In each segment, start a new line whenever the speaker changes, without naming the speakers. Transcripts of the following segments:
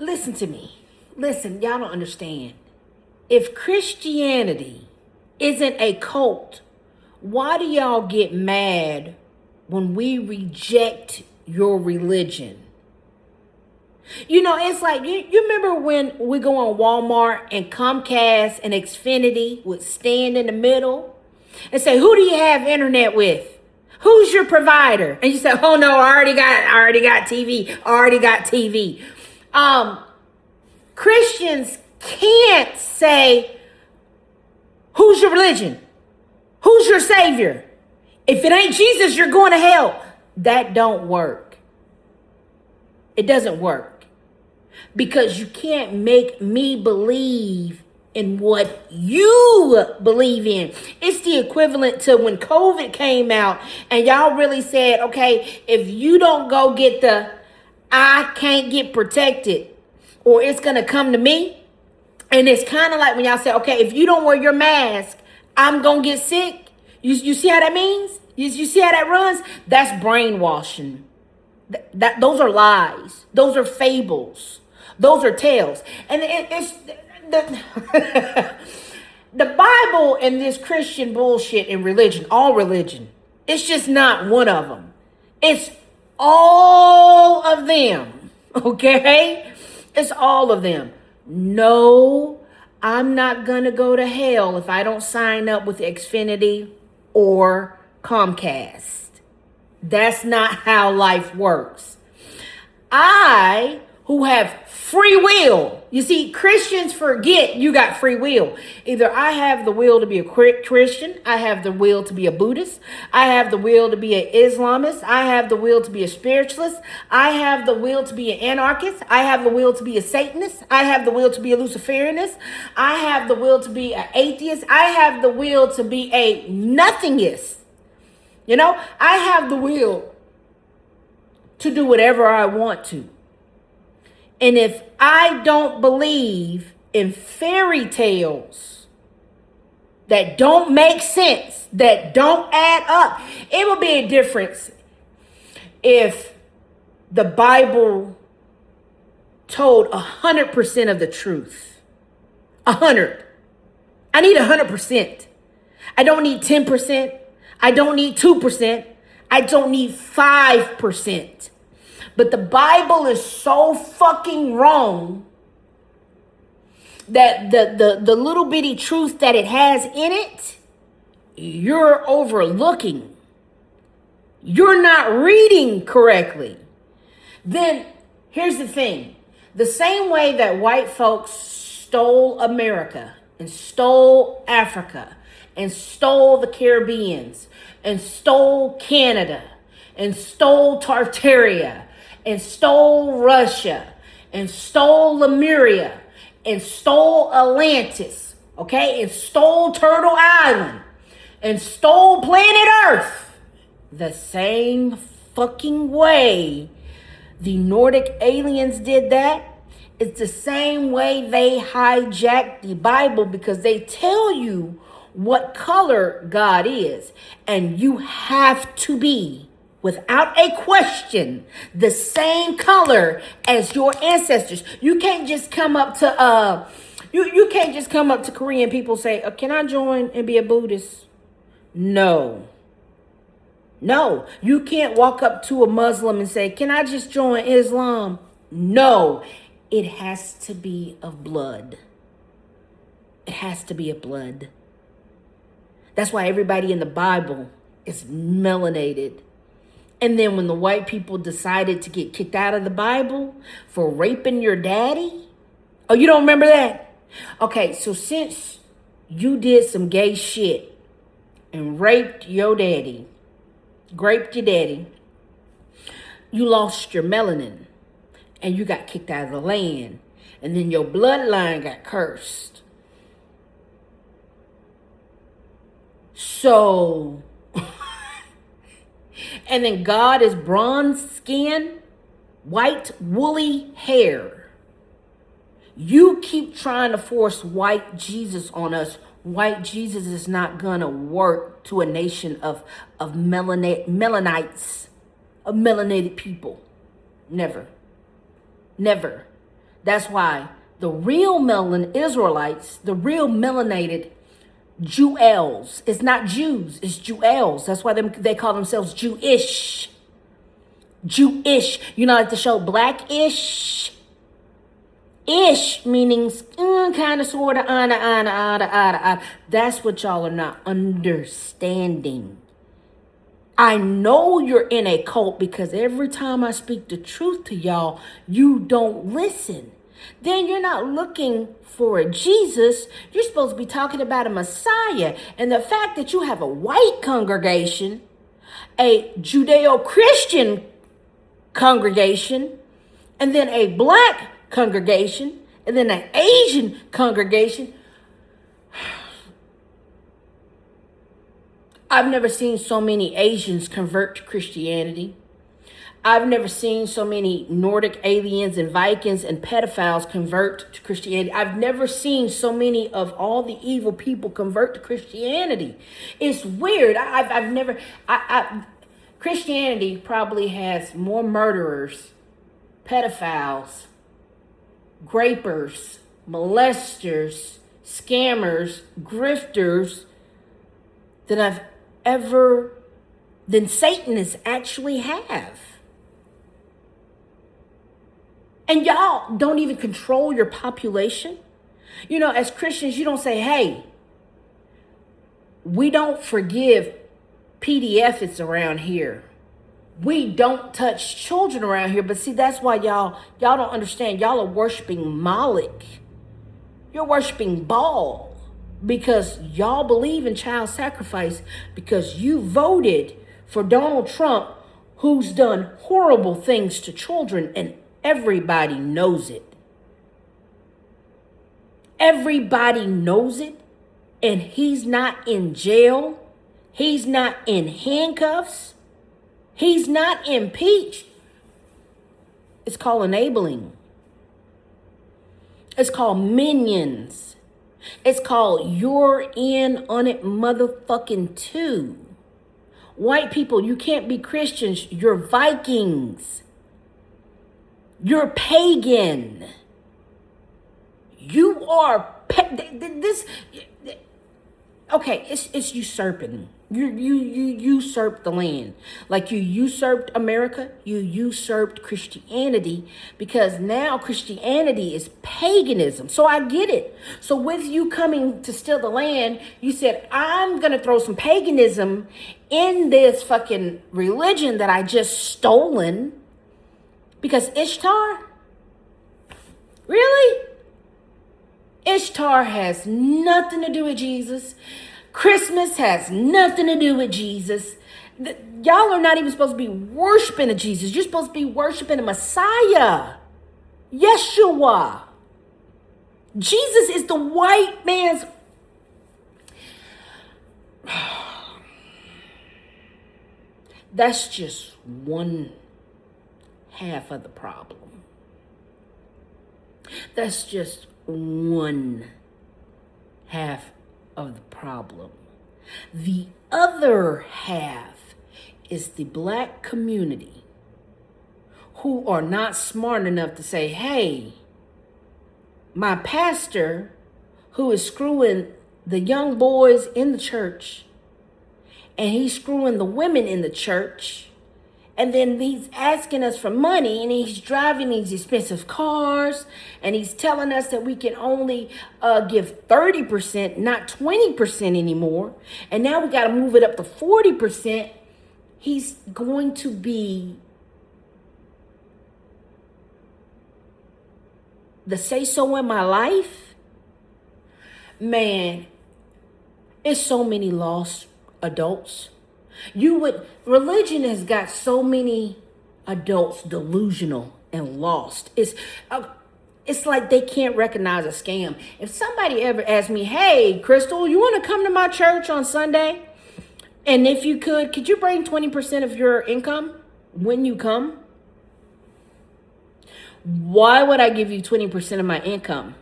Listen to me. Listen, y'all don't understand. If Christianity isn't a cult, why do y'all get mad when we reject your religion? You know, it's like, you remember when we go on Walmart and Comcast and Xfinity would stand in the middle and say, who do you have internet with? Who's your provider? And you say, oh no, I already got TV. Christians can't say, who's your religion? Who's your savior? If it ain't Jesus, you're going to hell. That don't work. It doesn't work. Because you can't make me believe in what you believe in. It's the equivalent to when COVID came out and y'all really said, okay, if you don't go get the I can't get protected or it's going to come to me. And it's kind of like when y'all say, okay, if you don't wear your mask, I'm going to get sick. You see how that means? You see how that runs? That's brainwashing. Those are lies. Those are fables. Those are tales. And it's the Bible and this Christian bullshit and religion, all religion, it's just not one of them. It's all of them. Okay? It's all of them. No, I'm not going to go to hell if I don't sign up with Xfinity or Comcast. That's not how life works. I, who have free will. You see, Christians forget you got free will. Either I have the will to be a Christian, I have the will to be a Buddhist, I have the will to be an Islamist, I have the will to be a spiritualist, I have the will to be an anarchist, I have the will to be a Satanist, I have the will to be a Luciferianist, I have the will to be an atheist, I have the will to be a nothingist. You know, I have the will to do whatever I want to. And if I don't believe in fairy tales that don't make sense, that don't add up, it would be a difference if the Bible told 100% of the truth. 100. I need 100%. I don't need 10%. I don't need 2%. I don't need 5%. But the Bible is so fucking wrong that the little bitty truth that it has in it, you're overlooking. You're not reading correctly. Then here's the thing. The same way that white folks stole America and stole Africa and stole the Caribbeans and stole Canada and stole Tartaria and stole Russia and stole Lemuria and stole Atlantis, okay, and stole Turtle Island and stole planet Earth the same fucking way the Nordic aliens did that. It's the same way they hijacked the Bible, because they tell you what color God is, and you have to be, without a question, the same color as your ancestors. You can't just come up to you can't just come up to Korean people and say, can I join and be a Buddhist? No. You can't walk up to a Muslim and say, can I just join Islam? No. It has to be of blood. It has to be of blood. That's why everybody in the Bible is melanated. And then when the white people decided to get kicked out of the Bible for raping your daddy. Oh, you don't remember that? Okay, so since you did some gay shit and raped your daddy, you lost your melanin and you got kicked out of the land. And then your bloodline got cursed. So... And then God is bronze skin, white woolly hair. You keep trying to force white Jesus on us. White Jesus is not gonna work to a nation of melanites, of melanated people. Never. That's why the real melanin Israelites, the real melanated Jewels, it's not Jews, it's Jewels. That's why they call themselves Jewish. Jewish. You know, like the show Blackish. Ish meaning kind of, sort of, That's what y'all are not understanding. I know you're in a cult because every time I speak the truth to y'all, you don't listen. Then you're not looking for a Jesus. You're supposed to be talking about a Messiah. And the fact that you have a white congregation, a Judeo-Christian congregation, and then a black congregation, and then an Asian congregation. I've never seen so many Asians convert to Christianity. I've never seen so many Nordic aliens and Vikings and pedophiles convert to Christianity. I've never seen so many of all the evil people convert to Christianity. It's weird. Christianity probably has more murderers, pedophiles, grapers, molesters, scammers, grifters than Satanists actually have. And y'all don't even control your population. You know, as Christians, you don't say, hey, we don't forgive PDFs around here. We don't touch children around here. But see, that's why y'all don't understand. Y'all are worshiping Moloch. You're worshiping Baal because y'all believe in child sacrifice because you voted for Donald Trump, who's done horrible things to children, and everybody knows it. Everybody knows it, and he's not in jail. He's not in handcuffs. He's not impeached. It's called enabling. It's called minions. It's called you're in on it motherfucking too. White people, you can't be Christians. You're Vikings. You're pagan. You are this. Okay, it's usurping. You usurped the land. Like you usurped America, you usurped Christianity, because now Christianity is paganism. So I get it. So with you coming to steal the land, you said, I'm going to throw some paganism in this fucking religion that I just stolen. Because Ishtar? Really? Ishtar has nothing to do with Jesus. Christmas has nothing to do with Jesus. Y'all are not even supposed to be worshiping a Jesus. You're supposed to be worshiping a Messiah. Yeshua. Jesus is the white man's... That's just one half of the problem. That's just one half of the problem. The other half is the black community who are not smart enough to say, hey, my pastor who is screwing the young boys in the church and he's screwing the women in the church, and then he's asking us for money, and he's driving these expensive cars, and he's telling us that we can only give 30%, not 20% anymore. And now we got to move it up to 40%. He's going to be the say-so in my life. Man, it's so many lost adults. Religion has got so many adults delusional and lost. It's like they can't recognize a scam. If somebody ever asked me, hey, Crystal, you want to come to my church on Sunday? And if you could you bring 20% of your income when you come? Why would I give you 20% of my income?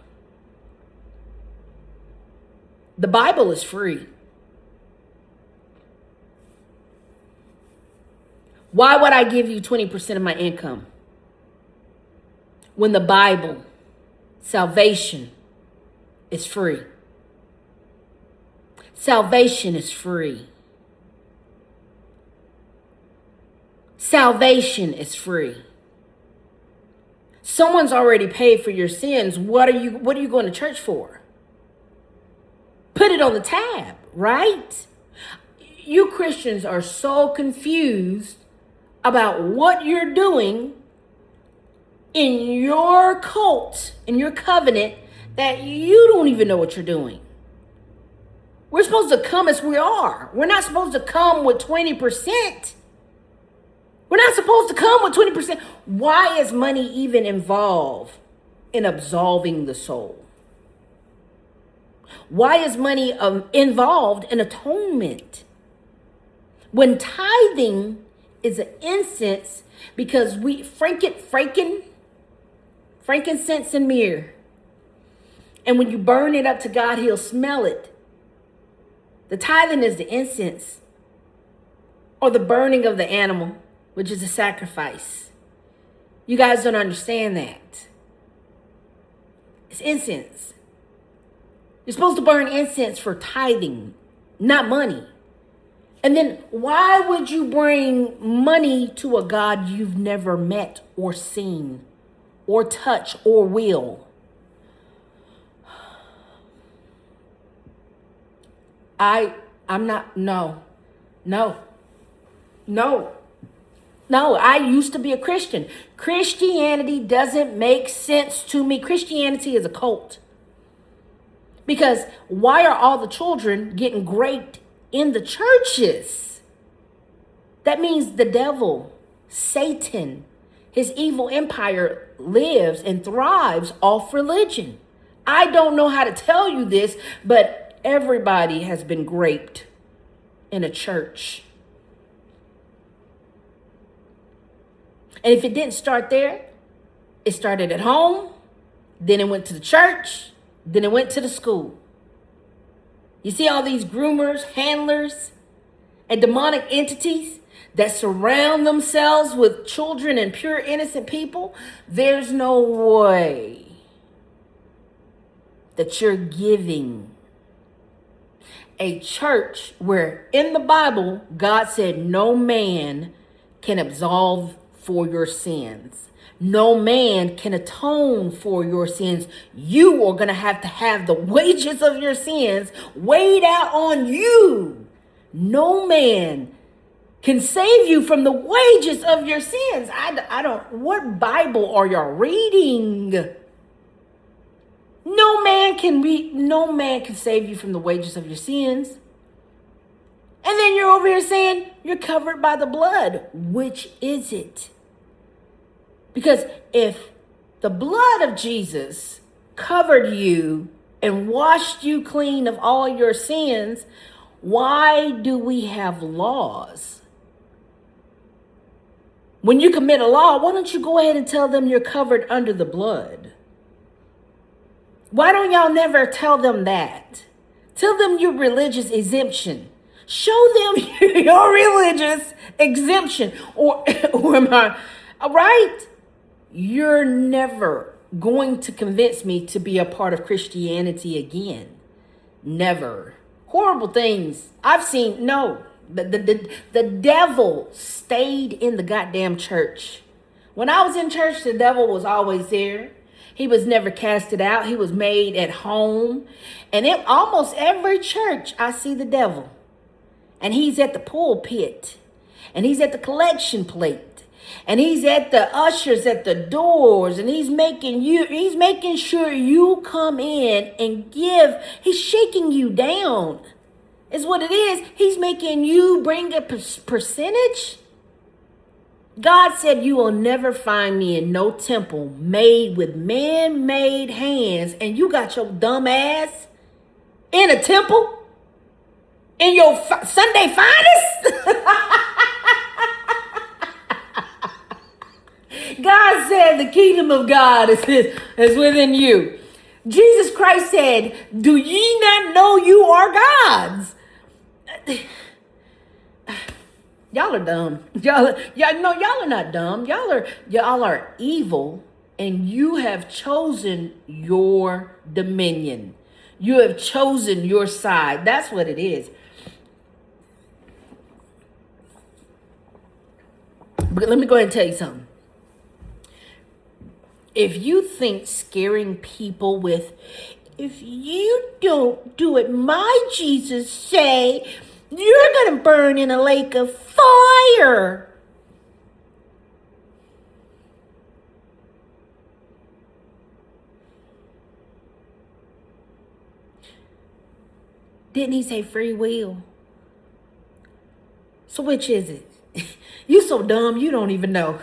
The Bible is free. Why would I give you 20% of my income when the Bible Salvation is free. Salvation is free. Salvation is free. Someone's already paid for your sins. What are you going to church for? Put it on the tab, right? You Christians are so confused about what you're doing in your cult, in your covenant, that you don't even know what you're doing. We're supposed to come as we are. We're not supposed to come with 20%. We're not supposed to come with 20%. Why is money even involved in absolving the soul? Why is money involved in atonement? When tithing is an incense, because we frankincense and myrrh. And when you burn it up to God, he'll smell it. The tithing is the incense, or the burning of the animal, which is a sacrifice. You guys don't understand that. It's incense. You're supposed to burn incense for tithing, not money. And then why would you bring money to a God you've never met or seen or touched or will? I'm not, no, I used to be a Christian. Christianity doesn't make sense to me. Christianity is a cult. Because why are all the children getting raped in the churches? That means the devil, Satan, his evil empire lives and thrives off religion. I don't know how to tell you this, but everybody has been raped in a church. And if it didn't start there, it started at home, then it went to the church, then it went to the school. You see all these groomers, handlers, and demonic entities that surround themselves with children and pure innocent people. There's no way that you're giving a church where in the Bible, God said no man can absolve for your sins. No man can atone for your sins. You are going to have the wages of your sins weighed out on you. No man can save you from the wages of your sins. What Bible are y'all reading? No man can save you from the wages of your sins. And then you're over here saying you're covered by the blood. Which is it? Because if the blood of Jesus covered you and washed you clean of all your sins, why do we have laws? When you commit a law, why don't you go ahead and tell them you're covered under the blood? Why don't y'all never tell them that? Tell them your religious exemption. Show them your religious exemption. Or am I right? You're never going to convince me to be a part of Christianity again. Never. Horrible things I've seen. No, the devil stayed in the goddamn church. When I was in church, the devil was always there. He was never casted out. He was made at home. And in almost every church, I see the devil. And he's at the pulpit. And he's at the collection plate. And he's at the ushers at the doors. And he's making sure you come in and give. He's shaking you down. Is what it is. He's making you bring a percentage. God said you will never find me in no temple made with man-made hands. And you got your dumb ass in a temple? In your Sunday finest? God said the kingdom of God is within you. Jesus Christ said, do ye not know you are gods? Y'all are dumb. Y'all are not dumb. Y'all are evil. and you have chosen your dominion. You have chosen your side. That's what it is. But let me go ahead and tell you something. If you think scaring people with, if you don't do what my Jesus say, you're going to burn in a lake of fire. Didn't he say free will? So which is it? You so dumb, you don't even know.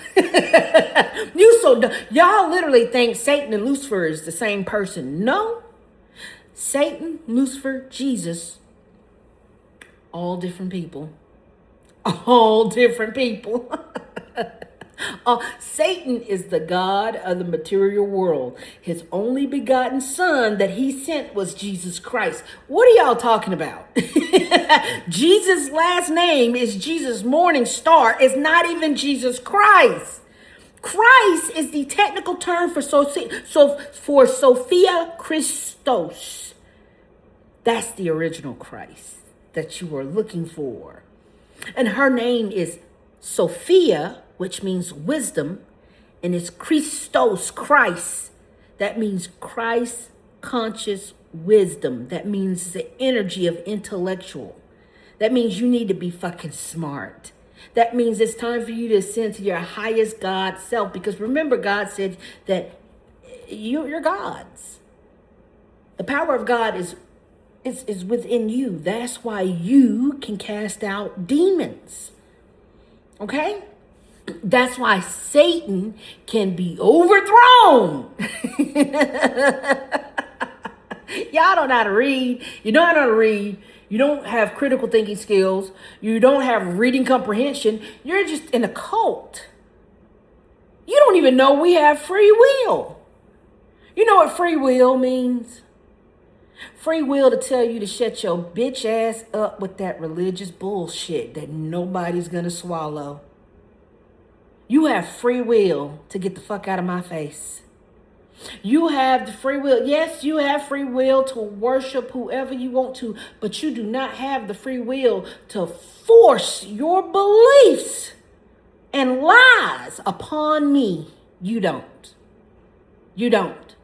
You so dumb. Y'all literally think Satan and Lucifer is the same person. No. Satan, Lucifer, Jesus, all different people. All different people. Satan is the God of the material world. His only begotten son that he sent was Jesus Christ. What are y'all talking about? Jesus' last name is Jesus Morning Star. It's not even Jesus Christ. Christ is the technical term for Sophia Christos. That's the original Christ that you were looking for. And her name is Sophia, which means wisdom, and it's Christos, Christ. That means Christ conscious wisdom. That means the energy of intellectual. That means you need to be fucking smart. That means it's time for you to ascend to your highest God self. Because remember, God said that you're God's. The power of God is within you. That's why you can cast out demons. Okay? That's why Satan can be overthrown. Y'all don't know how to read. You don't know how to read. You don't have critical thinking skills. You don't have reading comprehension. You're just in a cult. You don't even know we have free will. You know what free will means? Free will to tell you to shut your bitch ass up with that religious bullshit that nobody's gonna swallow. You have free will to get the fuck out of my face. You have the free will. Yes, you have free will to worship whoever you want to, but you do not have the free will to force your beliefs and lies upon me. You don't. You don't.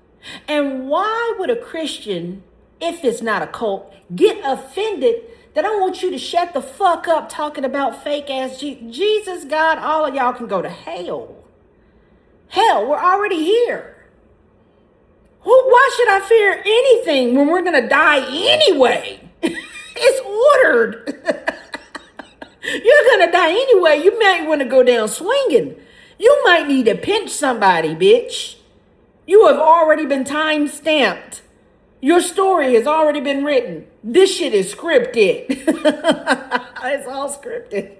And why would a Christian, if it's not a cult, get offended that I want you to shut the fuck up talking about fake ass Jesus, God, all of y'all can go to hell. Hell, we're already here. Why should I fear anything when we're going to die anyway? It's ordered. You're going to die anyway. You might want to go down swinging. You might need to pinch somebody, bitch. You have already been time stamped. Your story has already been written. This shit is scripted. It's all scripted.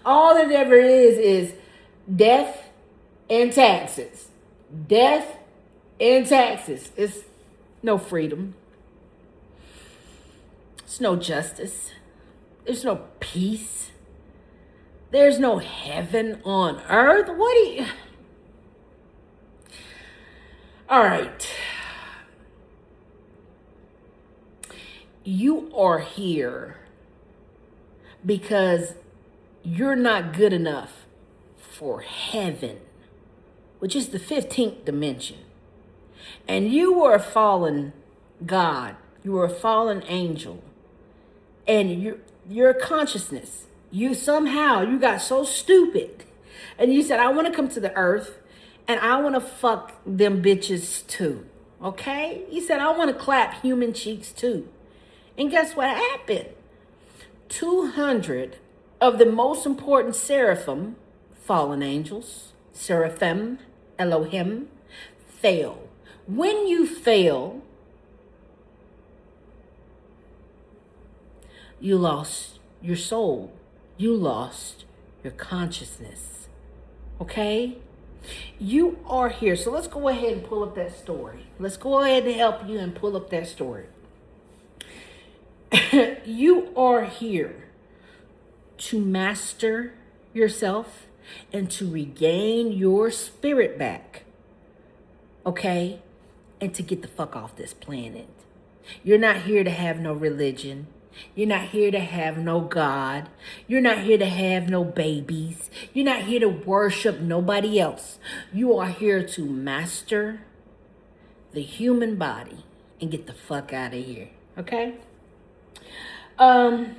All it ever is death and taxes. Death and taxes. It's no freedom. It's no justice. There's no peace. There's no heaven on earth. What do you... All right. You are here because you're not good enough for heaven, which is the 15th dimension. And you were a fallen God. You were a fallen angel. And your consciousness, you got so stupid. And you said, I want to come to the earth. And I want to fuck them bitches too. Okay? He said, I want to clap human cheeks too. And guess what happened? 200 of the most important seraphim, fallen angels, seraphim, Elohim, fail. When you fail, you lost your soul. You lost your consciousness. Okay? You are here. So let's go ahead and pull up that story. Let's go ahead and help you and pull up that story. You are here to master yourself and to regain your spirit back. Okay? And to get the fuck off this planet. You're not here to have no religion. You're not here to have no God. You're not here to have no babies. You're not here to worship nobody else. You are here to master the human body and get the fuck out of here. Okay? Let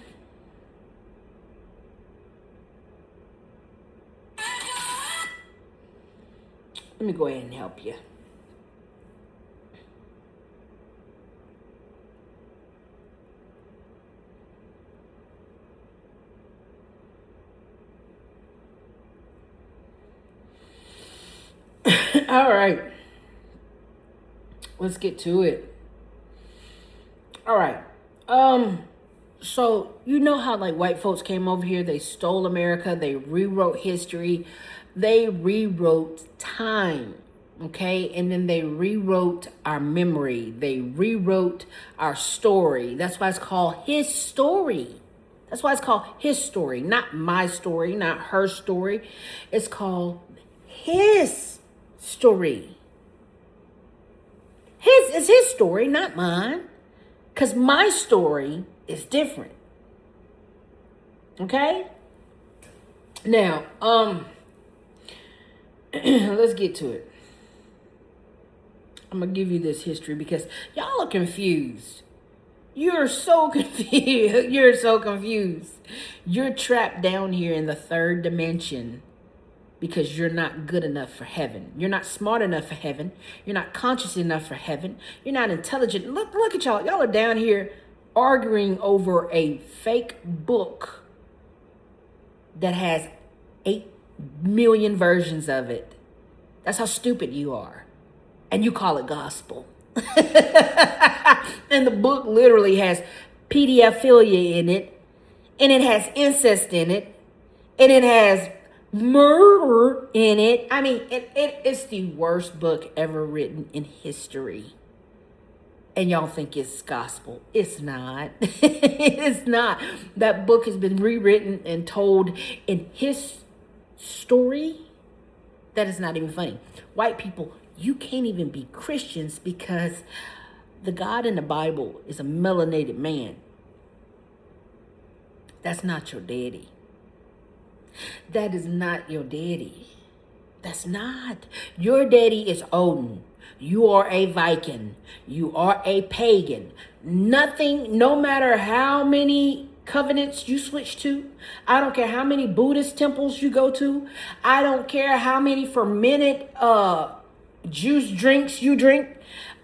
me go ahead and help you. All right. Let's get to it. All right. So you know how like white folks came over here, they stole America, they rewrote history, they rewrote time, okay? And then they rewrote our memory, they rewrote our story. That's why it's called his story. That's why it's called his story, not my story, not her story. It's called his story. It's his story, not mine. Because my story is different. Okay? Now, let's get to it. I'm going to give you this history because y'all are confused. You're so confused. You're so confused. You're trapped down here in the third dimension because you're not good enough for heaven. You're not smart enough for heaven. You're not conscious enough for heaven. You're not intelligent. Look at y'all. Y'all are down here arguing over a fake book that has 8 million versions of it. That's how stupid you are. And you call it gospel. And the book literally has pedophilia in it. And it has incest in it. And it has murder in it. I mean, it's the worst book ever written in history. And y'all think it's gospel. It's not. It's not. That book has been rewritten and told in his story. That is not even funny. White people, you can't even be Christians because the God in the Bible is a melanated man. That's not your daddy. That is not your daddy. That's not. Your daddy is Odin. You are a Viking. You are a pagan. Nothing, no matter how many covenants you switch to. I don't care how many Buddhist temples you go to. I don't care how many fermented juice drinks you drink.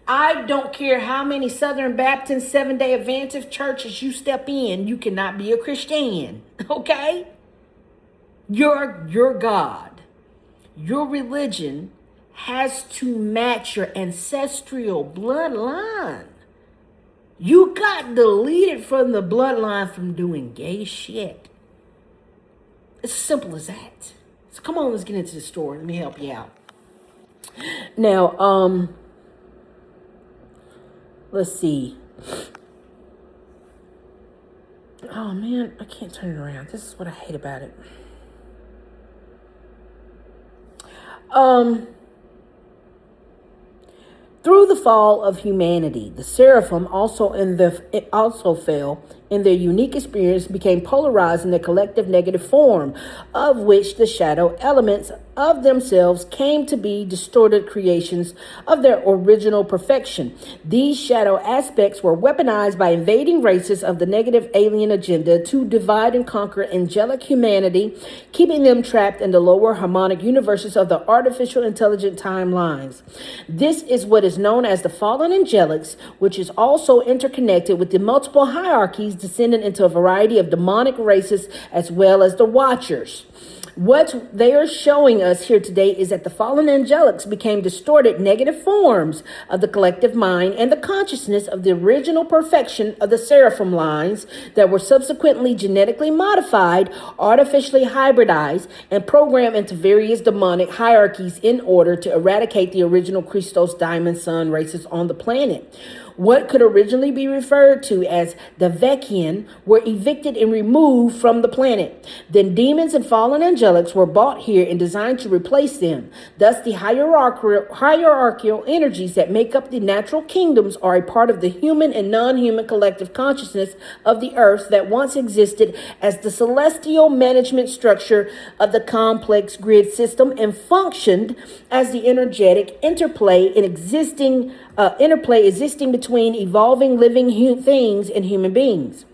I don't care how many Southern Baptist Seventh-day Adventist churches you step in. You cannot be a Christian. Okay? Your God, your religion has to match your ancestral bloodline. You got deleted from the bloodline from doing gay shit. It's as simple as that. So come on, let's get into the story. Let me help you out. Now, let's see. Oh man, I can't turn it around. This is what I hate about it. Through the fall of humanity, the seraphim also fell, and their unique experience became polarized in their collective negative form, of which the shadow elements of themselves came to be distorted creations of their original perfection. These shadow aspects were weaponized by invading races of the negative alien agenda to divide and conquer angelic humanity, keeping them trapped in the lower harmonic universes of the artificial intelligent timelines. This is what is known as the fallen angelics, which is also interconnected with the multiple hierarchies descending into a variety of demonic races as well as the Watchers. What they are showing us here today is that the fallen angelics became distorted negative forms of the collective mind and the consciousness of the original perfection of the seraphim lines that were subsequently genetically modified, artificially hybridized, and programmed into various demonic hierarchies in order to eradicate the original Christos diamond sun races on the planet. what could originally be referred to as the Vekian were evicted and removed from the planet. Then demons and fallen angelics were brought here and designed to replace them. Thus, the hierarchical energies that make up the natural kingdoms are a part of the human and non-human collective consciousness of the earth that once existed as the celestial management structure of the complex grid system and functioned as the energetic interplay existing between evolving living things and human beings.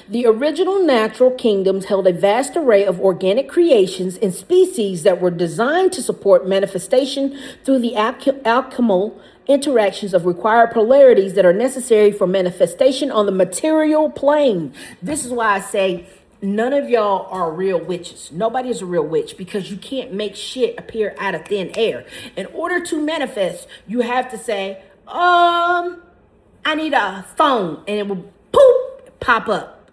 The original natural kingdoms held a vast array of organic creations and species that were designed to support manifestation through the alchemical interactions of required polarities that are necessary for manifestation on the material plane. This is why I say none of y'all are real witches. Nobody is a real witch because you can't make shit appear out of thin air. In order to manifest, you have to say, I need a phone, and it will poof, pop up.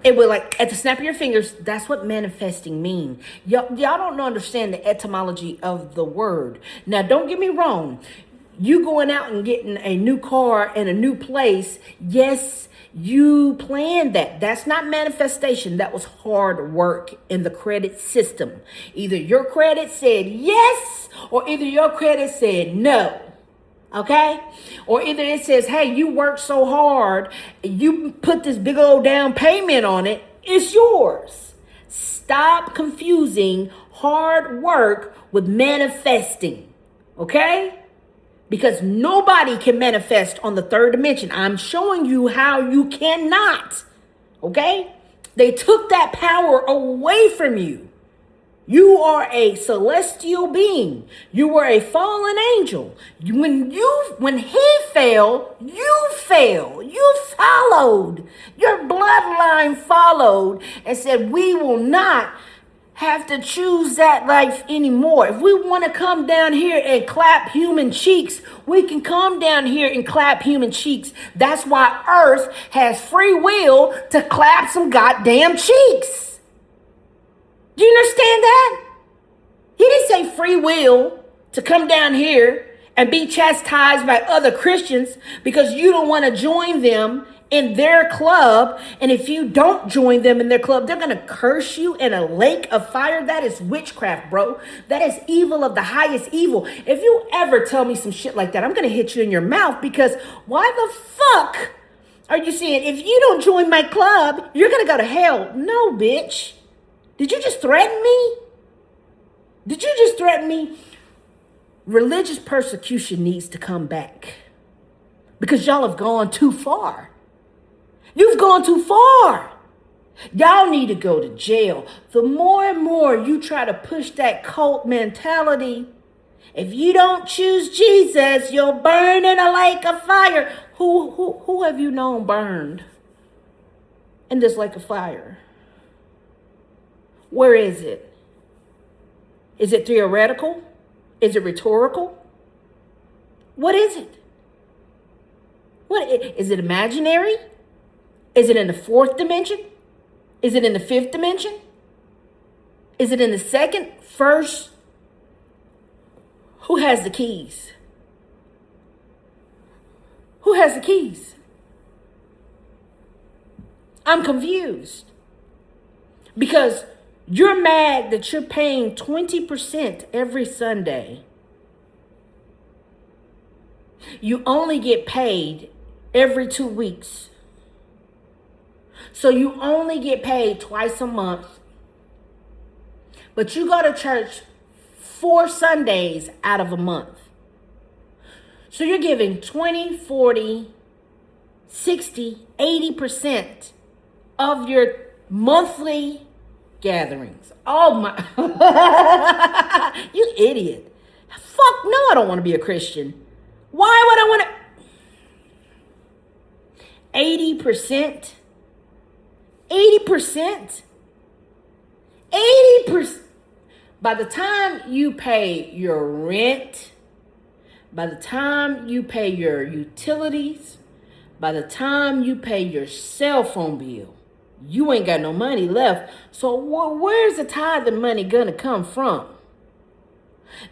It will, like, at the snap of your fingers. That's what manifesting means. Y'all don't understand the etymology of the word. Now, don't get me wrong. You going out and getting a new car and a new place, yes, you planned that. That's not manifestation. That was hard work in the credit system. Either your credit said yes, or either your credit said no. Okay? Or either it says, hey, you worked so hard, you put this big old down payment on it, it's yours. Stop confusing hard work with manifesting. Okay? Because nobody can manifest on the third dimension. I'm showing you how you cannot. Okay? They took that power away from you. You are a celestial being. You were a fallen angel. When he fell, you fell. You followed. Your bloodline followed and said, we will not have to choose that life anymore. If we want to come down here and clap human cheeks, we can come down here and clap human cheeks. That's why Earth has free will to clap some goddamn cheeks. Do you understand that? He didn't say free will to come down here and be chastised by other Christians because you don't want to join them in their club. And if you don't join them in their club, they're going to curse you in a lake of fire. That is witchcraft, bro. That is evil of the highest evil. If you ever tell me some shit like that, I'm going to hit you in your mouth, because why the fuck are you saying, if you don't join my club, you're going to go to hell? No, bitch. Did you just threaten me? Did you just threaten me? Religious persecution needs to come back because y'all have gone too far. You've gone too far. Y'all need to go to jail. The more and more you try to push that cult mentality, if you don't choose Jesus, you'll burn in a lake of fire. Who have you known burned in this lake of fire? Where is it? Is it theoretical? Is it rhetorical? What is it? Is it imaginary? Is it in the fourth dimension? Is it in the fifth dimension? Is it in the second, first? Who has the keys? Who has the keys? I'm confused because you're mad that you're paying 20% every Sunday. You only get paid every 2 weeks. So you only get paid twice a month. But you go to church 4 Sundays out of a month. So you're giving 20, 40, 60, 80% of your monthly gatherings. Oh my, you idiot. Fuck no, I don't want to be a Christian. Why would I want to? 80%? 80%? 80%? By the time you pay your rent, by the time you pay your utilities, by the time you pay your cell phone bill, you ain't got no money left. So where's the tithe of money gonna come from?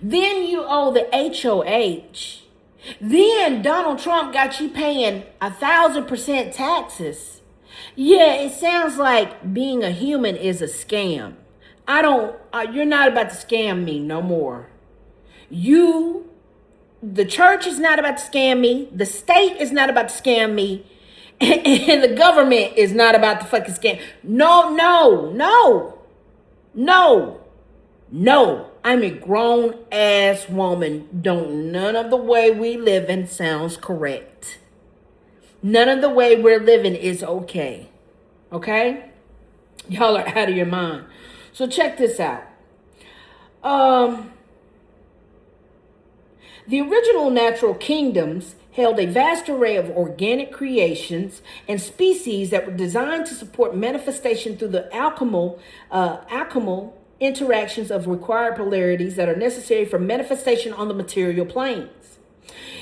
Then you owe the HOH. Then Donald Trump got you paying 1,000% taxes. Yeah, it sounds like being a human is a scam. You're not about to scam me no more. The church is not about to scam me. The state is not about to scam me. And the government is not about to fucking scam. No, no, no, no, no. I'm a grown ass woman. None of the way we living sounds correct. None of the way we're living is okay. Okay? Y'all are out of your mind. So check this out. The original natural kingdoms held a vast array of organic creations and species that were designed to support manifestation through the alchemical interactions of required polarities that are necessary for manifestation on the material planes.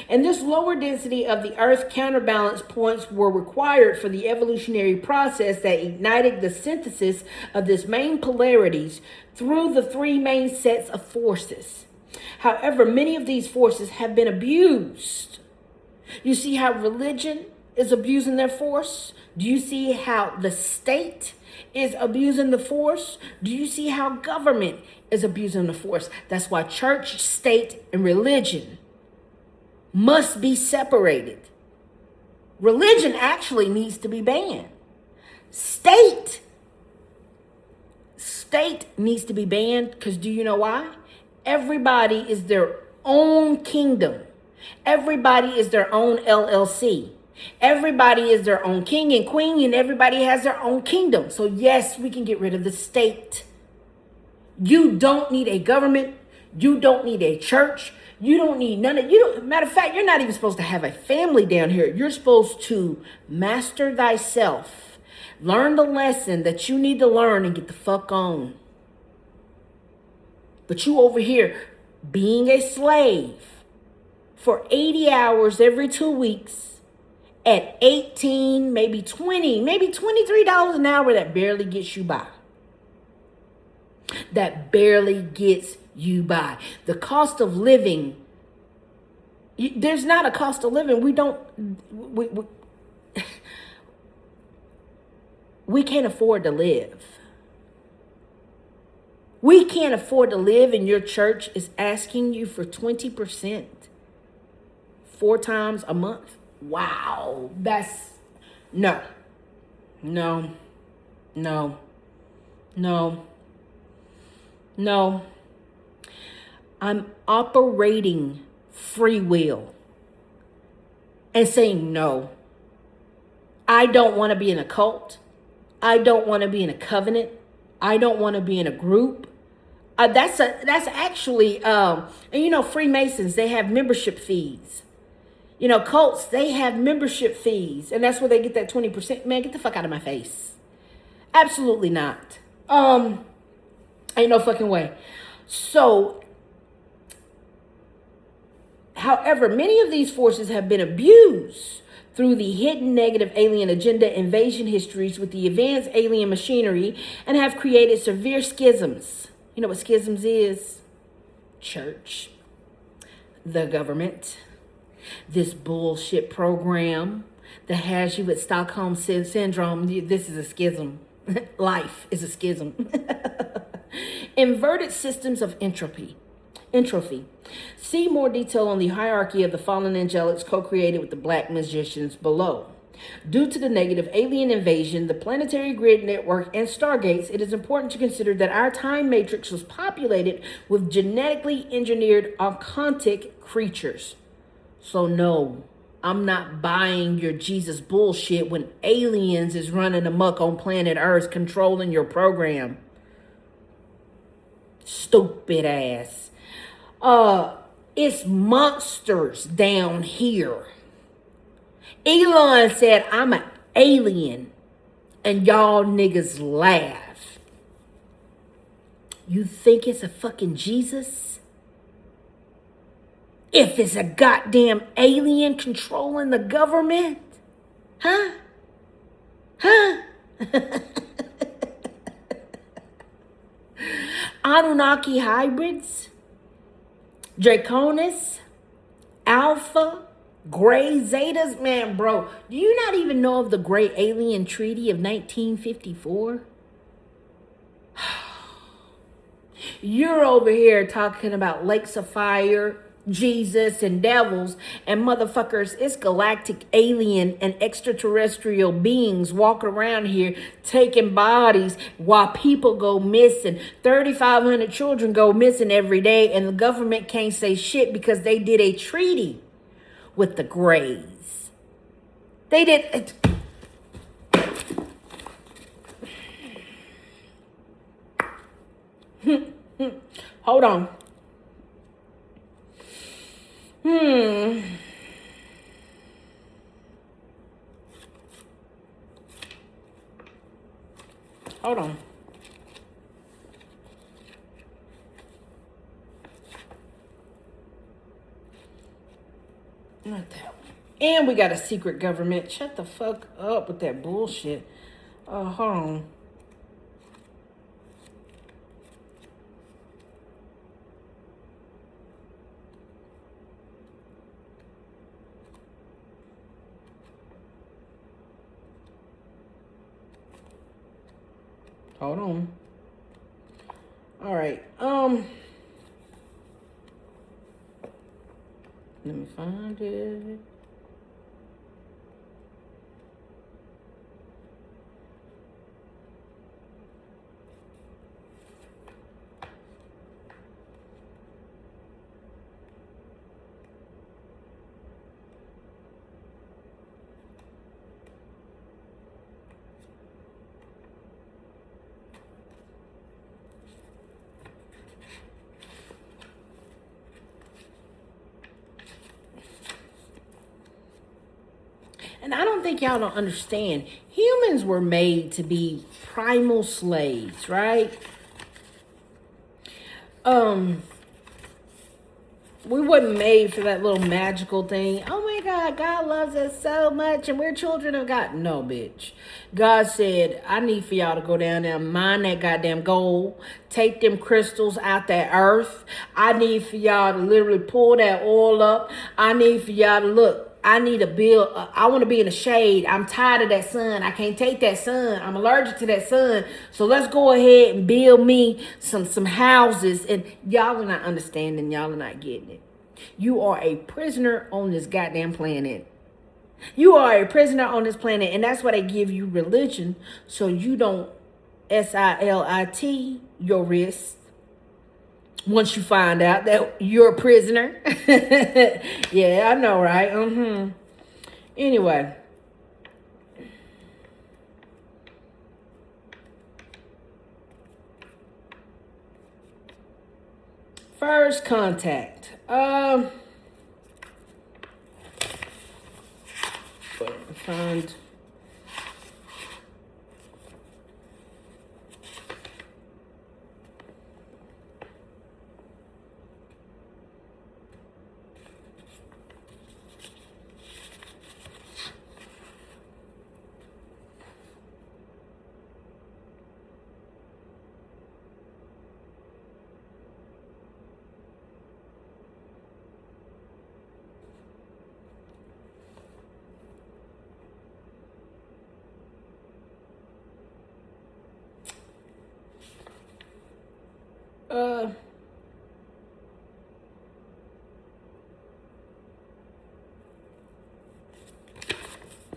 And this lower density of the Earth counterbalance points were required for the evolutionary process that ignited the synthesis of these main polarities through the three main sets of forces. However, many of these forces have been abused. You see how religion is abusing their force? Do you see how the state is abusing the force? Do you see how government is abusing the force? That's why church, state, and religion must be separated. Religion actually needs to be banned. State needs to be banned because do you know why? Everybody is their own kingdom. Everybody is their own LLC. Everybody is their own king and queen, and everybody has their own kingdom. So yes, we can get rid of the state. You don't need a government. You don't need a church. You don't need none of you. Matter of fact, you're not even supposed to have a family down here. You're supposed to master thyself. Learn the lesson that you need to learn and get the fuck on. But you over here being a slave for 80 hours every 2 weeks at 18, maybe 20, maybe $23 an hour, that barely gets you by. That barely gets you by. The cost of living, there's not a cost of living. We can't afford to live. We can't afford to live, and your church is asking you for 20% 4 times a month. Wow. That's no. I'm operating free will and saying no. I don't want to be in a cult. I don't want to be in a covenant. I don't want to be in a group. That's actually, and you know, Freemasons, they have membership fees. You know, cults, they have membership fees, and that's where they get that 20%. Man, get the fuck out of my face. Absolutely not. Ain't no fucking way. So, however, many of these forces have been abused through the hidden negative alien agenda invasion histories with the advanced alien machinery and have created severe schisms. You know what schisms is? Church, the government, this bullshit program that has you with Stockholm syndrome. This is a schism. Life is a schism. Inverted systems of entropy. See more detail on the hierarchy of the fallen angelics co-created with the black magicians below. Due to the negative alien invasion, the planetary grid network, and Stargates, it is important to consider that our time matrix was populated with genetically engineered archontic creatures. So no, I'm not buying your Jesus bullshit when aliens is running amok on planet Earth controlling your program. Stupid ass. It's monsters down here. Elon said, I'm an alien, and y'all niggas laugh. You think it's a fucking Jesus? If it's a goddamn alien controlling the government? Huh? Anunnaki hybrids? Draconis? Alpha, Gray, Zetas. Man, bro, do you not even know of the Great Alien Treaty of 1954? You're over here talking about lakes of fire, Jesus, and devils, and motherfuckers, it's galactic alien and extraterrestrial beings walking around here taking bodies while people go missing. 3,500 children go missing every day, and the government can't say shit because they did a treaty with the Greys. They did. Hold on. Hold on. Not that one. And we got a secret government. Shut the fuck up with that bullshit. Hold on. Hold on. All right. Let me find it. And I don't think y'all don't understand. Humans were made to be primal slaves, right? We wasn't made for that little magical thing. Oh my God, God loves us so much and we're children of God. No, bitch. God said, I need for y'all to go down there and mine that goddamn gold. Take them crystals out that earth. I need for y'all to literally pull that oil up. I need for y'all to look. I need to build. I want to be in the shade. I'm tired of that sun. I can't take that sun. I'm allergic to that sun. So let's go ahead and build me some houses. And y'all are not understanding. Y'all are not getting it. You are a prisoner on this goddamn planet. You are a prisoner on this planet. And that's why they give you religion. So you don't SILIT your wrist. Once you find out that you're a prisoner. Yeah, I know, right? Anyway. First contact. Find.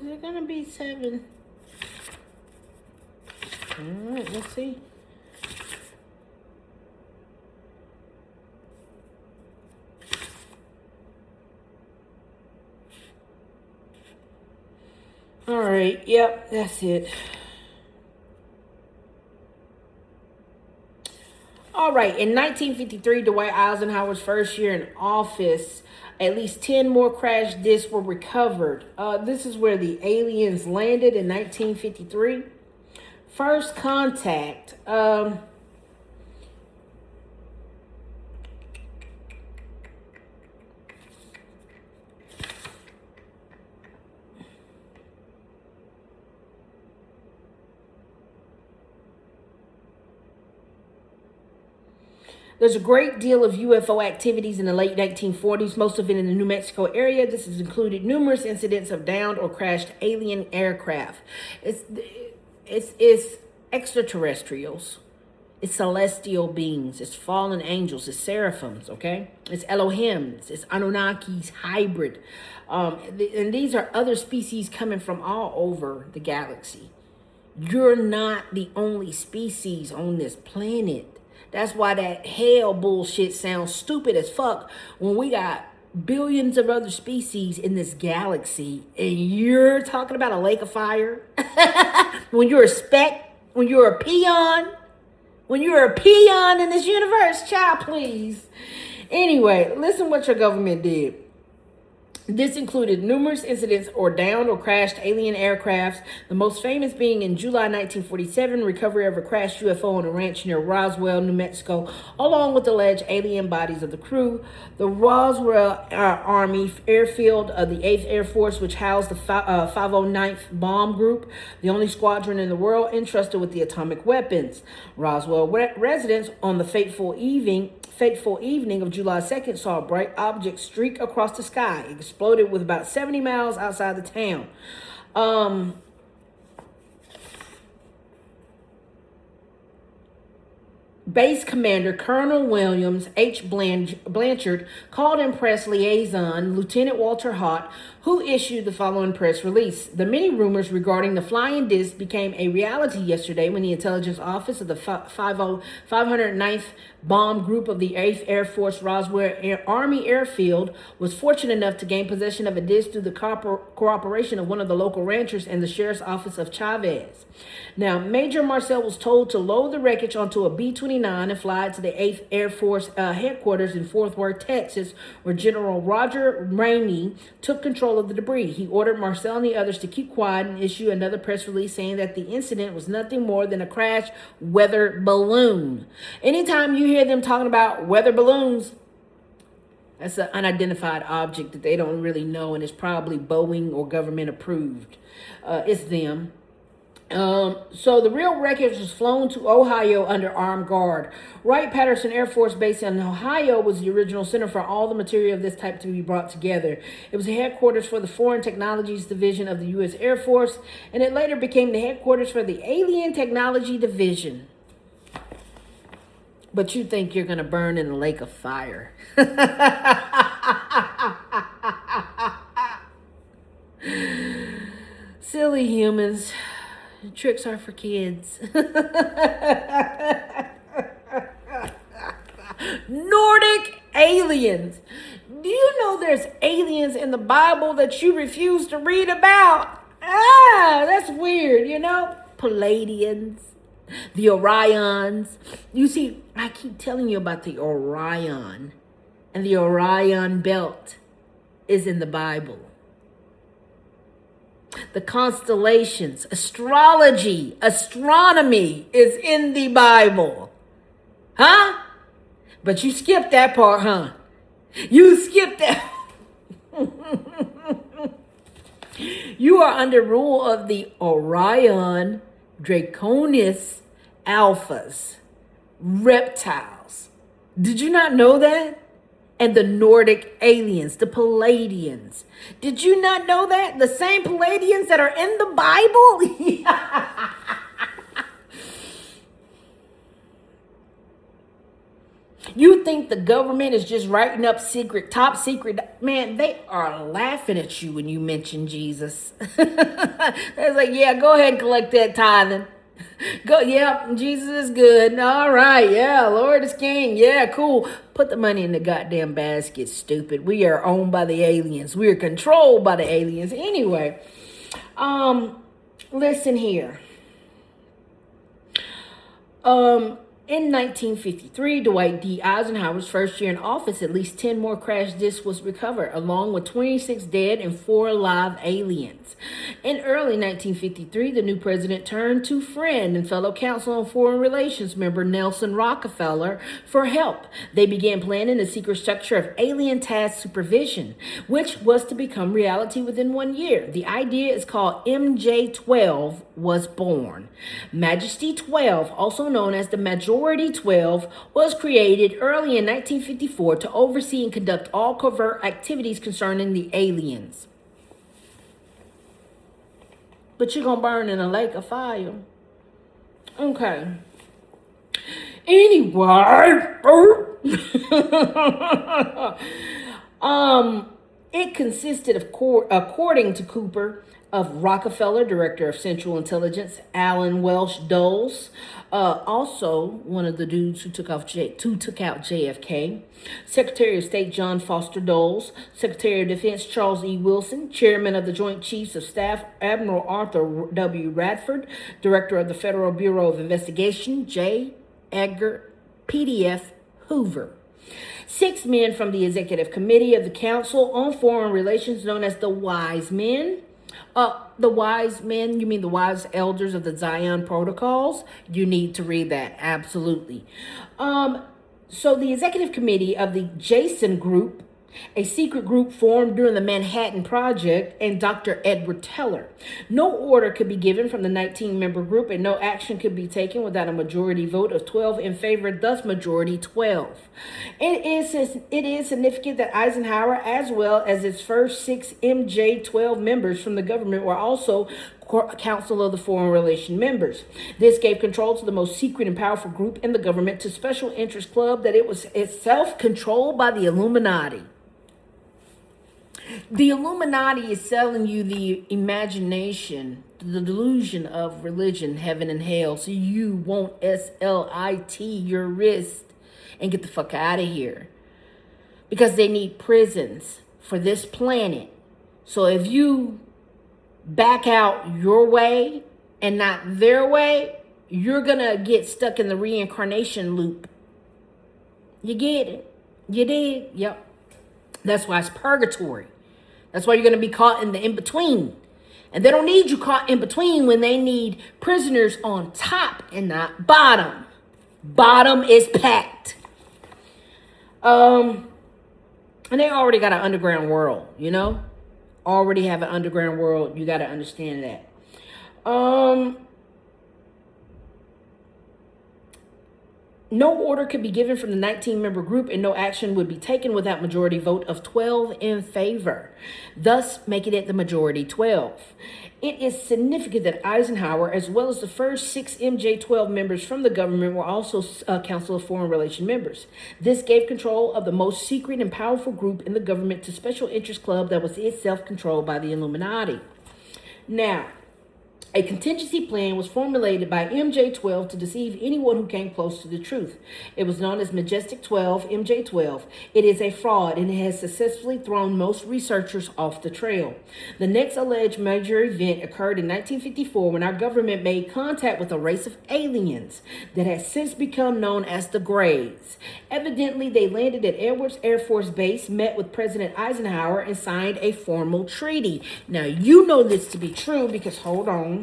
Is it gonna be 7? All right, let's see. All right, yep, that's it. All right, in 1953, Dwight Eisenhower's first year in office, at least 10 more crash discs were recovered. This is where the aliens landed in 1953. First contact. There's a great deal of UFO activities in the late 1940s, most of it in the New Mexico area. This has included numerous incidents of downed or crashed alien aircraft. It's extraterrestrials. It's celestial beings. It's fallen angels. It's seraphims, okay? It's Elohims. It's Anunnakis hybrid. And these are other species coming from all over the galaxy. You're not the only species on this planet. That's why that hell bullshit sounds stupid as fuck when we got billions of other species in this galaxy and you're talking about a lake of fire. When you're a speck, when you're a peon. When you're a peon in this universe, child, please. Anyway, listen what your government did. This included numerous incidents or downed or crashed alien aircrafts, the most famous being in July 1947, recovery of a crashed UFO on a ranch near Roswell, New Mexico, along with alleged alien bodies of the crew. The Roswell Army Airfield of the 8th Air Force, which housed the 509th Bomb Group, the only squadron in the world entrusted with the atomic weapons. Roswell residents on the fateful evening of July 2nd saw a bright object streak across the sky. It exploded with about 70 miles outside the town. Base Commander Colonel Williams H. Blanchard called in press liaison Lieutenant Walter Hott, who issued the following press release. The many rumors regarding the flying disc became a reality yesterday when the intelligence office of the 509th Bomb Group of the 8th Air Force Roswell Army Airfield was fortunate enough to gain possession of a disc through the cooperation of one of the local ranchers and the sheriff's office of Chavez. Now, Major Marcel was told to load the wreckage onto a B-29 and fly it to the 8th Air Force headquarters in Fort Worth, Texas, where General Roger Ramey took control of the debris. He ordered Marcel and the others to keep quiet and issue another press release saying that the incident was nothing more than a crashed weather balloon. Anytime you hear them talking about weather balloons, that's an unidentified object that they don't really know, and it's probably Boeing or government approved. It's them. So the real wreckage was flown to Ohio under armed guard. Wright-Patterson Air Force Base in Ohio was the original center for all the material of this type to be brought together. It was the headquarters for the Foreign Technologies Division of the U.S. Air Force, and it later became the headquarters for the Alien Technology Division. But you think you're going to burn in a lake of fire. Silly humans. Tricks are for kids. Nordic aliens. Do you know there's aliens in the Bible that you refuse to read about? That's weird, you know? Palladians, the Orions. You see, I keep telling you about the Orion. And the Orion belt is in the Bible. The constellations, astrology, astronomy is in the Bible. Huh? But you skipped that part, huh? You skipped that. You are under rule of the Orion Draconis Alphas, reptiles. Did you not know that? And the Nordic aliens, the Palladians. Did you not know that? The same Palladians that are in the Bible? You think the government is just writing up top secret? Man, they are laughing at you when you mention Jesus. They're like, yeah, go ahead and collect that tithing. Go, yeah, Jesus is good. All right, yeah, Lord is King. Yeah, cool. Put the money in the goddamn basket, stupid. We are owned by the aliens. We are controlled by the aliens. Anyway, listen here. In 1953, Dwight D. Eisenhower's first year in office, at least 10 more crash discs was recovered, along with 26 dead and 4 live aliens. In early 1953, the new president turned to friend and fellow Council on Foreign Relations member Nelson Rockefeller for help. They began planning a secret structure of alien task supervision, which was to become reality within 1 year. The idea is called MJ-12 was born. Majesty 12, also known as the Majority Majority 12 was created early in 1954 to oversee and conduct all covert activities concerning the aliens. But you're going to burn in a lake of fire. Okay. Anyway. It consisted of, according to Cooper, of Rockefeller, Director of Central Intelligence, Alan Welsh Dulles, also one of the dudes who took out JFK, Secretary of State John Foster Dulles, Secretary of Defense Charles E. Wilson, Chairman of the Joint Chiefs of Staff Admiral Arthur W. Radford, Director of the Federal Bureau of Investigation J. Edgar PDF Hoover. 6 men from the Executive Committee of the Council on Foreign Relations, known as the Wise Men. The Wise Men, you mean the Wise Elders of the Zion Protocols? You need to read that, absolutely. So the Executive Committee of the Jason Group, a secret group formed during the Manhattan Project, and Dr. Edward Teller. No order could be given from the 19-member group, and no action could be taken without a majority vote of 12 in favor, thus majority 12. It is significant that Eisenhower, as well as its first 6 MJ-12 members from the government, were also Council of the Foreign Relations members. This gave control to the most secret and powerful group in the government to special interest club that it was itself controlled by the Illuminati. The Illuminati is selling you the imagination, the delusion of religion, heaven and hell, so you won't SLIT your wrist and get the fuck out of here. Because they need prisons for this planet. So if you back out your way and not their way, you're gonna get stuck in the reincarnation loop. You get it? You did? Yep. That's why it's purgatory. That's why you're going to be caught in the in-between. And they don't need you caught in between when they need prisoners on top and not bottom. Bottom is packed. And they already got an underground world, you know? Already have an underground world. You got to understand that. No order could be given from the 19-member group, and no action would be taken without majority vote of 12 in favor, thus making it the majority 12. It is significant that Eisenhower, as well as the first 6 MJ-12 members from the government, were also Council of Foreign Relations members. This gave control of the most secret and powerful group in the government to special interest club that was itself controlled by the Illuminati. Now, a contingency plan was formulated by MJ-12 to deceive anyone who came close to the truth. It was known as Majestic 12, MJ-12. It is a fraud, and it has successfully thrown most researchers off the trail. The next alleged major event occurred in 1954 when our government made contact with a race of aliens that has since become known as the Greys. Evidently, they landed at Edwards Air Force Base, met with President Eisenhower, and signed a formal treaty. Now, you know this to be true because, hold on.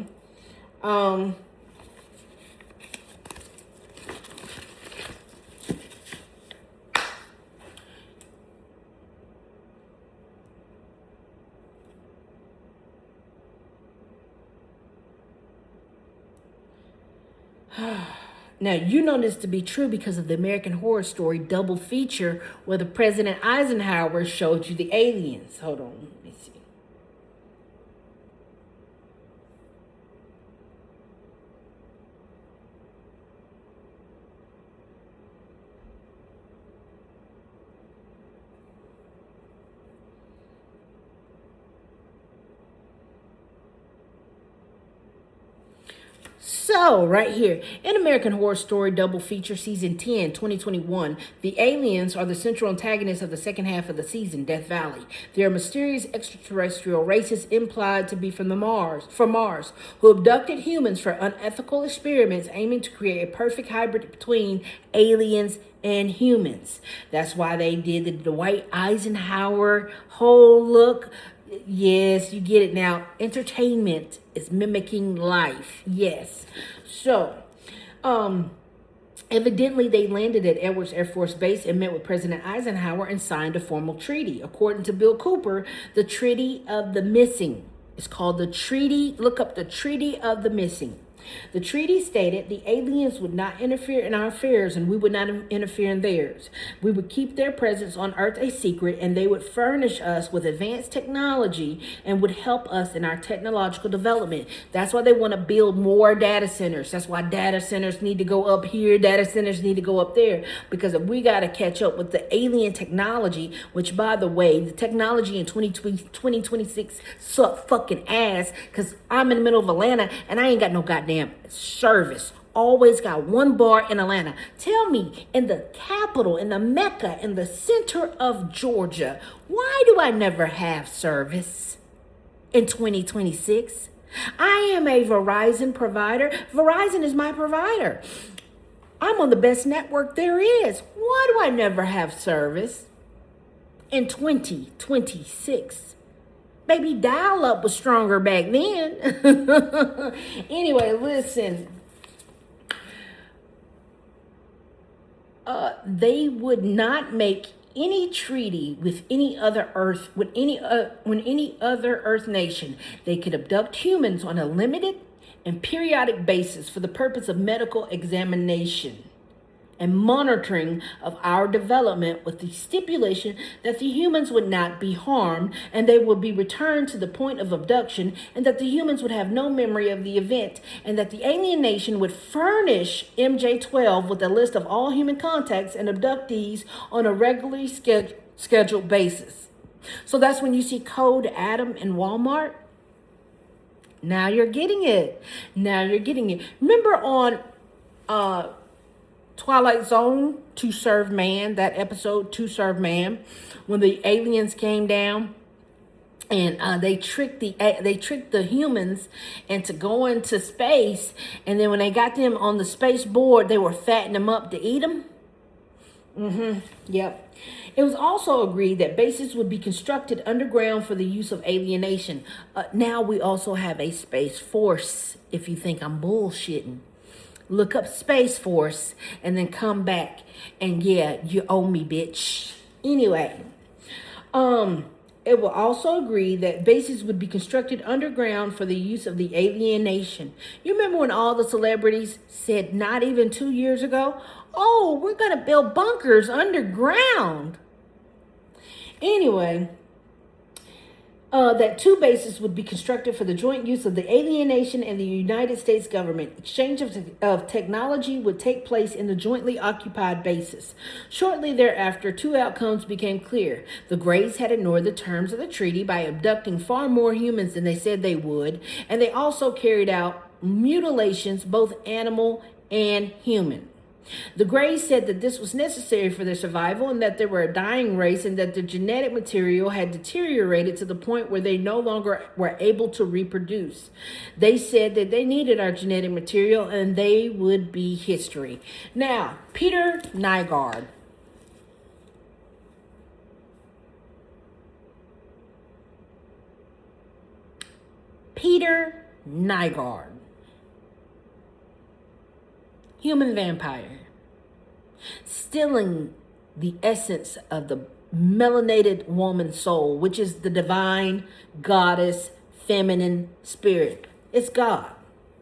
Now, you know this to be true because of the American Horror Story double feature where the President Eisenhower showed you the aliens. Hold on, let me see. So, right here, in American Horror Story Double Feature Season 10, 2021, the aliens are the central antagonists of the second half of the season, Death Valley. They are mysterious extraterrestrial races implied to be from Mars, who abducted humans for unethical experiments aiming to create a perfect hybrid between aliens and humans. That's why they did the Dwight Eisenhower whole look. Yes, you get it now. Entertainment is mimicking life. Yes. So, evidently they landed at Edwards Air Force Base and met with President Eisenhower and signed a formal treaty. According to Bill Cooper, the Treaty of the Missing. It's called the Treaty. Look up the Treaty of the Missing. The treaty stated the aliens would not interfere in our affairs and we would not interfere in theirs. We would keep their presence on Earth a secret, and they would furnish us with advanced technology and would help us in our technological development. That's why they want to build more data centers. That's why data centers need to go up here, data centers need to go up there, because if we got to catch up with the alien technology, which, by the way, the technology in 2026 suck fucking ass, because I'm in the middle of Atlanta and I ain't got no goddamn service. Always got one bar in Atlanta. Tell me, in the capital, in the Mecca, in the center of Georgia, why do I never have service in 2026? I am a Verizon provider. Verizon is my provider. I'm on the best network there is. Why do I never have service in 2026? Baby, dial-up was stronger back then. Anyway, listen. They would not make any treaty with any other Earth, with any other Earth nation. They could abduct humans on a limited and periodic basis for the purpose of medical examination and monitoring of our development, with the stipulation that the humans would not be harmed and they would be returned to the point of abduction, and that the humans would have no memory of the event, and that the alien nation would furnish MJ-12 with a list of all human contacts and abductees on a regularly scheduled basis. So that's when you see Code Adam in Walmart. Now you're getting it. Remember on Twilight Zone, To Serve Man, that episode, To Serve Man, when the aliens came down and they tricked the humans into going to space, and then when they got them on the space board, they were fattening them up to eat them. Yep. It was also agreed that bases would be constructed underground for the use of alienation. Now we also have a space force, if you think I'm bullshitting. Look up Space Force and then come back and yeah, you owe me, bitch. Anyway, it will also agree that bases would be constructed underground for the use of the alien nation. You remember when all the celebrities said not even 2 years ago, oh, we're going to build bunkers underground. Anyway, that 2 bases would be constructed for the joint use of the alien nation and the United States government. Exchange of technology would take place in the jointly occupied bases. Shortly thereafter, 2 outcomes became clear. The Greys had ignored the terms of the treaty by abducting far more humans than they said they would, and they also carried out mutilations, both animal and human. The Greys said that this was necessary for their survival, and that they were a dying race, and that their genetic material had deteriorated to the point where they no longer were able to reproduce. They said that they needed our genetic material and they would be history. Now, Peter Nygaard. Peter Nygaard. Human vampire, stealing the essence of the melanated woman soul, which is the divine goddess feminine spirit. It's God.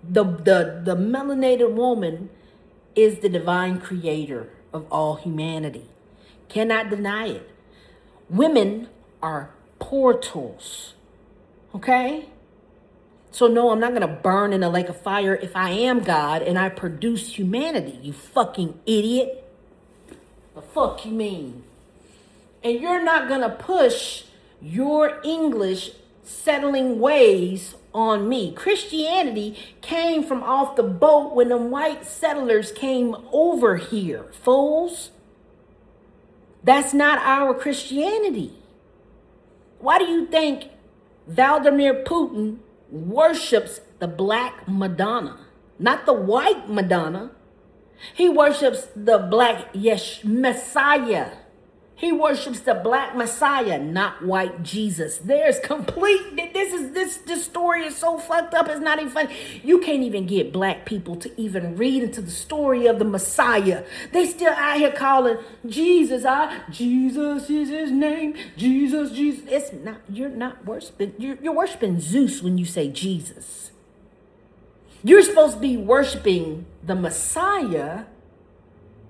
The melanated woman is the divine creator of all humanity. Cannot deny it. Women are portals. Okay? So no, I'm not going to burn in a lake of fire if I am God and I produce humanity, you fucking idiot. The fuck you mean? And you're not going to push your English settling ways on me. Christianity came from off the boat when the white settlers came over here, fools. That's not our Christianity. Why do you think Vladimir Putin worships the black Madonna, not the white Madonna? He worships the black Messiah. He worships the black Messiah, not white Jesus. There's complete, this story is so fucked up, it's not even funny. You can't even get black people to even read into the story of the Messiah. They still out here calling Jesus, Jesus is his name, Jesus. It's not, you're not worshiping, you're worshiping Zeus when you say Jesus. You're supposed to be worshiping the Messiah,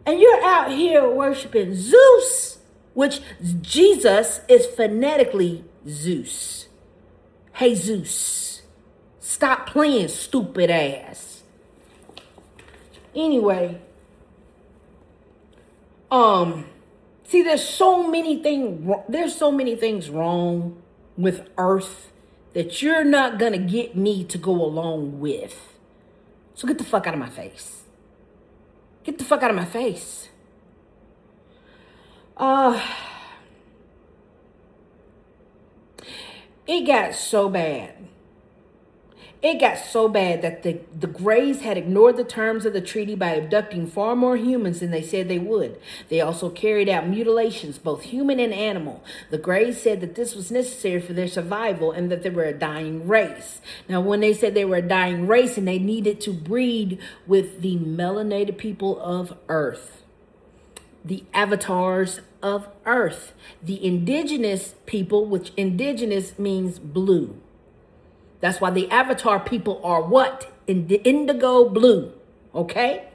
and you're out here worshiping Zeus, which Jesus is phonetically Zeus. Hey, Zeus, stop playing stupid ass. Anyway, see, there's so many things wrong with Earth that you're not gonna get me to go along with. So get the fuck out of my face. Get the fuck out of my face. It got so bad. It got so bad that the Greys had ignored the terms of the treaty by abducting far more humans than they said they would. They also carried out mutilations, both human and animal. The Greys said that this was necessary for their survival and that they were a dying race. Now, when they said they were a dying race and they needed to breed with the melanated people of Earth, the avatars of Earth, the indigenous people, which indigenous means blue. That's why the avatar people are what? Indigo blue. Okay?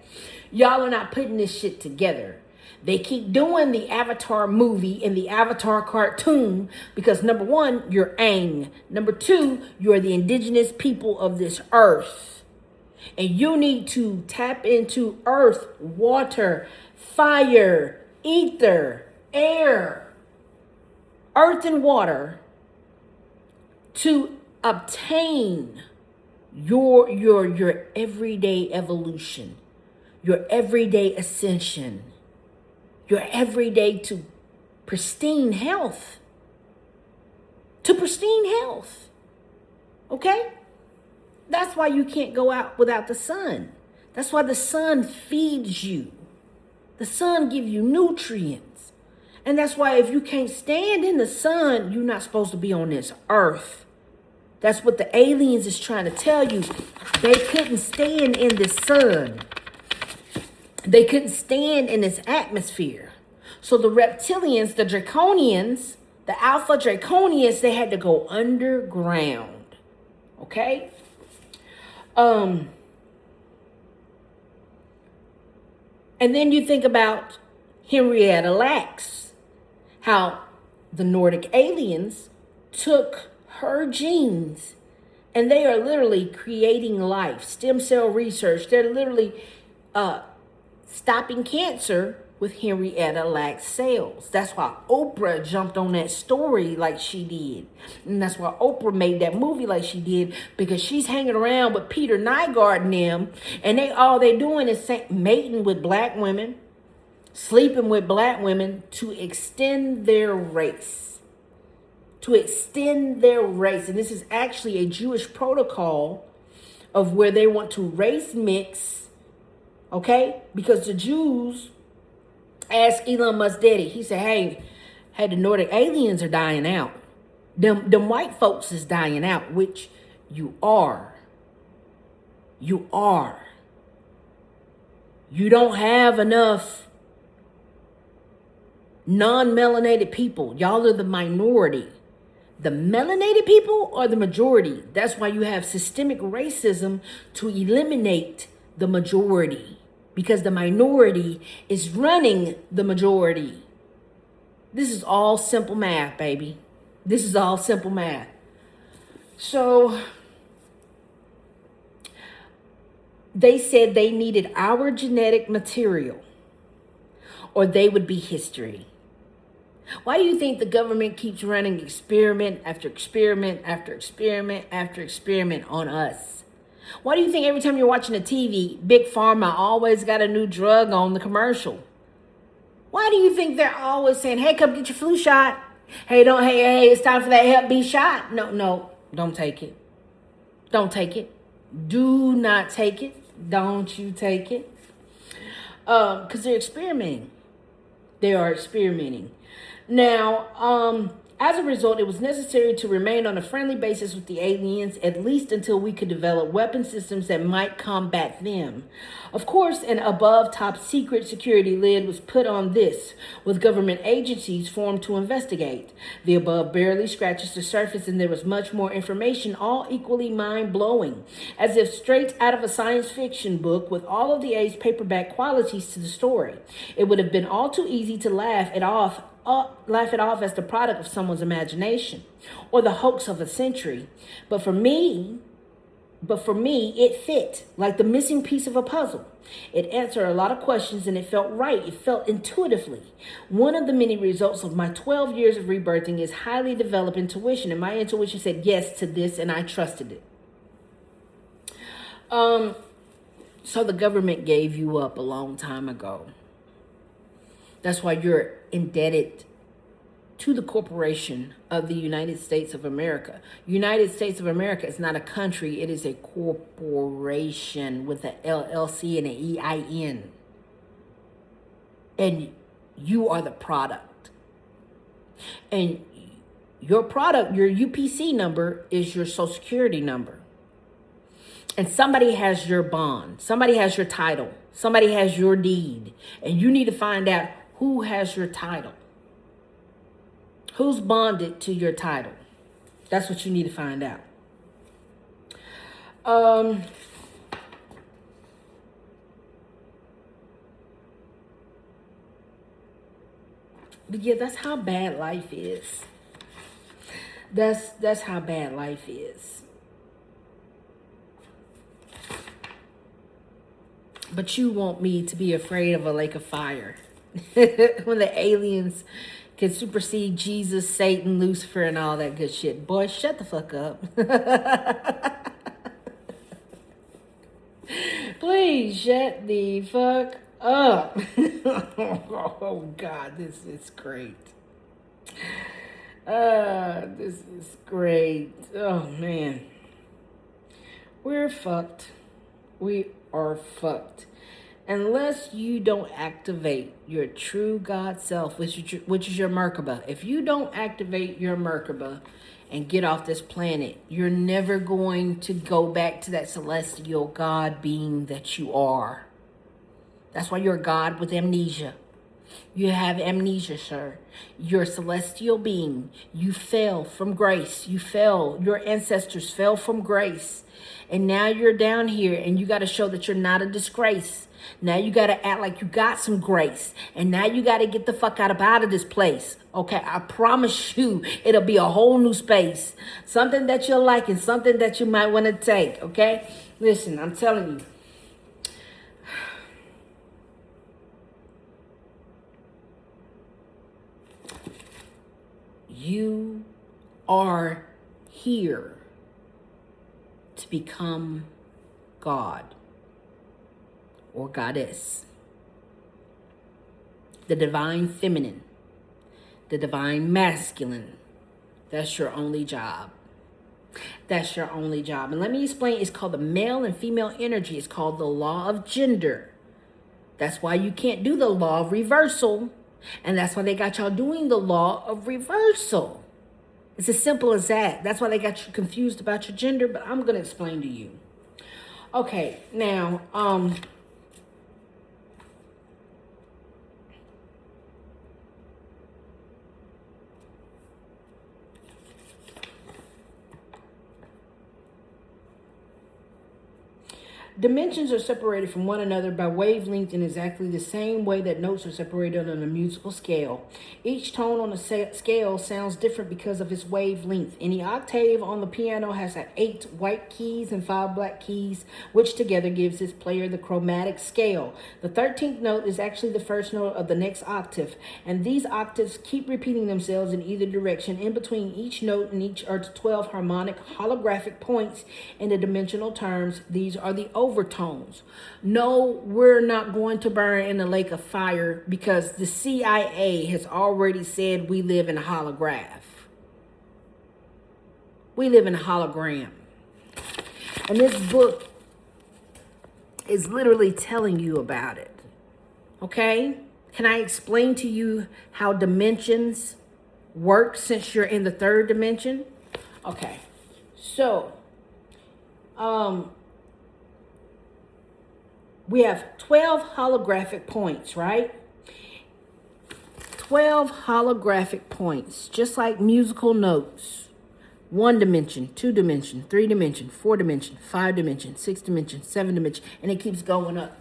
Y'all are not putting this shit together. They keep doing the Avatar movie and the Avatar cartoon because number one, you're Aang. Number two, you're the indigenous people of this earth. And you need to tap into earth, water, fire, ether, air, earth and water to obtain your everyday evolution, your everyday ascension, your everyday to pristine health. To pristine health. Okay? That's why you can't go out without the sun. That's why the sun feeds you. The sun gives you nutrients. And that's why if you can't stand in the sun, you're not supposed to be on this earth. That's what the aliens is trying to tell you. They couldn't stand in the sun. They couldn't stand in this atmosphere. So the reptilians, the draconians, the alpha draconians, they had to go underground. Okay? And then you think about Henrietta Lacks, how the Nordic aliens took her genes and they are literally creating life, stem cell research. They're literally stopping cancer with Henrietta Lacks cells. That's why Oprah jumped on that story like she did. And that's why Oprah made that movie like she did, because she's hanging around with Peter Nygaard and them, and all they doing is mating with black women, sleeping with black women to extend their race. To extend their race. And this is actually a Jewish protocol of where they want to race mix. Okay? Because the Jews asked Elon Musk's daddy, he said, hey, the Nordic aliens are dying out. Them white folks is dying out, which you are. You are. You don't have enough non-melanated people. Y'all are the minority. The melanated people are the majority. That's why you have systemic racism to eliminate the majority. Because the minority is running the majority. This is all simple math, baby. This is all simple math. So they said they needed our genetic material or they would be history. Why do you think the government keeps running experiment after experiment after experiment after experiment on us? Why do you think every time you're watching a TV, Big Pharma always got a new drug on the commercial? Why do you think they're always saying, hey, come get your flu shot? Hey, it's time for that Hep B shot. No, don't take it. Don't take it. Do not take it. Don't you take it. Because they're experimenting. They are experimenting. Now, As a result, it was necessary to remain on a friendly basis with the aliens, at least until we could develop weapon systems that might combat them. Of course, an above top secret security lid was put on this, with government agencies formed to investigate. The above barely scratches the surface, and there was much more information, all equally mind-blowing, as if straight out of a science fiction book with all of the age paperback qualities to the story. It would have been all too easy to laugh it off as the product of someone's imagination or the hoax of a century. But for me, it fit like the missing piece of a puzzle. It answered a lot of questions, and it felt right. It felt intuitively. One of the many results of my 12 years of rebirthing is highly developed intuition, and my intuition said yes to this, and I trusted it. So the government gave you up a long time ago. That's why you're indebted to the corporation of the United States of America. United States of America is not a country. It is a corporation with an LLC and an EIN. And you are the product. And your product, your UPC number, is your Social Security number. And somebody has your bond. Somebody has your title. Somebody has your deed. And you need to find out who has your title. Who's bonded to your title? That's what you need to find out. But yeah, that's how bad life is. That's how bad life is. But you want me to be afraid of a lake of fire. When the aliens can supersede Jesus, Satan, Lucifer, and all that good shit. Boy, shut the fuck up. Please shut the fuck up. Oh, God, this is great. This is great. Oh, man. We're fucked. We are fucked. Unless you don't activate your true God self, which is your merkaba. If you don't activate your merkaba and get off this planet, you're never going to go back to that celestial God being that you are. That's why you're a God with amnesia. You have amnesia, sir. You're a celestial being. You fell from grace. You fell. Your ancestors fell from grace. And now you're down here, and you got to show that you're not a disgrace. Now you got to act like you got some grace. And now you got to get the fuck out of this place. Okay, I promise you it'll be a whole new space. Something that you'll like and something that you might want to take, okay? Listen, I'm telling you. You are here to become God or goddess, the divine feminine, the divine masculine. That's your only job. That's your only job. And let me explain. It's called the male and female energy. It's called the law of gender. That's why you can't do the law of reversal. And that's why they got y'all doing the law of reversal. It's as simple as that. That's why they got you confused about your gender, but I'm going to explain to you. Okay, now, dimensions are separated from one another by wavelength in exactly the same way that notes are separated on a musical scale. Each tone on the scale sounds different because of its wavelength. Any octave on the piano has 8 white keys and 5 black keys, which together gives its player the chromatic scale. The 13th note is actually the first note of the next octave, and these octaves keep repeating themselves in either direction. In between each note and each are 12 harmonic holographic points in the dimensional terms. These are the overtones. No, we're not going to burn in the lake of fire because the CIA has already said we live in a holograph. We live in a hologram. And this book is literally telling you about it. Okay? Can I explain to you how dimensions work since you're in the third dimension? Okay. So, we have 12 holographic points, right? 12 holographic points, just like musical notes. 1 dimension, 2 dimension, 3 dimension, 4 dimension, 5 dimension, 6 dimension, 7 dimension, and it keeps going up.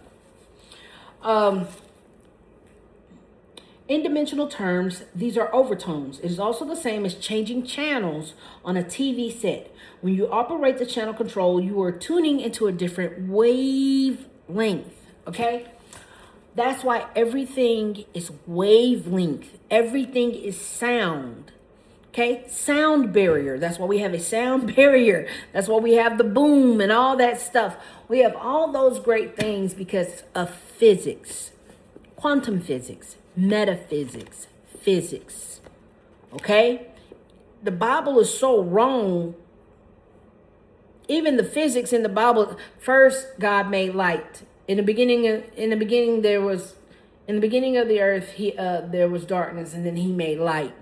In dimensional terms, these are overtones. It is also the same as changing channels on a TV set. When you operate the channel control, you are tuning into a different wavelength, okay? That's why everything is wavelength. Everything is sound, okay? Sound barrier. That's why we have a sound barrier. That's why we have the boom and all that stuff. We have all those great things because of physics, quantum physics, metaphysics, physics, okay? The Bible is so wrong. Even the physics in the Bible, first God made light. In the beginning of the earth, there was darkness, and then he made light.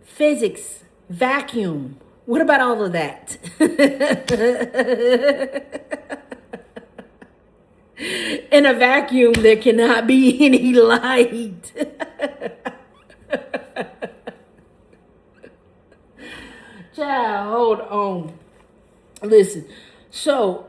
Physics, vacuum. What about all of that? In a vacuum, there cannot be any light. Child, hold on. Listen. So,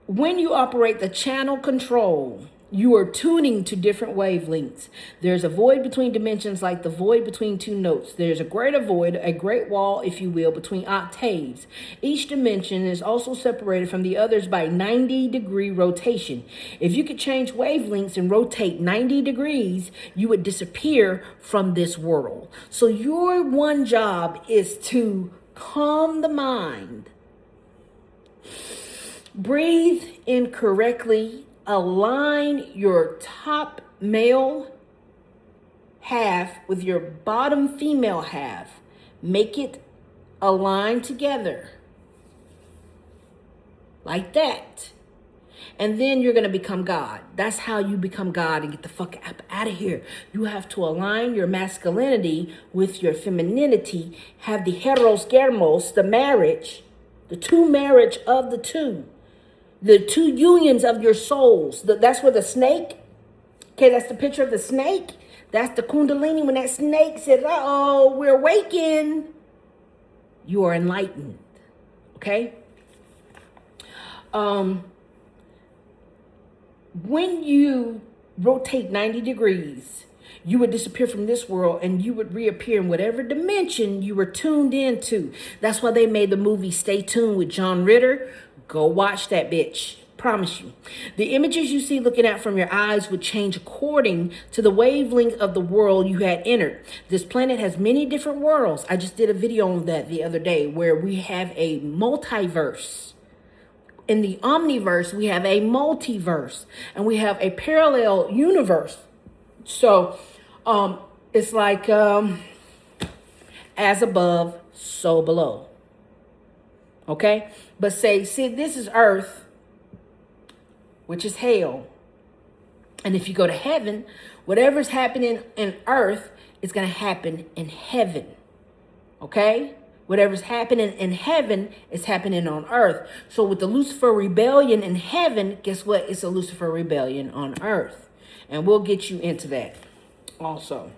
when you operate the channel control, you are tuning to different wavelengths. There's a void between dimensions like the void between two notes. There's a greater void, a great wall, if you will, between octaves. Each dimension is also separated from the others by 90-degree rotation. If you could change wavelengths and rotate 90 degrees, you would disappear from this world. So your one job is to calm the mind. Breathe in correctly. Align your top male half with your bottom female half. Make it align together. Like that. And then you're going to become God. That's how you become God and get the fuck up out of here. You have to align your masculinity with your femininity. Have the heros germos, the marriage, the two marriage of the two. The two unions of your souls. That's where the snake, okay, that's the picture of the snake. That's the kundalini. When that snake says, uh-oh, we're awakened. You are enlightened, okay? When you rotate 90 degrees, you would disappear from this world and you would reappear in whatever dimension you were tuned into. That's why they made the movie Stay Tuned with John Ritter. Go watch that bitch. Promise you. The images you see looking out from your eyes would change according to the wavelength of the world you had entered. This planet has many different worlds. I just did a video on that the other day where we have a multiverse. In the omniverse, we have a multiverse. And we have a parallel universe. So, it's like as above, so below. Okay? But see, this is earth, which is hell. And if you go to heaven, whatever's happening in earth is going to happen in heaven. Okay? Whatever's happening in heaven is happening on earth. So with the Lucifer rebellion in heaven, guess what? It's a Lucifer rebellion on earth. And we'll get you into that also.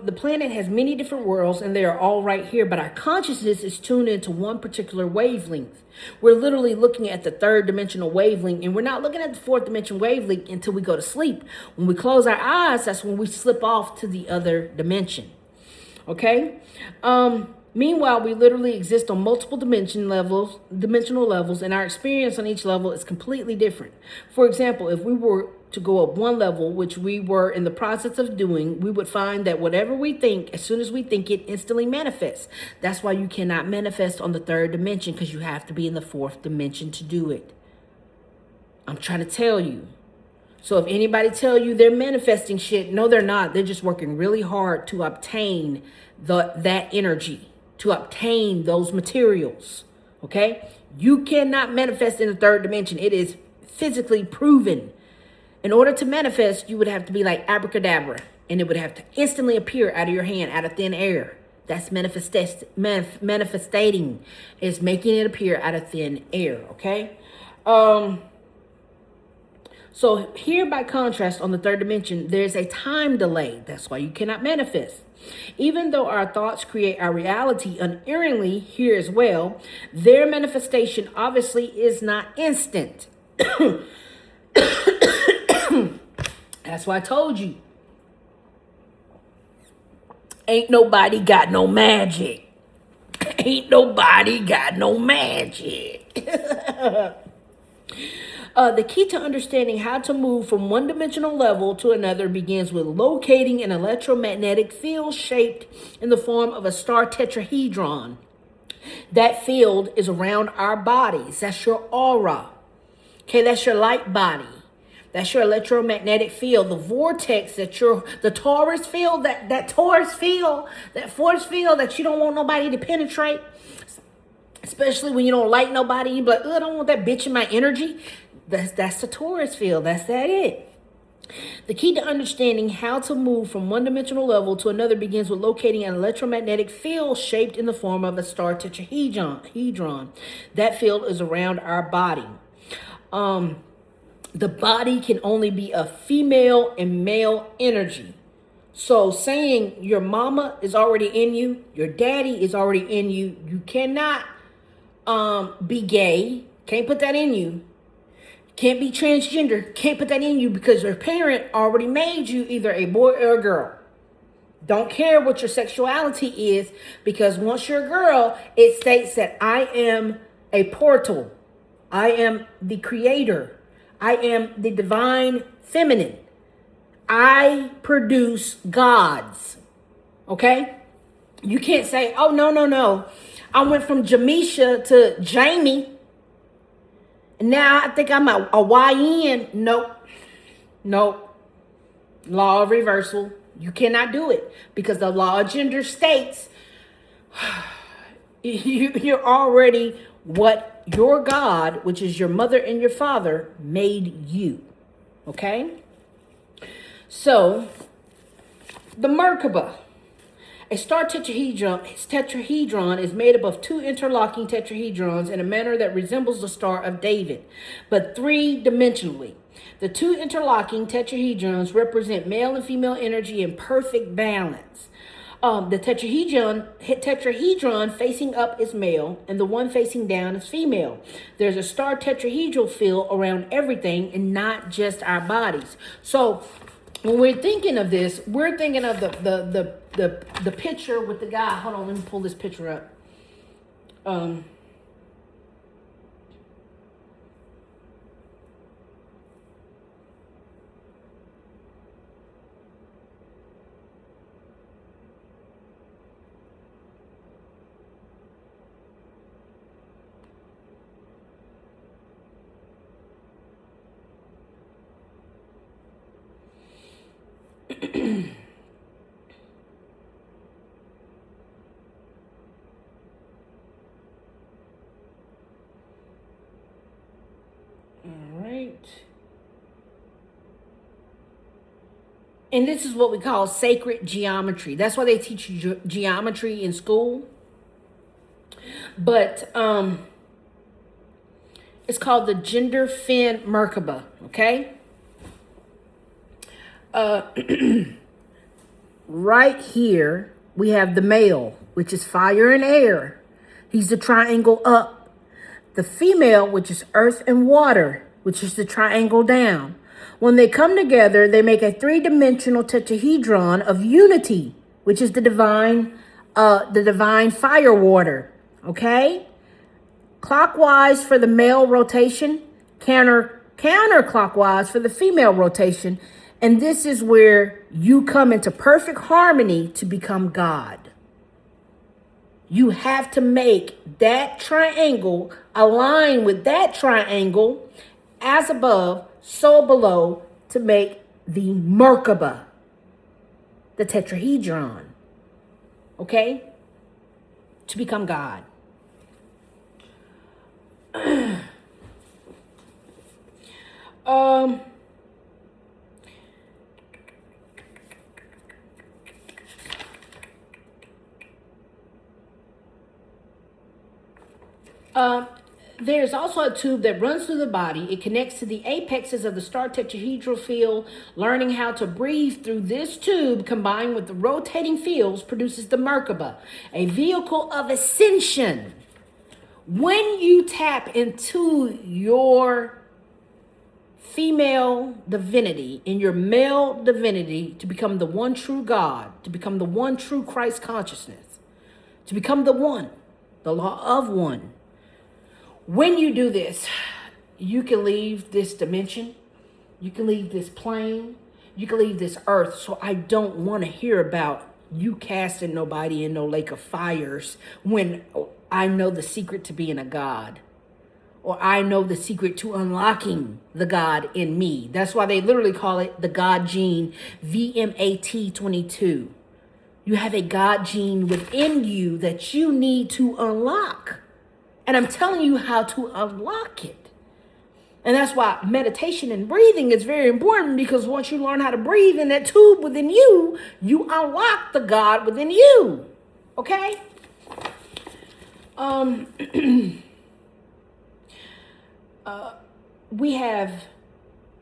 The planet has many different worlds and they are all right here, but our consciousness is tuned into one particular wavelength. We're literally looking at the third dimensional wavelength, and we're not looking at the fourth dimension wavelength until we go to sleep. When we close our eyes, that's when we slip off to the other dimension. Okay? Meanwhile, we literally exist on multiple dimensional levels, and our experience on each level is completely different. For example, if we were to go up one level, which we were in the process of doing, we would find that whatever we think, as soon as we think it, instantly manifests. That's why you cannot manifest on the third dimension, because you have to be in the fourth dimension to do it. I'm trying to tell you. So if anybody tell you they're manifesting shit, no, they're not. They're just working really hard to obtain that energy, to obtain those materials. Okay? You cannot manifest in the third dimension. It is physically proven. In order to manifest, you would have to be like abracadabra, and it would have to instantly appear out of your hand, out of thin air. That's manifestating, is making it appear out of thin air, okay? So here, by contrast, on the third dimension, there's a time delay. That's why you cannot manifest. Even though our thoughts create our reality unerringly here as well, their manifestation obviously is not instant. That's why I told you. Ain't nobody got no magic. Ain't nobody got no magic. The key to understanding how to move from one-dimensional level to another begins with locating an electromagnetic field shaped in the form of a star tetrahedron. That field is around our bodies. That's your aura. Okay, that's your light body. That's your electromagnetic field. The vortex the torus field, that torus field, that force field that you don't want nobody to penetrate, especially when you don't like nobody. You be like, I don't want that bitch in my energy. That's the torus field. That's it. The key to understanding how to move from one-dimensional level to another begins with locating an electromagnetic field shaped in the form of a star tetrahedron. That field is around our body. The body can only be a female and male energy. So saying your mama is already in you, your daddy is already in you, you cannot be gay, can't put that in you. Can't be transgender, can't put that in you because your parent already made you either a boy or a girl. Don't care what your sexuality is, because once you're a girl, it states that I am a portal. I am the creator. I am the divine feminine. I produce gods. Okay? You can't say, oh, no. I went from Jamisha to Jamie. Now I think I'm a YN. Nope. Law of reversal. You cannot do it because the law of gender states you're already what your God, which is your mother and your father, made you. Okay? So, the merkaba. A star tetrahedron is made up of two interlocking tetrahedrons in a manner that resembles the Star of David, but three-dimensionally. The two interlocking tetrahedrons represent male and female energy in perfect balance. The tetrahedron facing up is male, and the one facing down is female. There's a star tetrahedral field around everything, and not just our bodies. So, when we're thinking of this, we're thinking of the picture with the guy. Hold on, let me pull this picture up. And this is what we call sacred geometry. That's why they teach you geometry in school. But it's called the gender fin merkaba, okay? Right here, we have the male, which is fire and air. He's the triangle up. The female, which is earth and water, which is the triangle down. When they come together, they make a three-dimensional tetrahedron of unity, which is the divine fire water. Okay? Clockwise for the male rotation, counterclockwise for the female rotation. And this is where you come into perfect harmony to become God. You have to make that triangle align with that triangle as above, so below, to make the merkaba, the tetrahedron. Okay? To become God. There's also a tube that runs through the body. It connects to the apexes of the star tetrahedral field. Learning how to breathe through this tube combined with the rotating fields produces the merkaba, a vehicle of ascension. When you tap into your female divinity and your male divinity to become the one true God, to become the one true Christ consciousness, to become the one, the law of one. When you do this, you can leave this dimension, you can leave this plane, you can leave this earth. So I don't want to hear about you casting nobody in no lake of fires when I know the secret to being a God. Or I know the secret to unlocking the God in me. That's why they literally call it the God gene, VMAT22. You have a God gene within you that you need to unlock. And I'm telling you how to unlock it. And that's why meditation and breathing is very important, because once you learn how to breathe in that tube within you, you unlock the God within you. Okay? We have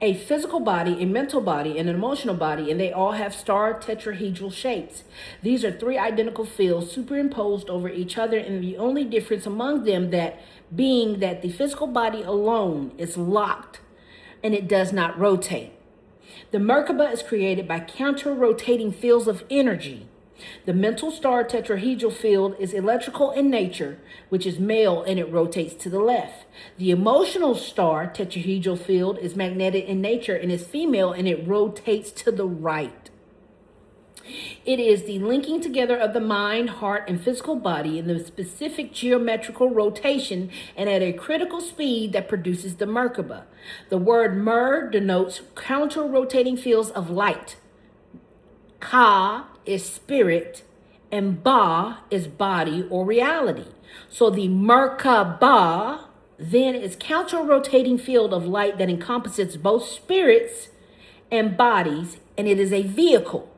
a physical body, a mental body, and an emotional body, and they all have star tetrahedral shapes. These are three identical fields superimposed over each other, and the only difference among them that being that the physical body alone is locked and it does not rotate. The merkaba is created by counter-rotating fields of energy. The mental star tetrahedral field is electrical in nature, which is male, and it rotates to the left. The emotional star tetrahedral field is magnetic in nature and is female, and it rotates to the right. It is the linking together of the mind, heart, and physical body in the specific geometrical rotation and at a critical speed that produces the merkaba. The word mer denotes counter-rotating fields of light. Ka is spirit, and ba is body or reality. So the merkaba then is counter-rotating field of light that encompasses both spirits and bodies, and it is a vehicle.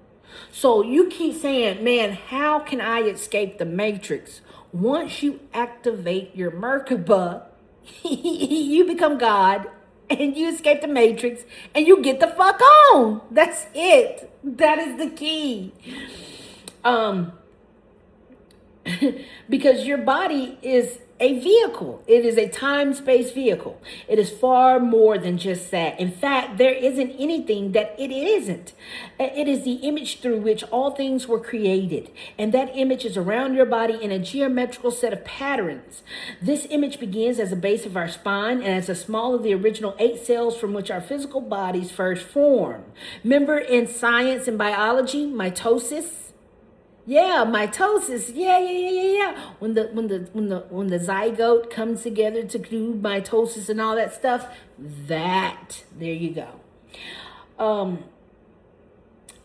So you keep saying, man, how can I escape the matrix? Once you activate your merkaba, you become God, and you escape the matrix, and you get the fuck on. That's it. That is the key. Because your body is a vehicle. It is a time-space vehicle. It is far more than just that. In fact, there isn't anything that it isn't. It is the image through which all things were created. And that image is around your body in a geometrical set of patterns. This image begins as the base of our spine and as the small of the original 8 cells from which our physical bodies first form. Remember in science and biology, mitosis? Yeah, mitosis. Yeah. When the zygote comes together to do mitosis and all that stuff, there you go.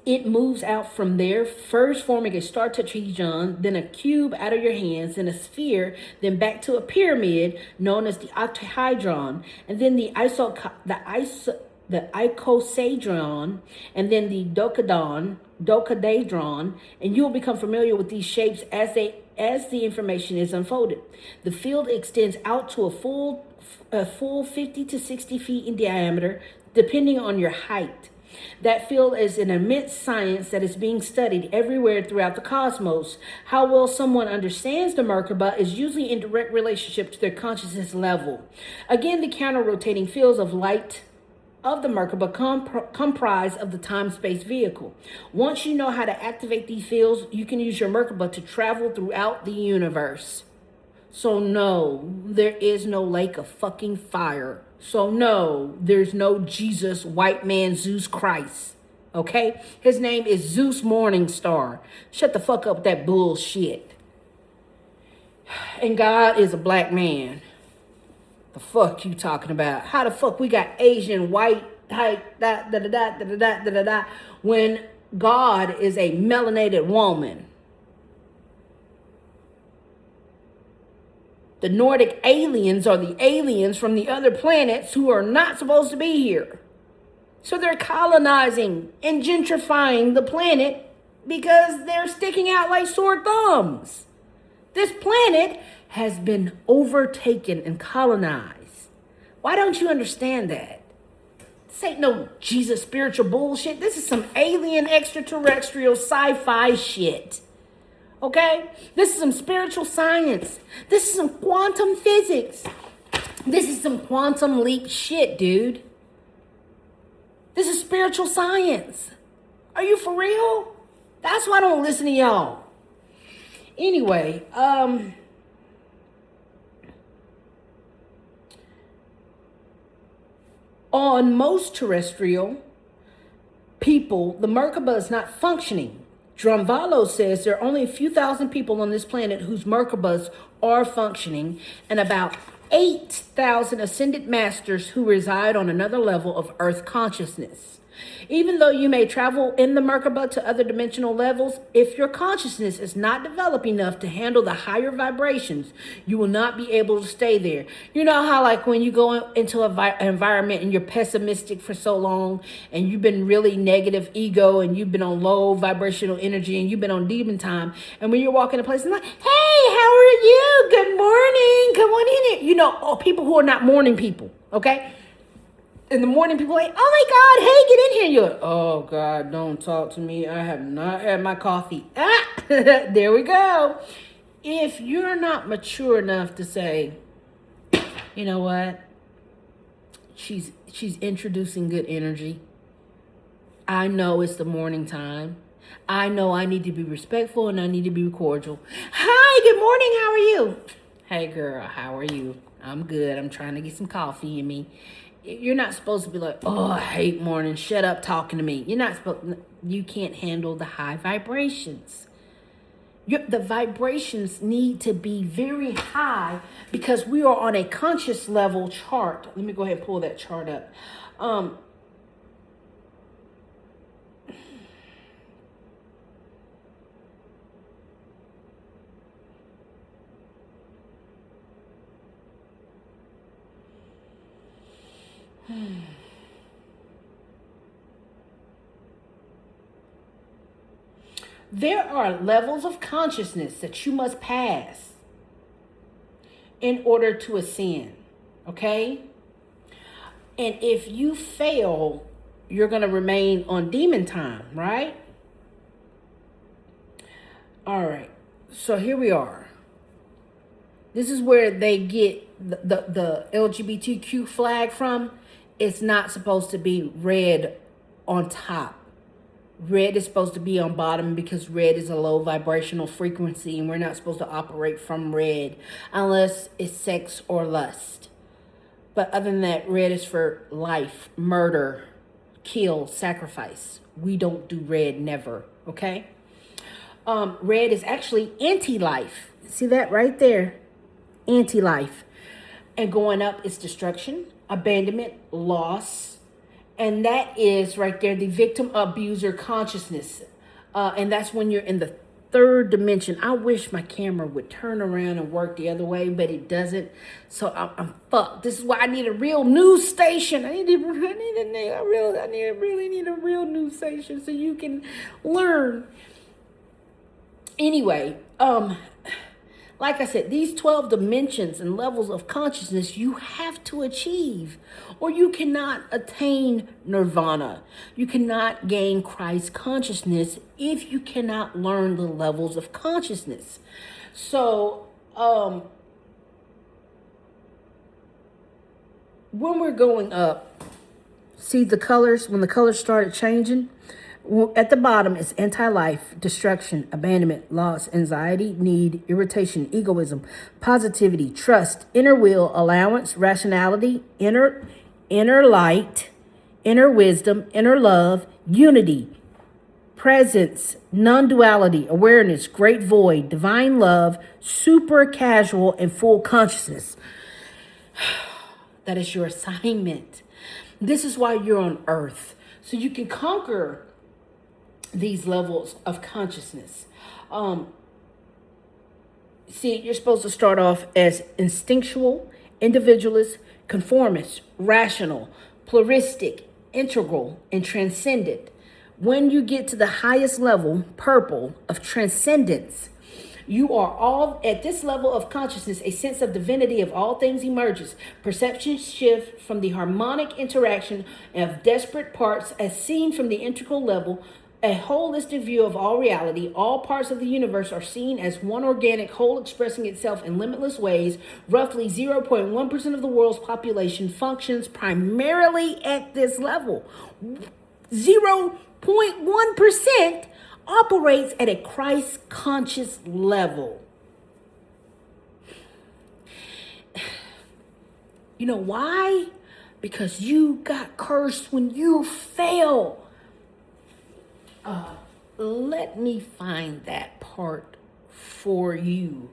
It moves out from there, first forming a star tetrahedron, then a cube out of your hands, then a sphere, then back to a pyramid known as the octahedron, and then the icosahedron, and then the docadedron, and you will become familiar with these shapes as the information is unfolded. The field extends out to a full 50 to 60 feet in diameter, depending on your height. That field is an immense science that is being studied everywhere throughout the cosmos. How well someone understands the merkaba is usually in direct relationship to their consciousness level. Again, the counter-rotating fields of light of the merkaba comprise of the time-space vehicle. Once you know how to activate these fields, you can use your merkaba to travel throughout the universe. So no, there is no lake of fucking fire. So no, there's no Jesus, white man, Zeus Christ. Okay? His name is Zeus Morningstar. Shut the fuck up with that bullshit. And God is a black man. The fuck you talking about? How the fuck we got Asian, white, when God is a melanated woman? The Nordic aliens are the aliens from the other planets who are not supposed to be here. So they're colonizing and gentrifying the planet because they're sticking out like sore thumbs. This planet has been overtaken and colonized. Why don't you understand that? This ain't no Jesus spiritual bullshit. This is some alien extraterrestrial sci-fi shit. Okay? This is some spiritual science. This is some quantum physics. This is some quantum leap shit, dude. This is spiritual science. Are you for real? That's why I don't listen to y'all. Anyway, on most terrestrial people, the merkaba is not functioning. Drumvalo says there are only a few thousand people on this planet whose merkabas are functioning, and about 8,000 ascended masters who reside on another level of earth consciousness. Even though you may travel in the merkaba to other dimensional levels, if your consciousness is not developed enough to handle the higher vibrations, you will not be able to stay there. You know how like when you go into an environment and you're pessimistic for so long and you've been really negative ego and you've been on low vibrational energy and you've been on demon time, and when you're walking a place and like, hey, how are you? Good morning. Come on in here. You know, people who are not morning people, okay? In the morning, people are like, oh my God, hey, get in here. You're like, oh God, don't talk to me. I have not had my coffee. There we go. If you're not mature enough to say, you know what? She's introducing good energy. I know it's the morning time. I know I need to be respectful and I need to be cordial. Hi, good morning. How are you? Hey girl, how are you? I'm good. I'm trying to get some coffee in me. You're not supposed to be like, oh, I hate morning. Shut up talking to me. You're not supposed. You can't handle the high vibrations. The vibrations need to be very high because we are on a conscious level chart. Let me go ahead and pull that chart up. There are levels of consciousness that you must pass in order to ascend, okay? And if you fail, you're going to remain on demon time, right? All right, so here we are. This is where they get the LGBTQ flag from. It's not supposed to be red on top. Red is supposed to be on bottom because red is a low vibrational frequency and we're not supposed to operate from red unless it's sex or lust. But other than that, red is for life, murder, kill, sacrifice. We don't do red, never, okay? Red is actually anti-life. See that right there? Anti-life. And going up is destruction, abandonment, loss. And that is right there, the victim abuser consciousness. And that's when you're in the third dimension. I wish my camera would turn around and work the other way, but it doesn't. So I'm fucked. This is why I need a real news station. I really need a real news station so you can learn. Anyway, like I said, these 12 dimensions and levels of consciousness you have to achieve, or you cannot attain nirvana. You cannot gain Christ consciousness if you cannot learn the levels of consciousness. So, when we're going up, see the colors, when the colors started changing, at the bottom is anti-life, destruction, abandonment, loss, anxiety, need, irritation, egoism, positivity, trust, inner will, allowance, rationality, inner light, inner wisdom, inner love, unity, presence, non-duality, awareness, great void, divine love, super casual, and full consciousness. That is your assignment. This is why you're on earth. So you can conquer these levels of consciousness. See, you're supposed to start off as instinctual, individualist, conformist, rational, pluralistic, integral, and transcendent. When you get to the highest level, purple, of transcendence, You are all at this level of consciousness, a sense of divinity of all things emerges. Perception shift from the harmonic interaction of disparate parts as seen from the integral level. A holistic view of all reality. All parts of the universe are seen as one organic whole expressing itself in limitless ways. Roughly 0.1% of the world's population functions primarily at this level. 0.1% operates at a Christ conscious level. You know why? Because you got cursed when you fell. Let me find that part for you.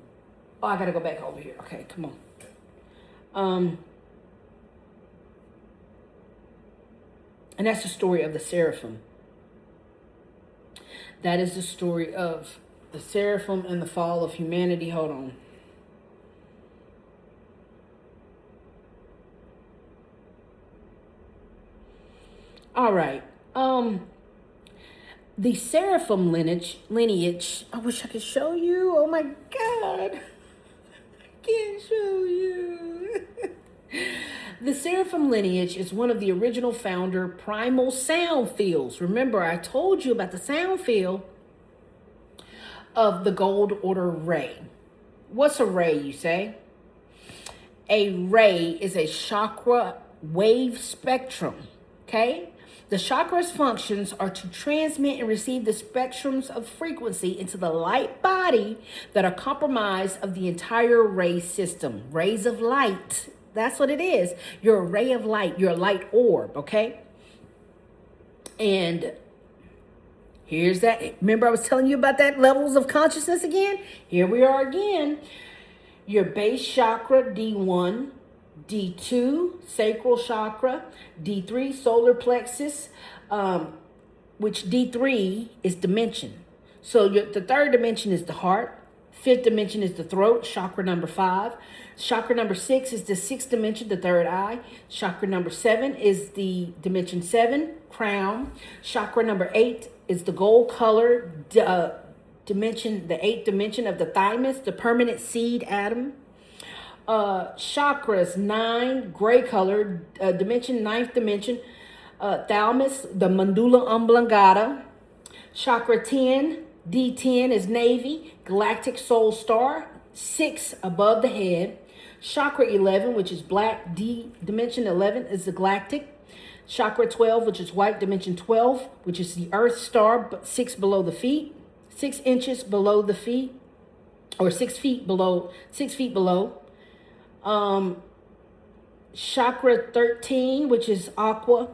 Oh, I gotta go back over here. Okay, come on. And that's the story of the seraphim. That is the story of the seraphim and the fall of humanity. Hold on. All right. The seraphim lineage, I wish I could show you. Oh my God. I can't show you. The seraphim lineage is one of the original founder primal sound fields. Remember, I told you about the sound field of the gold order ray. What's a ray, you say? A ray is a chakra wave spectrum, okay? The chakra's functions are to transmit and receive the spectrums of frequency into the light body that are comprised of the entire ray system. Rays of light. That's what it is. You're a ray of light. You're a light orb, okay? And here's that. Remember I was telling you about that levels of consciousness again? Here we are again. Your base chakra, D1. D2, sacral chakra. D3, solar plexus, which D3 is dimension. So the third dimension is the heart. Fifth dimension is the throat, chakra number 5. Chakra number 6 is the sixth dimension, the third eye. Chakra number 7 is the dimension 7, crown. Chakra number 8 is the gold color dimension, the 8th dimension of the thymus, the permanent seed atom. Chakras 9, gray color dimension, 9th dimension, thalamus, the medulla oblongata. Chakra 10, D10 is navy, galactic soul star, 6 above the head. Chakra 11, which is black, D dimension 11 is the galactic. Chakra 12, which is white, dimension 12, which is the earth star, but 6 below the feet, 6 inches below the feet, or 6 feet below, 6 feet below. Chakra 13, which is aqua,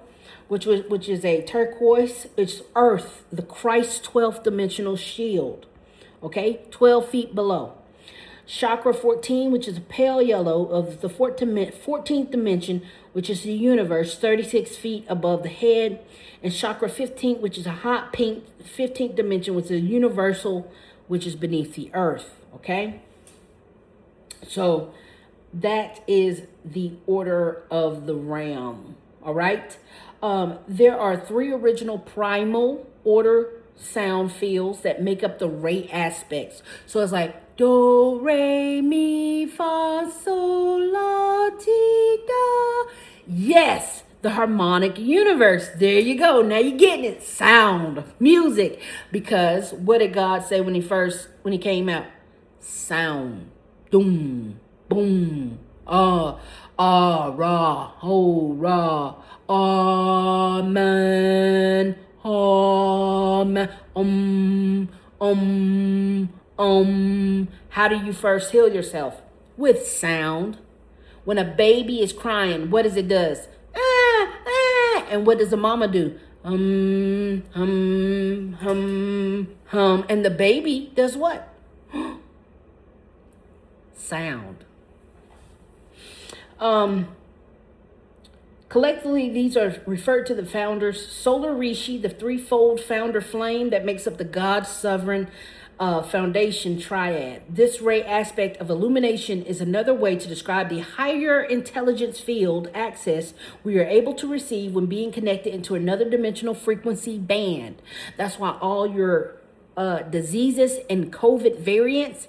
which is a turquoise. It's earth, the Christ 12th dimensional shield. Okay, 12 feet below. Chakra 14, which is a pale yellow of the 14th dimension, which is the universe, 36 feet above the head. And chakra 15, which is a hot pink 15th dimension, which is a universal, which is beneath the earth. Okay, so that is the order of the realm. All right. There are 3 original primal order sound fields that make up the ray aspects. So it's like do, re, mi, fa, sol, la, ti, da. Yes, the harmonic universe. There you go. Now you're getting it. Sound, music. Because what did God say when he came out? Sound. Doom. Boom, ra, ho, ra, amen, How do you first heal yourself? With sound. When a baby is crying, what does it do? And what does the mama do? And the baby does what? Sound. Collectively, these are referred to the founders. Solar Rishi, the threefold founder flame that makes up the God sovereign foundation triad. This ray aspect of illumination is another way to describe the higher intelligence field access we are able to receive when being connected into another dimensional frequency band. That's why all your diseases and COVID variants,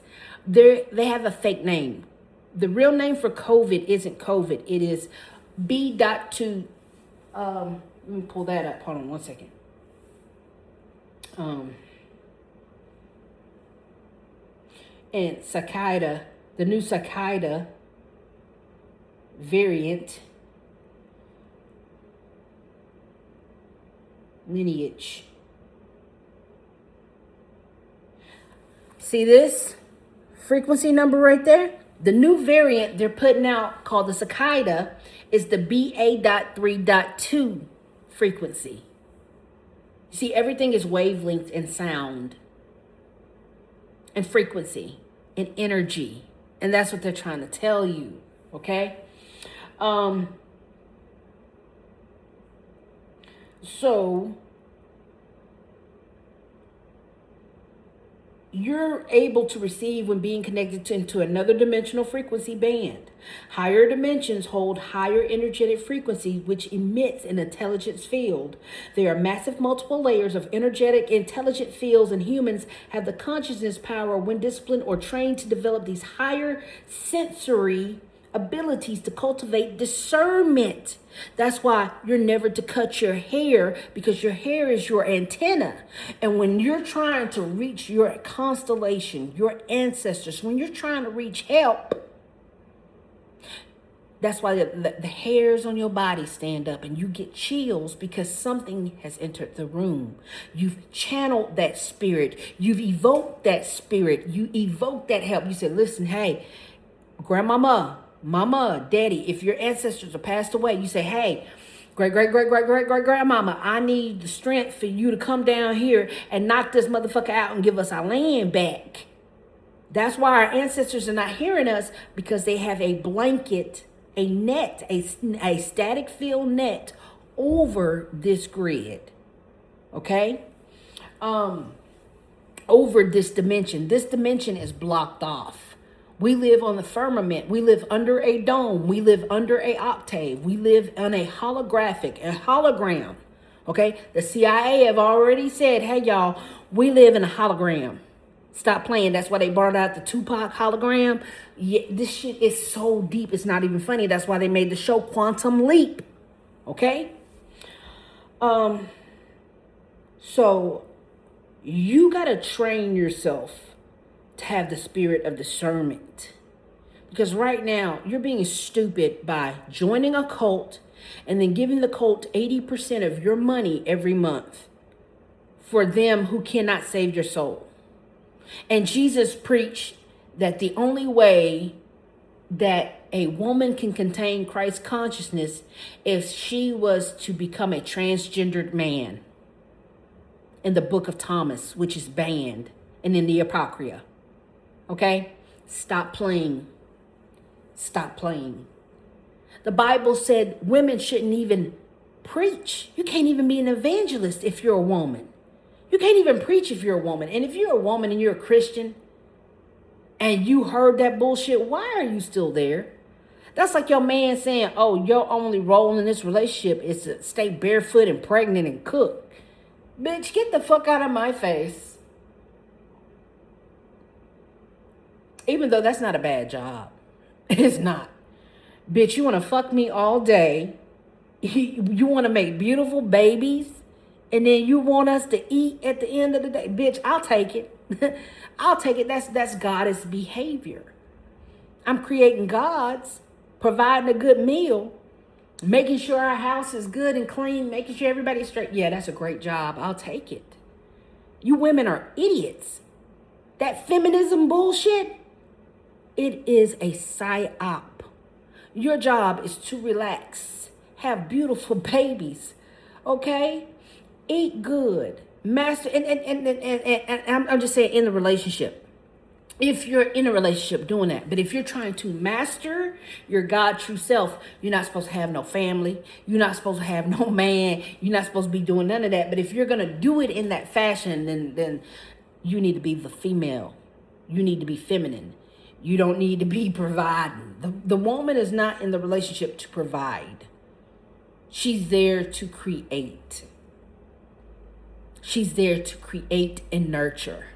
they have a fake name. The real name for COVID isn't COVID. It is B.2. Let me pull that up. Hold on one second. And cicada, the new cicada variant lineage. See this frequency number right there? The new variant they're putting out called the cicada is the BA.3.2 frequency. You see, everything is wavelength and sound and frequency and energy. And that's what they're trying to tell you. Okay? So you're able to receive when being connected into another dimensional frequency band. Higher dimensions hold higher energetic frequency, which emits an intelligence field. There are massive multiple layers of energetic intelligent fields, and humans have the consciousness power when disciplined or trained to develop these higher sensory abilities to cultivate discernment. That's why you're never to cut your hair, because your hair is your antenna. And when you're trying to reach your constellation, your ancestors, when you're trying to reach help, that's why the hairs on your body stand up and you get chills, because something has entered the room. You've channeled that spirit. You've evoked that spirit. You evoke that help. You said, listen, hey, grandmama, mama, daddy, if your ancestors are passed away, you say, hey, great-grandmama, I need the strength for you to come down here and knock this motherfucker out and give us our land back. That's why our ancestors are not hearing us, because they have a blanket, a net, a static field net over this grid. Okay? Over this dimension. This dimension is blocked off. We live on the firmament. We live under a dome. We live under a octave. We live on a hologram. Okay? The CIA have already said, hey, y'all, we live in a hologram. Stop playing. That's why they brought out the Tupac hologram. Yeah, this shit is so deep. It's not even funny. That's why they made the show Quantum Leap. Okay? So you got to train yourself to have the spirit of discernment. Because right now, you're being stupid by joining a cult and then giving the cult 80% of your money every month for them who cannot save your soul. And Jesus preached that the only way that a woman can contain Christ consciousness is she was to become a transgendered man in the book of Thomas, which is banned, and in the Apocrypha. Okay? Stop playing. Stop playing. The Bible said women shouldn't even preach. You can't even be an evangelist if you're a woman. You can't even preach if you're a woman. And if you're a woman and you're a Christian and you heard that bullshit, why are you still there? That's like your man saying, oh, your only role in this relationship is to stay barefoot and pregnant and cook. Bitch, get the fuck out of my face. Even though that's not a bad job. It's not. Bitch, you want to fuck me all day. You want to make beautiful babies. And then you want us to eat at the end of the day. Bitch, I'll take it. I'll take it. That's goddess behavior. I'm creating gods, providing a good meal, making sure our house is good and clean, making sure everybody's straight. Yeah, that's a great job. I'll take it. You women are idiots. That feminism bullshit, it is a psyop. Your job is to relax, have beautiful babies, okay? Eat good, master, and I'm just saying in the relationship. If you're in a relationship doing that, but if you're trying to master your God true self, you're not supposed to have no family. You're not supposed to have no man. You're not supposed to be doing none of that. But if you're going to do it in that fashion, then you need to be the female. You need to be feminine. You don't need to be providing. The woman is not in the relationship to provide. She's there to create. She's there to create and nurture.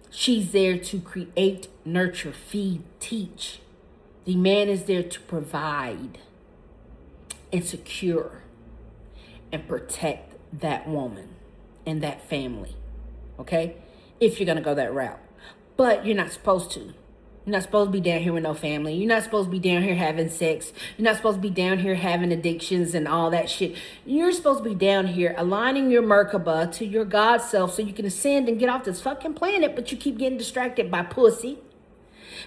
She's there to create, nurture, feed, teach. The man is there to provide and secure and protect that woman and that family. Okay? If you're going to go that route. But you're not supposed to. You're not supposed to be down here with no family. You're not supposed to be down here having sex. You're not supposed to be down here having addictions and all that shit. You're supposed to be down here aligning your merkaba to your God self so you can ascend and get off this fucking planet, but you keep getting distracted by pussy,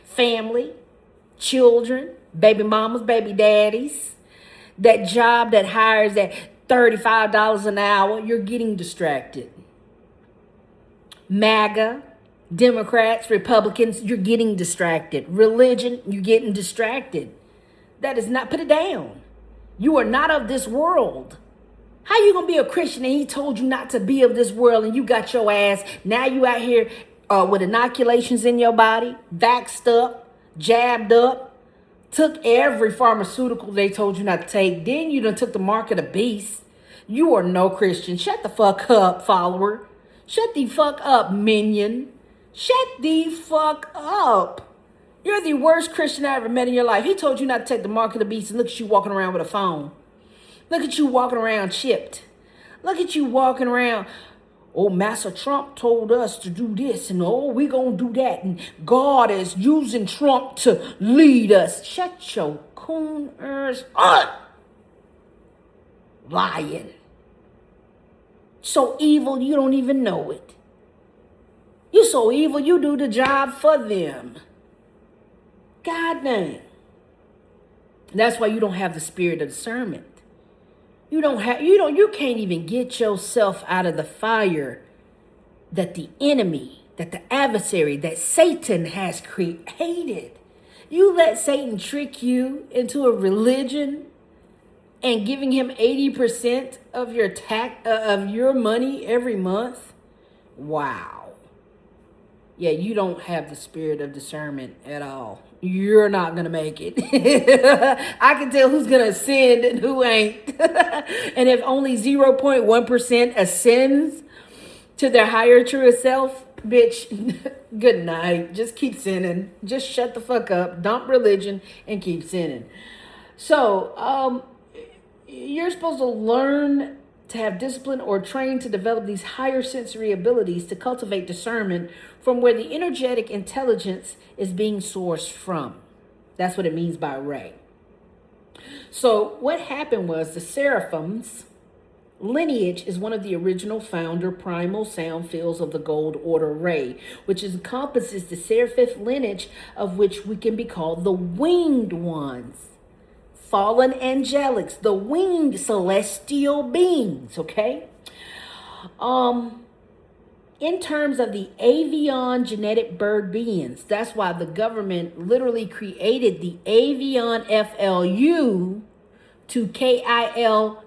family, children, baby mamas, baby daddies, that job that hires at $35 an hour. You're getting distracted. MAGA, Democrats, Republicans, you're getting distracted. Religion, you're getting distracted. That is not, put it down. You are not of this world. How you going to be a Christian and he told you not to be of this world and you got your ass, now you out here with inoculations in your body, vaxxed up, jabbed up, took every pharmaceutical they told you not to take. Then you done took the mark of the beast. You are no Christian. Shut the fuck up, follower. Shut the fuck up, minion. Shut the fuck up. You're the worst Christian I ever met in your life. He told you not to take the mark of the beast and look at you walking around with a phone. Look at you walking around chipped. Look at you walking around. Oh, Master Trump told us to do this and oh, we gonna do that. And God is using Trump to lead us. Shut your coon ass up. Lying. So evil you don't even know it. You so evil, you do the job for them. God damn. That's why you don't have the spirit of discernment. You can't even get yourself out of the fire that the enemy, that the adversary, that Satan has created. You let Satan trick you into a religion and giving him 80% of your money every month. Wow. Yeah, you don't have the spirit of discernment at all. You're not going to make it. I can tell who's going to ascend and who ain't. And if only 0.1% ascends to their higher true self, bitch, good night. Just keep sinning. Just shut the fuck up. Dump religion and keep sinning. So, you're supposed to learn to have discipline or train to develop these higher sensory abilities to cultivate discernment from where the energetic intelligence is being sourced from. That's what it means by ray. So what happened was the seraphims lineage is one of the original founder primal sound fields of the gold order ray, which encompasses the seraphic lineage of which we can be called the winged ones. Fallen angelics, the winged celestial beings, okay? In terms of the avian genetic bird beings, that's why the government literally created the avian FLU to KILLU.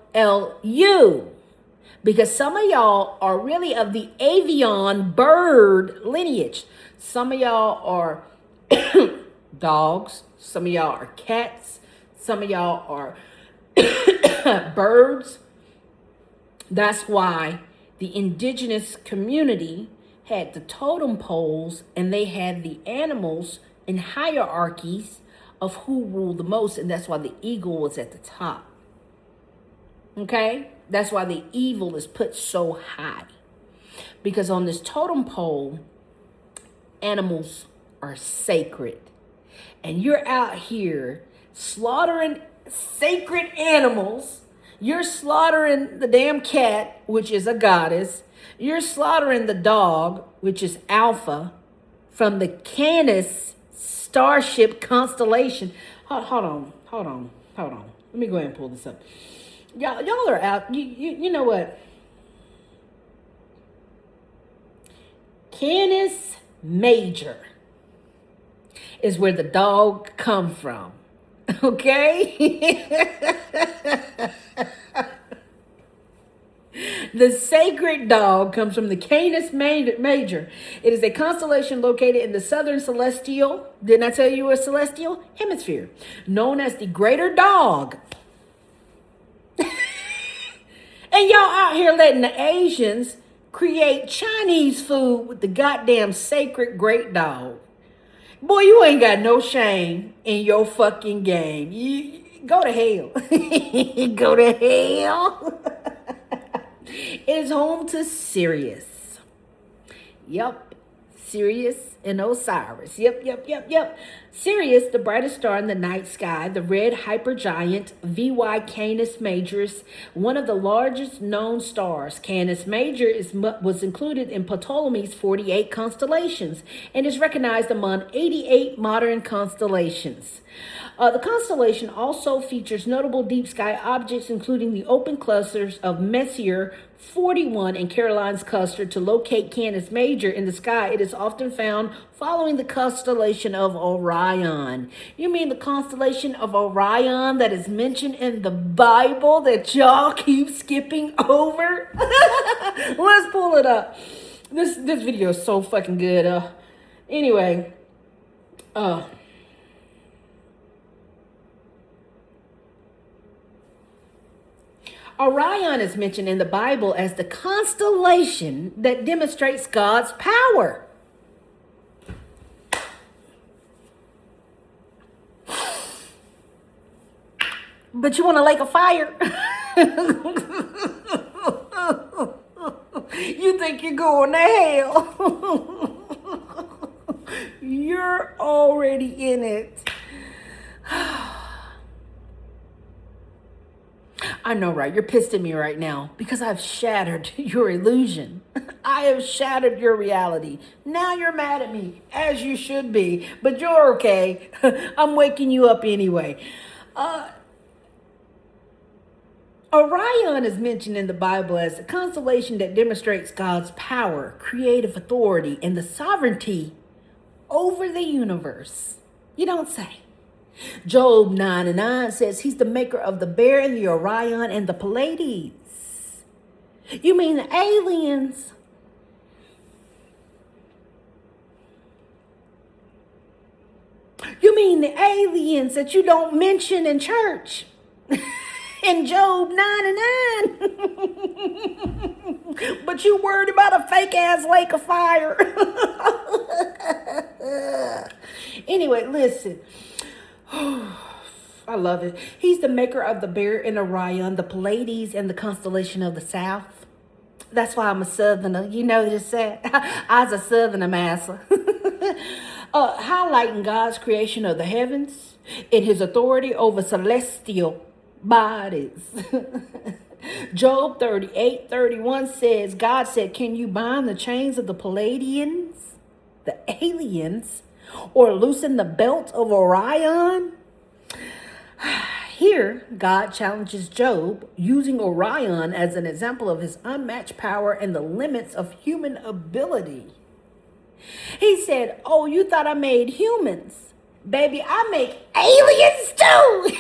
Because some of y'all are really of the avian bird lineage. Some of y'all are dogs. Some of y'all are cats. Some of y'all are birds. That's why the indigenous community had the totem poles and they had the animals in hierarchies of who ruled the most. And that's why the eagle was at the top. Okay? That's why the evil is put so high. Because on this totem pole, animals are sacred. And you're out here slaughtering sacred animals. You're slaughtering the damn cat, which is a goddess. You're slaughtering the dog, which is Alpha, from the Canis starship constellation. Hold on. Let me go ahead and pull this up. Y'all are out. You know what? Canis Major is where the dog come from. Okay? The sacred dog comes from the Canis Major. It is a constellation located in the southern celestial, didn't I tell you a celestial? Hemisphere, known as the greater dog. And y'all out here letting the Asians create Chinese food with the goddamn sacred great dog. Boy, you ain't got no shame in your fucking game. You go to hell. Go to hell. It is home to Sirius. Yep. Sirius and Osiris. Yep. Sirius, the brightest star in the night sky, the red hypergiant VY Canis Majoris, one of the largest known stars. Canis Major was included in Ptolemy's 48 constellations and is recognized among 88 modern constellations. The constellation also features notable deep sky objects, including the open clusters of Messier 41 and Caroline's cluster. To locate Canis Major in the sky, it is often found following the constellation of Orion. You mean the constellation of Orion that is mentioned in the Bible that y'all keep skipping over? Let's pull it up. This video is so fucking good. Anyway. Orion is mentioned in the Bible as the constellation that demonstrates God's power. But you want to light a fire? You think you're going to hell? You're already in it. I know, right? You're pissed at me right now because I've shattered your illusion. I have shattered your reality. Now you're mad at me, as you should be, but you're okay. I'm waking you up anyway. Orion is mentioned in the Bible as a constellation that demonstrates God's power, creative authority, and the sovereignty over the universe. You don't say. Job 9:9 says he's the maker of the bear and the Orion and the Pleiades. You mean the aliens? You mean the aliens that you don't mention in church? In Job 9:9. But you worried about a fake ass lake of fire. Anyway, listen. I love it. He's the maker of the bear and Orion, the Pleiades, and the constellation of the South. That's why I'm a southerner. You notice that? I was a southerner, massa. Highlighting God's creation of the heavens and his authority over celestial bodies. Job 38:31 says, God said, can you bind the chains of the Pleiadians, the aliens, or loosen the belt of Orion? Here, God challenges Job using Orion as an example of his unmatched power and the limits of human ability. He said, oh, you thought I made humans. Baby, I make aliens too.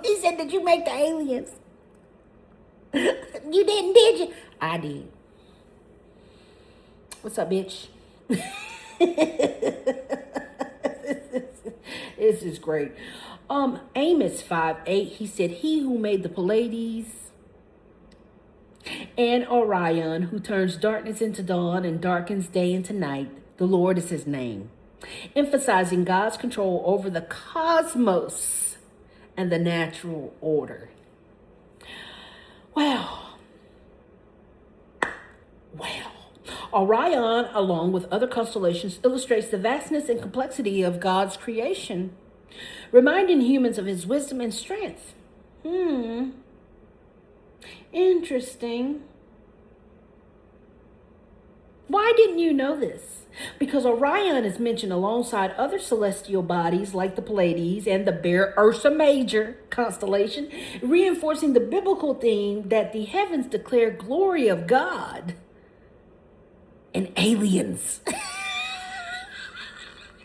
He said, did you make the aliens? You didn't, did you? I did. What's up, bitch? This is great. Amos 5:8, he said, he who made the Pleiades and Orion, who turns darkness into dawn and darkens day into night, the Lord is his name, emphasizing God's control over the cosmos and the natural order. Well, Orion, along with other constellations, illustrates the vastness and complexity of God's creation, reminding humans of his wisdom and strength. Interesting. Why didn't you know this? Because Orion is mentioned alongside other celestial bodies like the Pleiades and the Bear Ursa Major constellation, reinforcing the biblical theme that the heavens declare glory of God and aliens.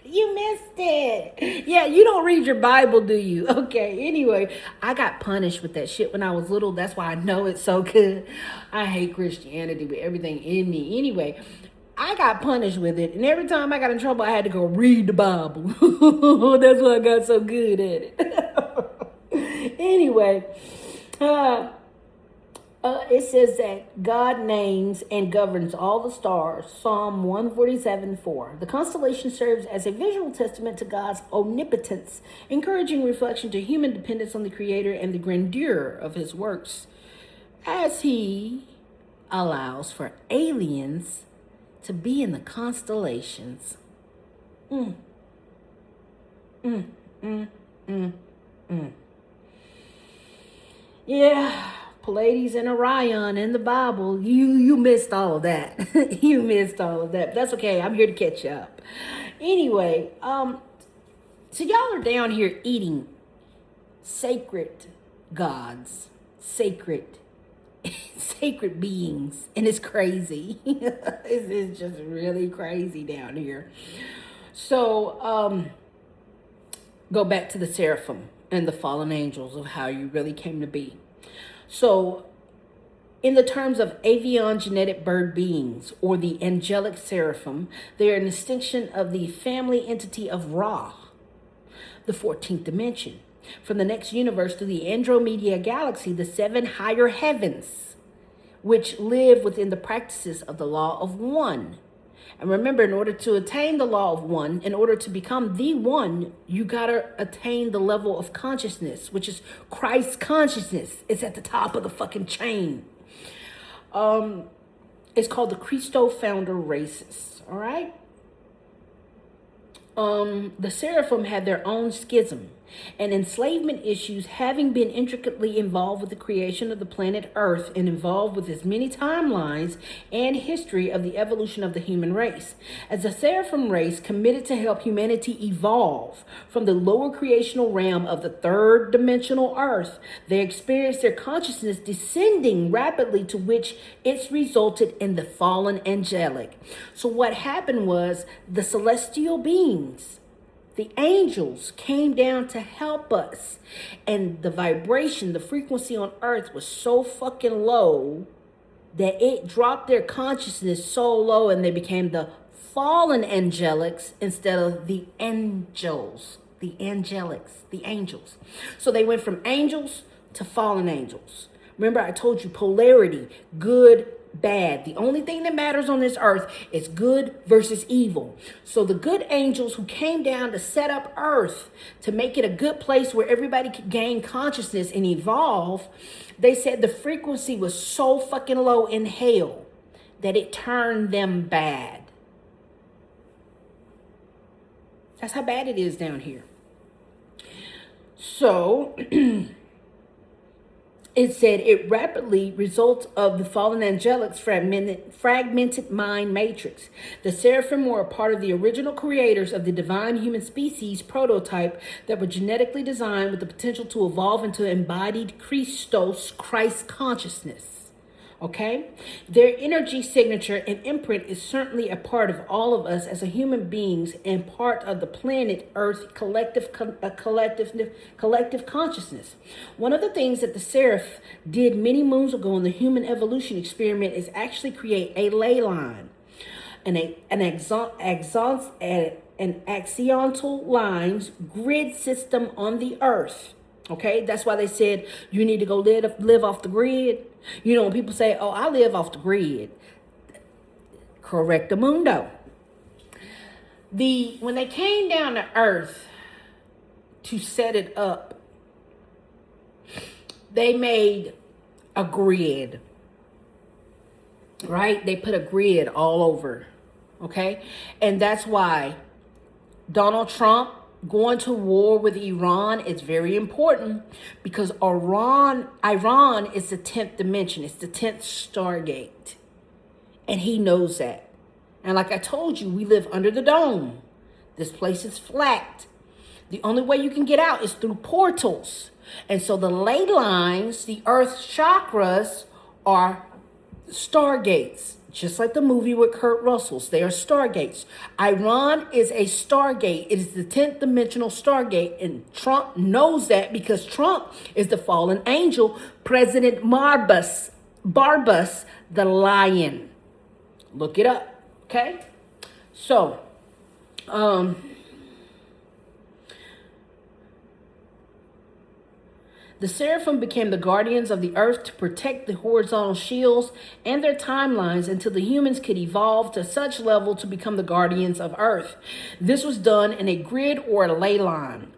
You missed it. Yeah, you don't read your Bible, do you? Okay, anyway, I got punished with that shit when I was little. That's why I know it's so good. I hate Christianity with everything in me. Anyway, I got punished with it. And every time I got in trouble, I had to go read the Bible. That's why I got so good at it. Anyway, It says that God names and governs all the stars. Psalm 147:4. The constellation serves as a visual testament to God's omnipotence, encouraging reflection to human dependence on the Creator and the grandeur of His works, as He allows for aliens to be in the constellations. Mm, mm, mm, mm, mm. Yeah. Pleiades and Orion in the Bible, you missed all of that. You missed all of that. That's okay. I'm here to catch you up. Anyway, so y'all are down here eating sacred gods, sacred sacred beings, and it's crazy. It's just really crazy down here. So, go back to the seraphim and the fallen angels of how you really came to be. So, in the terms of avian genetic bird beings or the angelic seraphim, they are an extension of the family entity of Ra, the 14th dimension. From the next universe to the Andromeda galaxy, the 7 higher heavens, which live within the practices of the law of one. And remember, in order to attain the law of one, in order to become the one, you got to attain the level of consciousness, which is Christ consciousness. It's at the top of the fucking chain. It's called the Christo founder races. All right. The seraphim had their own schism and enslavement issues, having been intricately involved with the creation of the planet Earth and involved with its many timelines and history of the evolution of the human race. As the seraphim race committed to help humanity evolve from the lower creational realm of the third dimensional Earth, they experienced their consciousness descending rapidly, to which it's resulted in the fallen angelic. So what happened was the celestial beings, the angels, came down to help us. And the vibration, the frequency on earth was so fucking low that it dropped their consciousness so low, and they became the fallen angelics instead of the angels, the angelics, the angels. So they went from angels to fallen angels. Remember, I told you polarity, good, bad. The only thing that matters on this earth is good versus evil. So the good angels who came down to set up earth to make it a good place where everybody could gain consciousness and evolve, they said the frequency was so fucking low in hell that it turned them bad. That's how bad it is down here. So it said it rapidly results of the fallen angelics' fragmented mind matrix. The seraphim were a part of the original creators of the divine human species prototype that were genetically designed with the potential to evolve into embodied Christos, Christ consciousness. Okay? Their energy signature and imprint is certainly a part of all of us as a human beings and part of the planet Earth collective consciousness. One of the things that the seraph did many moons ago in the human evolution experiment is actually create a ley line, an accidental lines grid system on the Earth. Okay, that's why they said you need to go live off the grid. You know, when people say, oh, I live off the grid. Correctamundo. When they came down to earth to set it up, they made a grid. Right? They put a grid all over. Okay? And that's why Donald Trump going to war with Iran is very important, because Iran is the 10th dimension. It's the 10th Stargate. And he knows that. And like I told you, we live under the dome. This place is flat. The only way you can get out is through portals. And so the ley lines, the earth's chakras, are stargates. Just like the movie with Kurt Russell's, they are stargates. Iran is a stargate. It is the 10th dimensional stargate. And Trump knows that because Trump is the fallen angel, President Barbus, the lion. Look it up, okay? So, The seraphim became the guardians of the earth to protect the horizontal shields and their timelines until the humans could evolve to such level to become the guardians of earth. This was done in a grid or a ley line.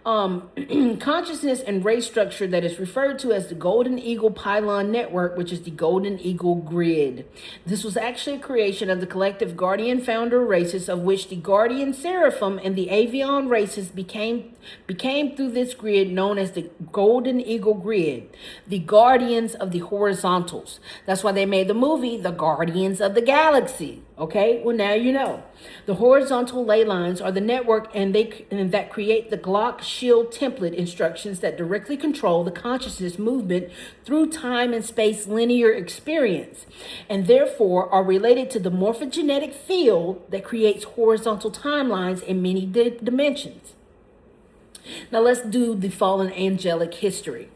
Consciousness and race structure that is referred to as the Golden Eagle Pylon Network, which is the Golden Eagle Grid. This was actually a creation of the collective guardian founder races, of which the guardian seraphim and the avian races became through this grid known as the Golden Eagle Grid, the guardians of the horizontals. That's why they made the movie The Guardians of the Galaxy. Okay, well, now you know. The horizontal ley lines are the network and that create the Glock shield template instructions that directly control the consciousness movement through time and space linear experience, and therefore are related to the morphogenetic field that creates horizontal timelines in many dimensions. Now let's do the fallen angelic history.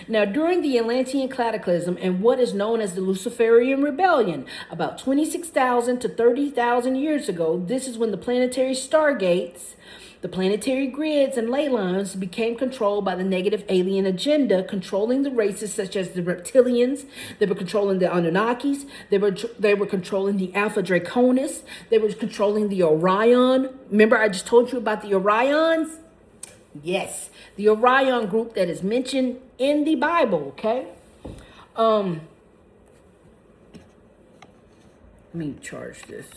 Now, during the Atlantean cataclysm and what is known as the Luciferian rebellion, about 26,000 to 30,000 years ago, this is when the planetary stargates, the planetary grids and ley lines became controlled by the negative alien agenda, controlling the races such as the reptilians. They were controlling the Anunnakis. They were controlling the Alpha Draconis. They were controlling the Orion. Remember, I just told you about the Orions? Yes, the Orion group that is mentioned in the Bible, okay? Let me charge this.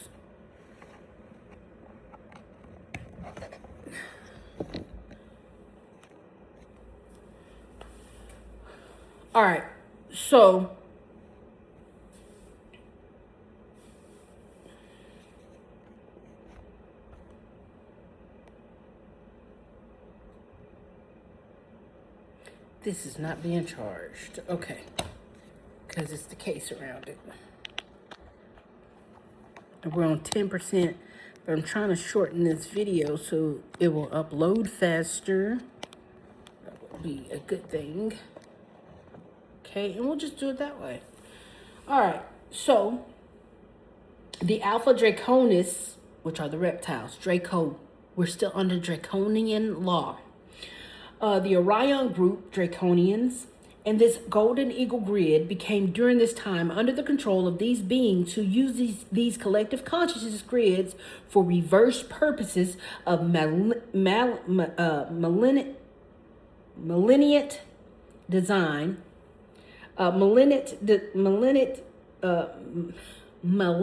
All right, so this is not being charged. Okay. Because it's the case around it. And we're on 10%. But I'm trying to shorten this video so it will upload faster. That would be a good thing. Okay. And we'll just do it that way. Alright. So, the Alpha Draconis, which are the reptiles. Draco. We're still under Draconian law. The Orion group, Draconians, and this Golden Eagle Grid became during this time under the control of these beings who use these collective consciousness grids for reverse purposes of millenniate design,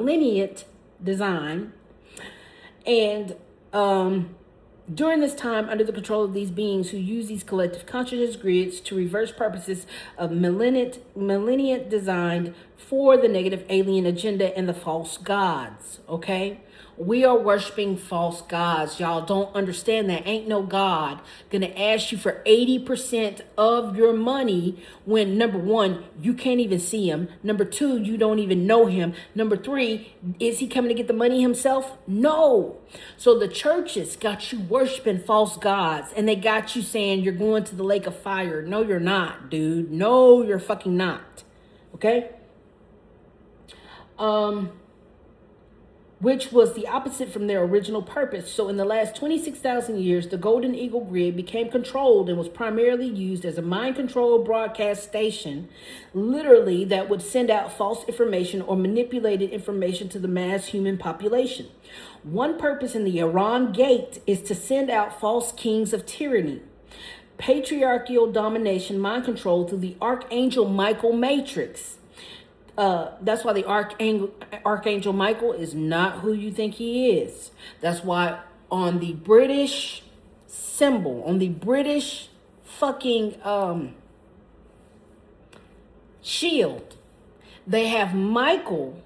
millenniate design, and during this time, under the control of these beings who use these collective consciousness grids to reverse purposes of millenniate designed for the negative alien agenda and the false gods, okay? We are worshiping false gods. Y'all don't understand that. Ain't no God gonna ask you for 80% of your money when, number one, you can't even see him. Number two, you don't even know him. Number three, is he coming to get the money himself? No. So the churches got you worshiping false gods, and they got you saying you're going to the lake of fire. No, you're not, dude. No, you're fucking not. Okay? Which was the opposite from their original purpose. So in the last 26,000 years, the Golden Eagle Grid became controlled and was primarily used as a mind control broadcast station, literally, that would send out false information or manipulated information to the mass human population. One purpose in the Iran Gate is to send out false kings of tyranny, patriarchal domination, mind control through the Archangel Michael matrix. That's why the Archangel Michael is not who you think he is. That's why on the British symbol, on the British fucking shield, they have Michael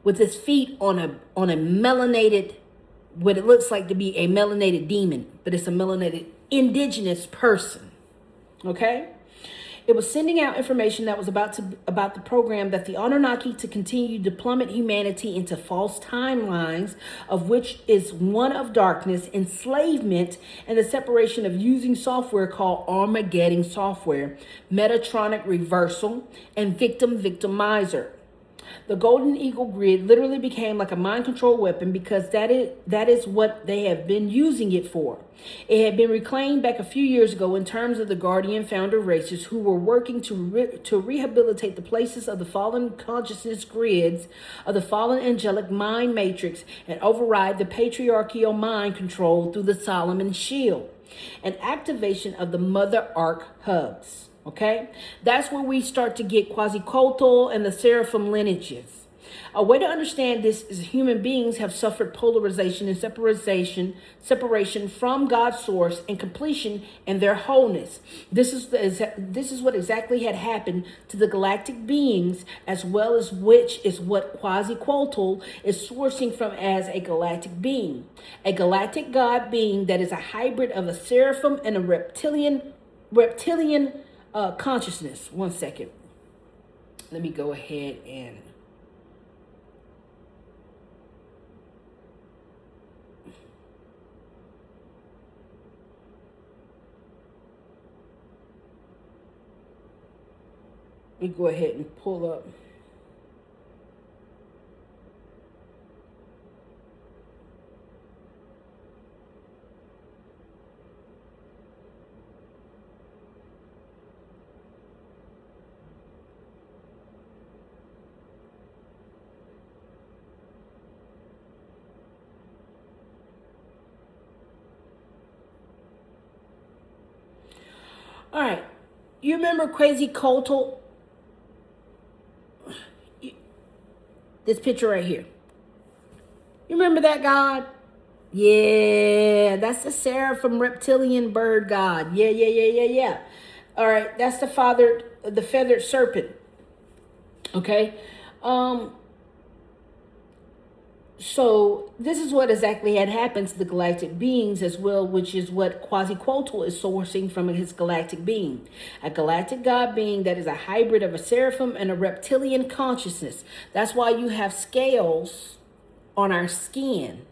with his feet on a melanated, what it looks like to be a melanated demon, but it's a melanated indigenous person. Okay? It was sending out information that was about the program that the Anunnaki to continue to plummet humanity into false timelines, of which is one of darkness, enslavement, and the separation of using software called Armageddon software, Metatronic reversal, and victimizer. The golden eagle grid literally became like a mind control weapon because that is what they have been using it for. It had been reclaimed back a few years ago in terms of the guardian founder races who were working to rehabilitate the places of the fallen consciousness grids of the fallen angelic mind matrix and override the patriarchal mind control through the Solomon shield and activation of the mother arc hubs. Okay, that's where we start to get quasi-cultural and the seraphim lineages. A way to understand this is human beings have suffered polarization and separation from God's source and completion and their wholeness. This is what exactly had happened to the galactic beings, as well as which is what quasi-cultural is sourcing from as a galactic being. A galactic God being that is a hybrid of a seraphim and a reptilian consciousness. One second. Let me go ahead and pull up. All right. You remember crazy cultural? This picture right here. You remember that god? Yeah, that's the seraphim reptilian bird god. Yeah. All right, that's the feathered serpent. Okay. So this is what exactly had happened to the galactic beings as well, which is what quasi-cultural is sourcing from his galactic being. A galactic god being that is a hybrid of a seraphim and a reptilian consciousness. That's why you have scales on our skin,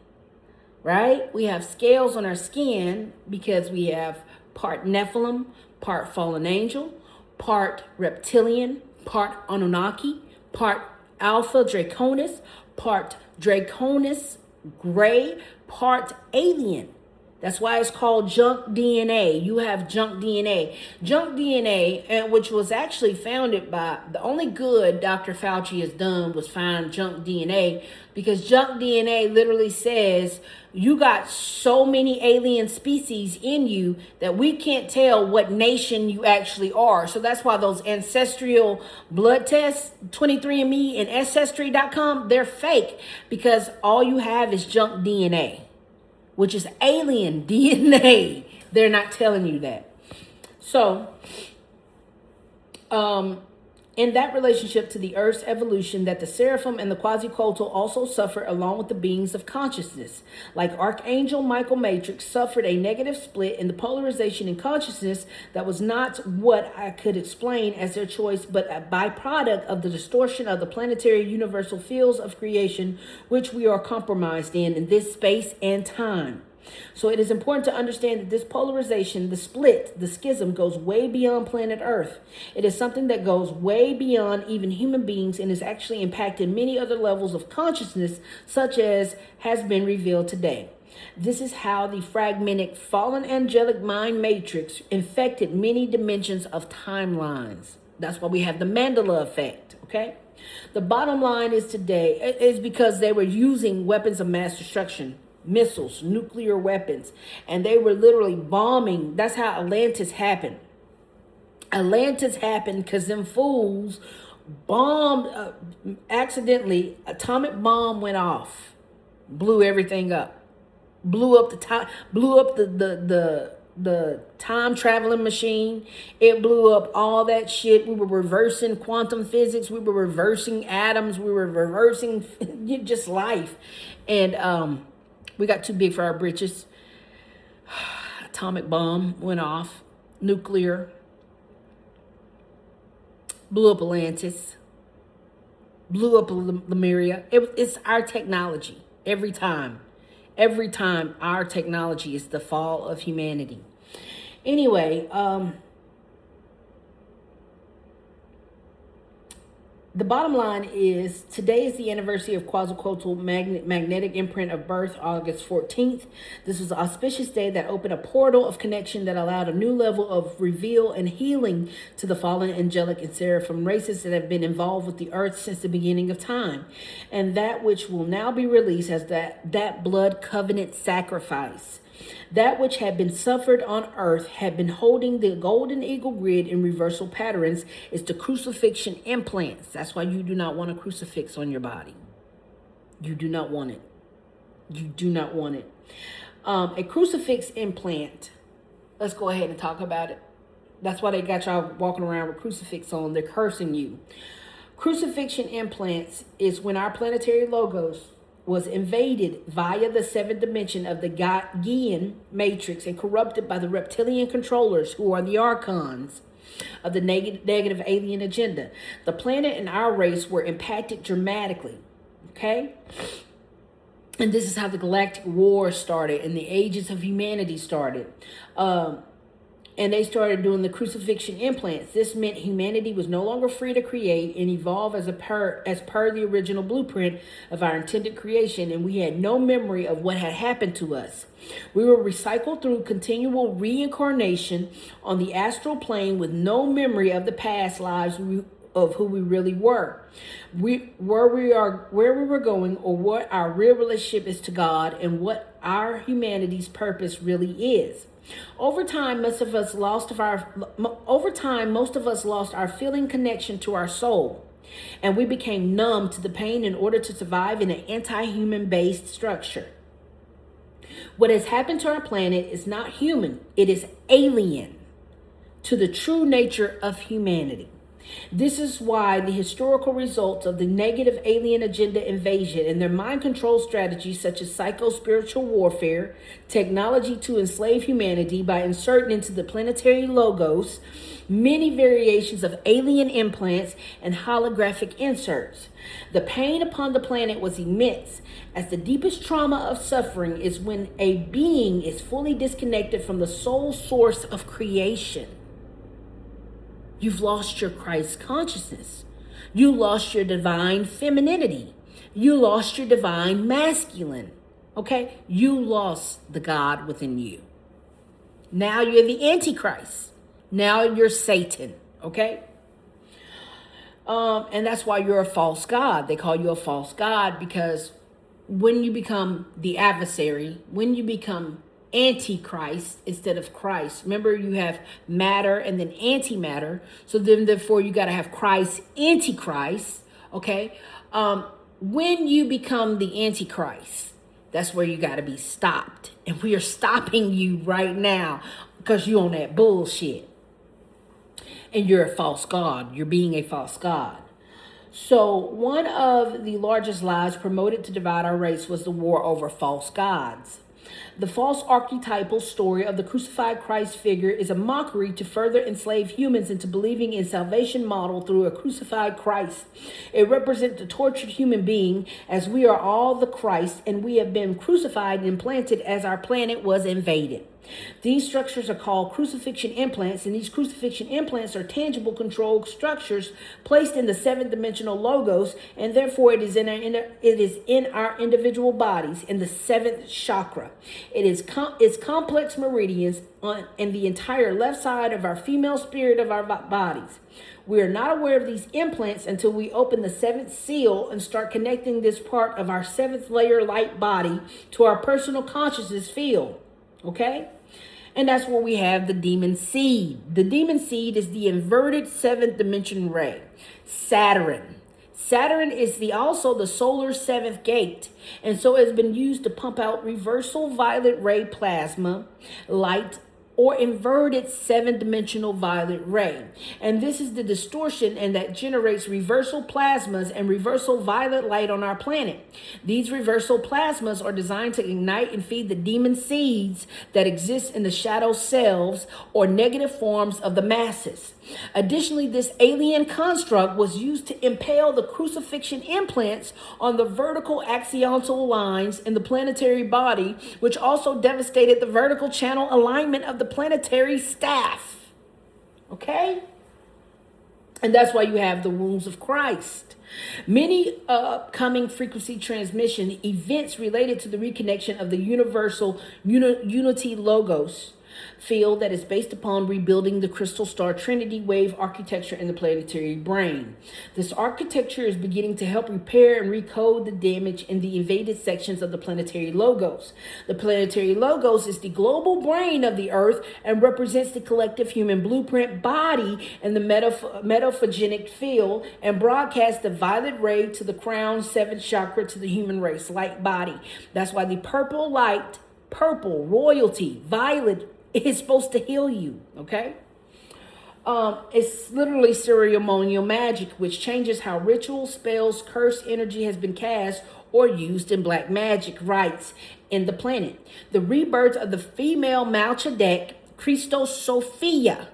right? We have scales on our skin because we have part Nephilim, part fallen angel, part reptilian, part Anunnaki, part Alpha Draconis, part Draconis gray, part alien. That's why it's called junk DNA. You have junk DNA. Junk DNA, which was actually founded by, the only good Dr. Fauci has done was find junk DNA, because junk DNA literally says you got so many alien species in you that we can't tell what nation you actually are. So that's why those ancestral blood tests, 23andMe and Ancestry.com, they're fake, because all you have is junk DNA, which is alien DNA. They're not telling you that. So, in that relationship to the Earth's evolution, that the seraphim and the quasi-cultural also suffer along with the beings of consciousness. Like Archangel Michael Matrix suffered a negative split in the polarization in consciousness that was not what I could explain as their choice, but a byproduct of the distortion of the planetary universal fields of creation, which we are compromised in this space and time. So it is important to understand that this polarization, the split, the schism, goes way beyond planet Earth. It is something that goes way beyond even human beings and is actually impacted many other levels of consciousness, such as has been revealed today. This is how the fragmented fallen angelic mind matrix infected many dimensions of timelines. That's why we have the Mandela effect, okay? The bottom line is today is because they were using weapons of mass destruction, missiles, nuclear weapons, and they were literally bombing. That's how Atlantis happened. Atlantis happened because them fools bombed accidentally. Atomic bomb went off, blew everything up, blew up the time traveling machine. It blew up all that shit. We were reversing quantum physics. We were reversing atoms. We were reversing just life, and we got too big for our britches. Atomic bomb went off. Nuclear. Blew up Atlantis. Blew up Lemuria. It's our technology. Every time. Every time our technology is the fall of humanity. Anyway, The bottom line is today is the anniversary of Quetzalcoatl's magnetic imprint of birth, August 14th. This was an auspicious day that opened a portal of connection that allowed a new level of reveal and healing to the fallen angelic and seraphim races that have been involved with the earth since the beginning of time, and that which will now be released as that blood covenant sacrifice. That which had been suffered on earth had been holding the golden eagle grid in reversal patterns is the crucifixion implants. That's why you do not want a crucifix on your body. You do not want it. You do not want it. A crucifix implant. Let's go ahead and talk about it. That's why they got y'all walking around with crucifix on. They're cursing you. Crucifixion implants is when our planetary logos was invaded via the seventh dimension of the Gaian matrix and corrupted by the reptilian controllers who are the archons of the negative alien agenda. The planet and our race were impacted dramatically. Okay? And this is how the galactic war started and the ages of humanity started. And they started doing the crucifixion implants. This meant humanity was no longer free to create and evolve as per the original blueprint of our intended creation, and we had no memory of what had happened to us. We were recycled through continual reincarnation on the astral plane with no memory of the past lives of who we really were, where we were going, or what our real relationship is to God, and what our humanity's purpose really is. Over time, most of us lost our feeling connection to our soul, and we became numb to the pain in order to survive in an anti-human based structure. What has happened to our planet is not human, it is alien to the true nature of humanity. This is why the historical results of the negative alien agenda invasion and their mind control strategies such as psycho-spiritual warfare, technology to enslave humanity by inserting into the planetary logos many variations of alien implants and holographic inserts. The pain upon the planet was immense, as the deepest trauma of suffering is when a being is fully disconnected from the sole source of creation. You've lost your Christ consciousness. You lost your divine femininity. You lost your divine masculine. Okay? You lost the God within you. Now you're the Antichrist. Now you're Satan. Okay? And that's why you're a false God. They call you a false God because when you become the adversary, when you become Antichrist instead of Christ. Remember, you have matter and then antimatter. So then, therefore, you got to have Christ, Antichrist. Okay. When you become the Antichrist, that's where you got to be stopped. And we are stopping you right now because you're on that bullshit. And you're a false God. You're being a false God. So one of the largest lies promoted to divide our race was the war over false gods. The false archetypal story of the crucified Christ figure is a mockery to further enslave humans into believing in salvation model through a crucified Christ. It represents the tortured human being, as we are all the Christ and we have been crucified and implanted as our planet was invaded. These structures are called crucifixion implants, and these crucifixion implants are tangible controlled structures placed in the seventh dimensional logos, and therefore it is in our individual bodies in the seventh chakra. It's complex meridians in the entire left side of our female spirit of our bodies. We are not aware of these implants until we open the seventh seal and start connecting this part of our seventh layer light body to our personal consciousness field. Okay? And that's where we have the demon seed. The demon seed is the inverted seventh dimension ray. Saturn. Saturn is also the solar seventh gate. And so it has been used to pump out reversal violet ray plasma, light, or inverted seven dimensional violet ray. And this is the distortion and that generates reversal plasmas and reversal violet light on our planet. These reversal plasmas are designed to ignite and feed the demon seeds that exist in the shadow selves or negative forms of the masses. Additionally, this alien construct was used to impale the crucifixion implants on the vertical axial lines in the planetary body, which also devastated the vertical channel alignment of the planetary staff. Okay? And that's why you have the wounds of Christ. Many upcoming frequency transmission events related to the reconnection of the universal unity logos field that is based upon rebuilding the crystal star trinity wave architecture in the planetary brain. This architecture is beginning to help repair and recode the damage in the invaded sections of the planetary logos. The planetary logos is the global brain of the earth and represents the collective human blueprint body in the metaphagenic field, and broadcasts the violet ray to the crown, seventh chakra, to the human race, light body. That's why the purple light, purple, royalty, violet, is supposed to heal you, okay? It's literally ceremonial magic, which changes how rituals, spells, curse energy has been cast or used in black magic rites in the planet. The rebirth of the female Melchizedek, Christos Sophia.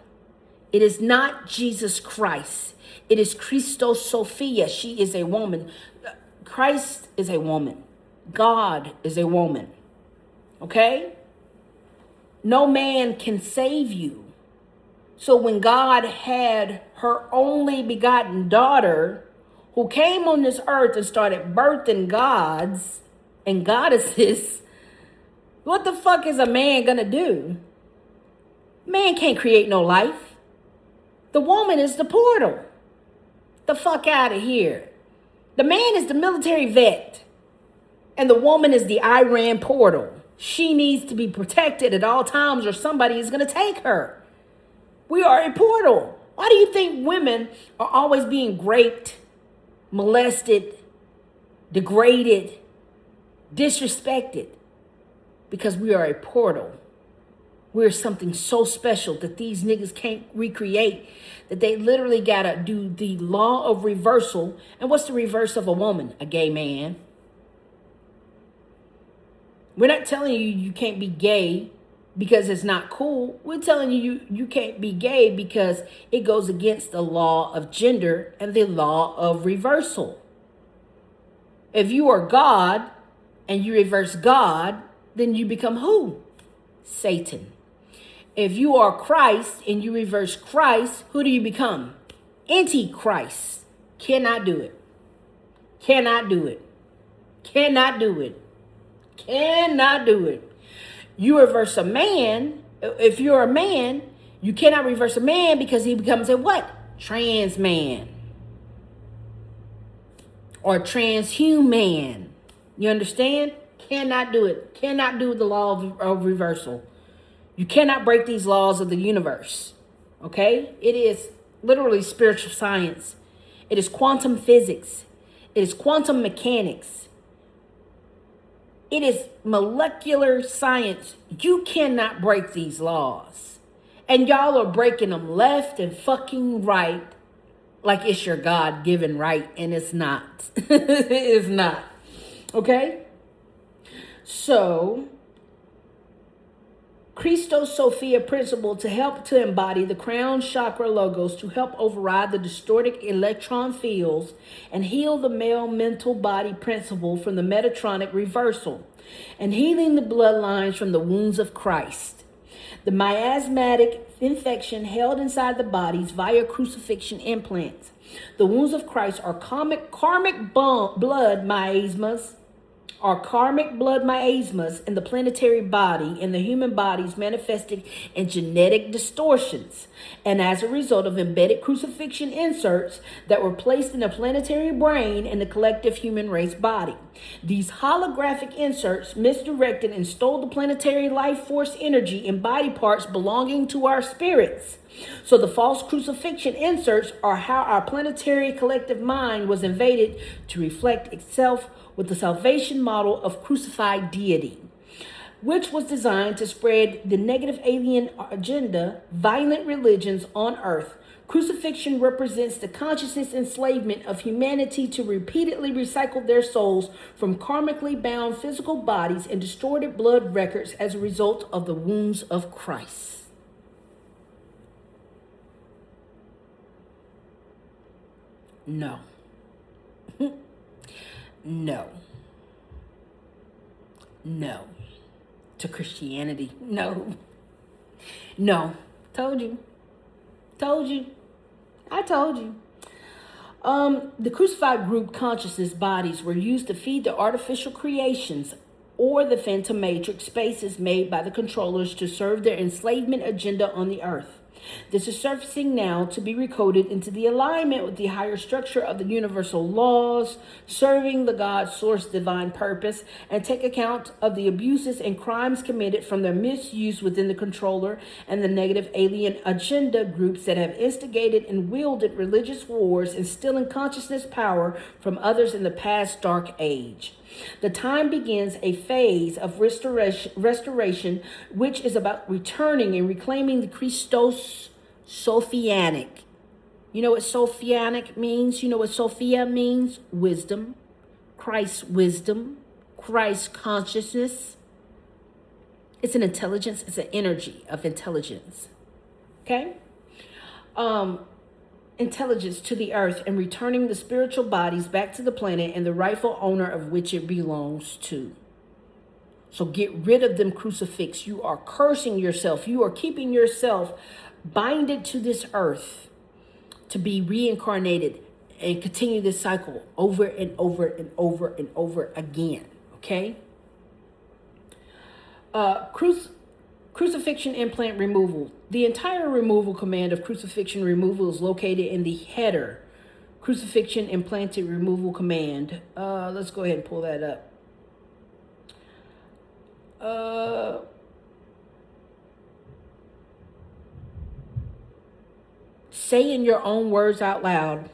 It is not Jesus Christ. It is Christos Sophia. She is a woman. Christ is a woman. God is a woman. Okay? No man can save you. So when God had her only begotten daughter, who came on this earth and started birthing gods and goddesses, what the fuck is a man gonna do? Man can't create no life. The woman is the portal. The fuck out of here. The man is the military vet, and the woman is the Iran portal. She needs to be protected at all times or somebody is going to take her. We are a portal. Why do you think women are always being raped, molested, degraded, disrespected? Because we are a portal. We're something so special that these niggas can't recreate, that they literally got to do the law of reversal. And what's the reverse of a woman? A gay man. We're not telling you you can't be gay because it's not cool. We're telling you can't be gay because it goes against the law of gender and the law of reversal. If you are God and you reverse God, then you become who? Satan. If you are Christ and you reverse Christ, who do you become? Antichrist. Cannot do it. Cannot do it. Cannot do it. Cannot do it. You reverse a man. If you're a man, you cannot reverse a man because he becomes a what? Trans man. Or transhuman. You understand? Cannot do it. Cannot do the law of reversal. You cannot break these laws of the universe. Okay? It is literally spiritual science. It is quantum physics. It is quantum mechanics. It is molecular science. You cannot break these laws. And y'all are breaking them left and fucking right like it's your God-given right, and it's not. It's not. Okay? So, Christos Sophia principle to help to embody the crown chakra logos to help override the distorted electron fields and heal the male mental body principle from the Metatronic reversal and healing the bloodlines from the wounds of Christ. The miasmatic infection held inside the bodies via crucifixion implants. The wounds of Christ are karmic blood miasmas, are karmic blood miasmas in the planetary body and the human bodies manifested in genetic distortions, and as a result of embedded crucifixion inserts that were placed in the planetary brain and the collective human race body. These holographic inserts misdirected and stole the planetary life force energy in body parts belonging to our spirits. So the false crucifixion inserts are how our planetary collective mind was invaded to reflect itself with the salvation model of crucified deity, which was designed to spread the negative alien agenda, violent religions on earth. Crucifixion represents the consciousness enslavement of humanity to repeatedly recycle their souls from karmically bound physical bodies and distorted blood records as a result of the wounds of Christ. No. No. No. To Christianity. No. No. Told you. Told you. I told you. The crucified group consciousness bodies were used to feed the artificial creations or the phantom matrix spaces made by the controllers to serve their enslavement agenda on the earth. This is surfacing now to be recoded into the alignment with the higher structure of the universal laws, serving the God source divine purpose, and take account of the abuses and crimes committed from their misuse within the controller and the negative alien agenda groups that have instigated and wielded religious wars, instilling consciousness power from others in the past dark age. The time begins a phase of restoration, which is about returning and reclaiming the Christos Sophianic. You know what Sophianic means? You know what Sophia means? Wisdom, Christ consciousness. It's an intelligence, it's an energy of intelligence. Okay? Intelligence to the earth and returning the spiritual bodies back to the planet and the rightful owner of which it belongs to. So get rid of them crucifix. You are cursing yourself. You are keeping yourself binded to this earth to be reincarnated and continue this cycle over and over and over and over again. Okay? Crucifixion implant removal. The entire removal command of crucifixion removal is located in the header. Crucifixion implanted removal command. Let's go ahead and pull that up. Say in your own words out loud,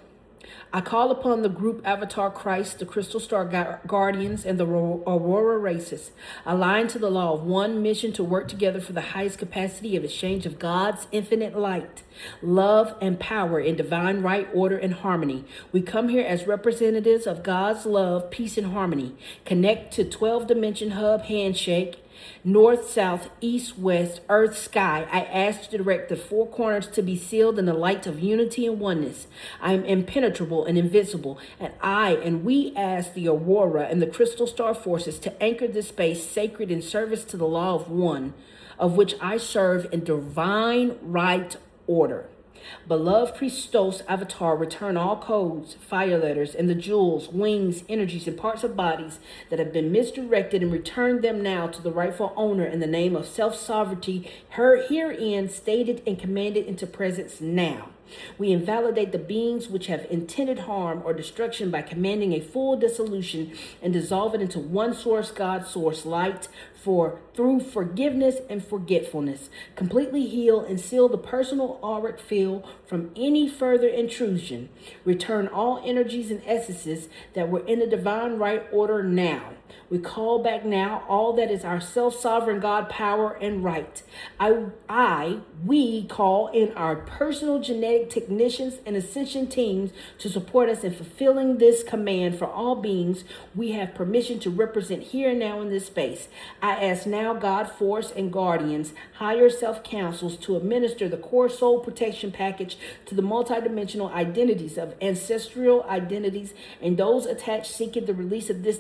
I call upon the group Avatar Christ, the Crystal Star Guardians, and the Aurora races, aligned to the law of one mission to work together for the highest capacity of exchange of God's infinite light, love, and power in divine right, order, and harmony. We come here as representatives of God's love, peace, and harmony. Connect to 12-dimension hub handshake. North, south, east, west, earth, sky. I ask to direct the four corners to be sealed in the light of unity and oneness. I am impenetrable and invincible, and we ask the Aurora and the Crystal Star forces to anchor this space sacred in service to the law of one, of which I serve in divine right order. Beloved Christos Avatar, return all codes, fire letters, and the jewels, wings, energies, and parts of bodies that have been misdirected, and return them now to the rightful owner in the name of self-sovereignty, herein stated and commanded into presence now. We invalidate the beings which have intended harm or destruction by commanding a full dissolution and dissolve it into one source, God source, light, through forgiveness and forgetfulness. Completely heal and seal the personal auric field from any further intrusion. Return all energies and essences that were in the divine right order now. We call back now all that is our self-sovereign God power and right. We call in our personal genetic technicians and ascension teams to support us in fulfilling this command for all beings we have permission to represent here and now in this space. I ask now God force and guardians, higher self councils to administer the core soul protection package to the multidimensional identities of ancestral identities and those attached seeking the release of this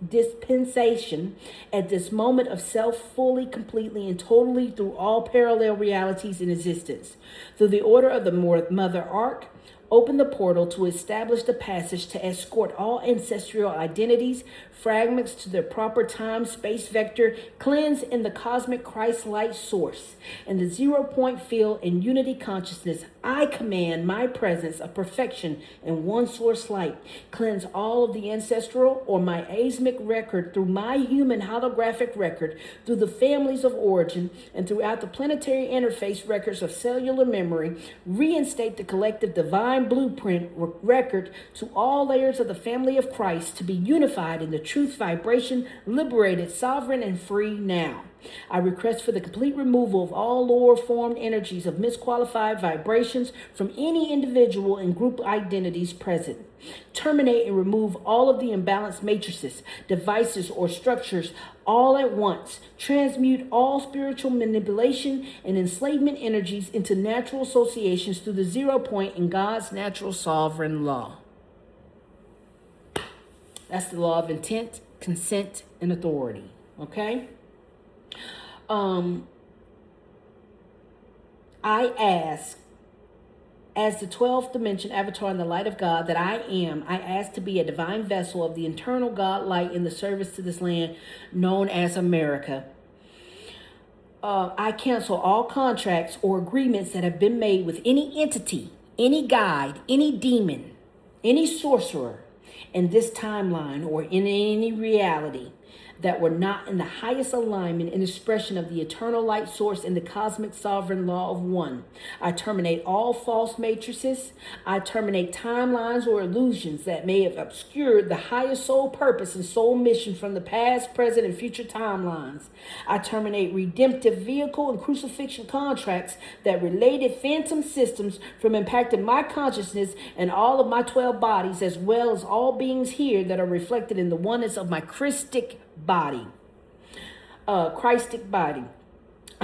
dispensation at this moment of self fully, completely, and totally through all parallel realities in existence. Through the order of the Mother Ark, open the portal to establish the passage to escort all ancestral identities, fragments to their proper time, space vector, cleanse in the cosmic Christ light source. In the 0 point field in unity consciousness, I command my presence of perfection in one source light. Cleanse all of the ancestral or miasmic record through my human holographic record, through the families of origin, and throughout the planetary interface records of cellular memory. Reinstate the collective divine blueprint record to all layers of the family of Christ to be unified in the truth vibration, liberated, sovereign, and free now. I request for the complete removal of all lower formed energies of misqualified vibrations from any individual and group identities present. Terminate and remove all of the imbalanced matrices, devices, or structures all at once. Transmute all spiritual manipulation and enslavement energies into natural associations through the 0 point in God's natural sovereign law. That's the law of intent, consent, and authority. Okay? I ask As the 12th dimension avatar in the light of God that I am, I ask to be a divine vessel of the eternal God light in the service to this land known as America. I cancel all contracts or agreements that have been made with any entity, any guide, any demon, any sorcerer in this timeline or in any reality that were not in the highest alignment and expression of the eternal light source and the cosmic sovereign law of one. I terminate all false matrices. I terminate timelines or illusions that may have obscured the highest soul purpose and soul mission from the past, present, and future timelines. I terminate redemptive vehicle and crucifixion contracts that related phantom systems from impacting my consciousness and all of my 12 bodies, as well as all beings here that are reflected in the oneness of my Christic body. I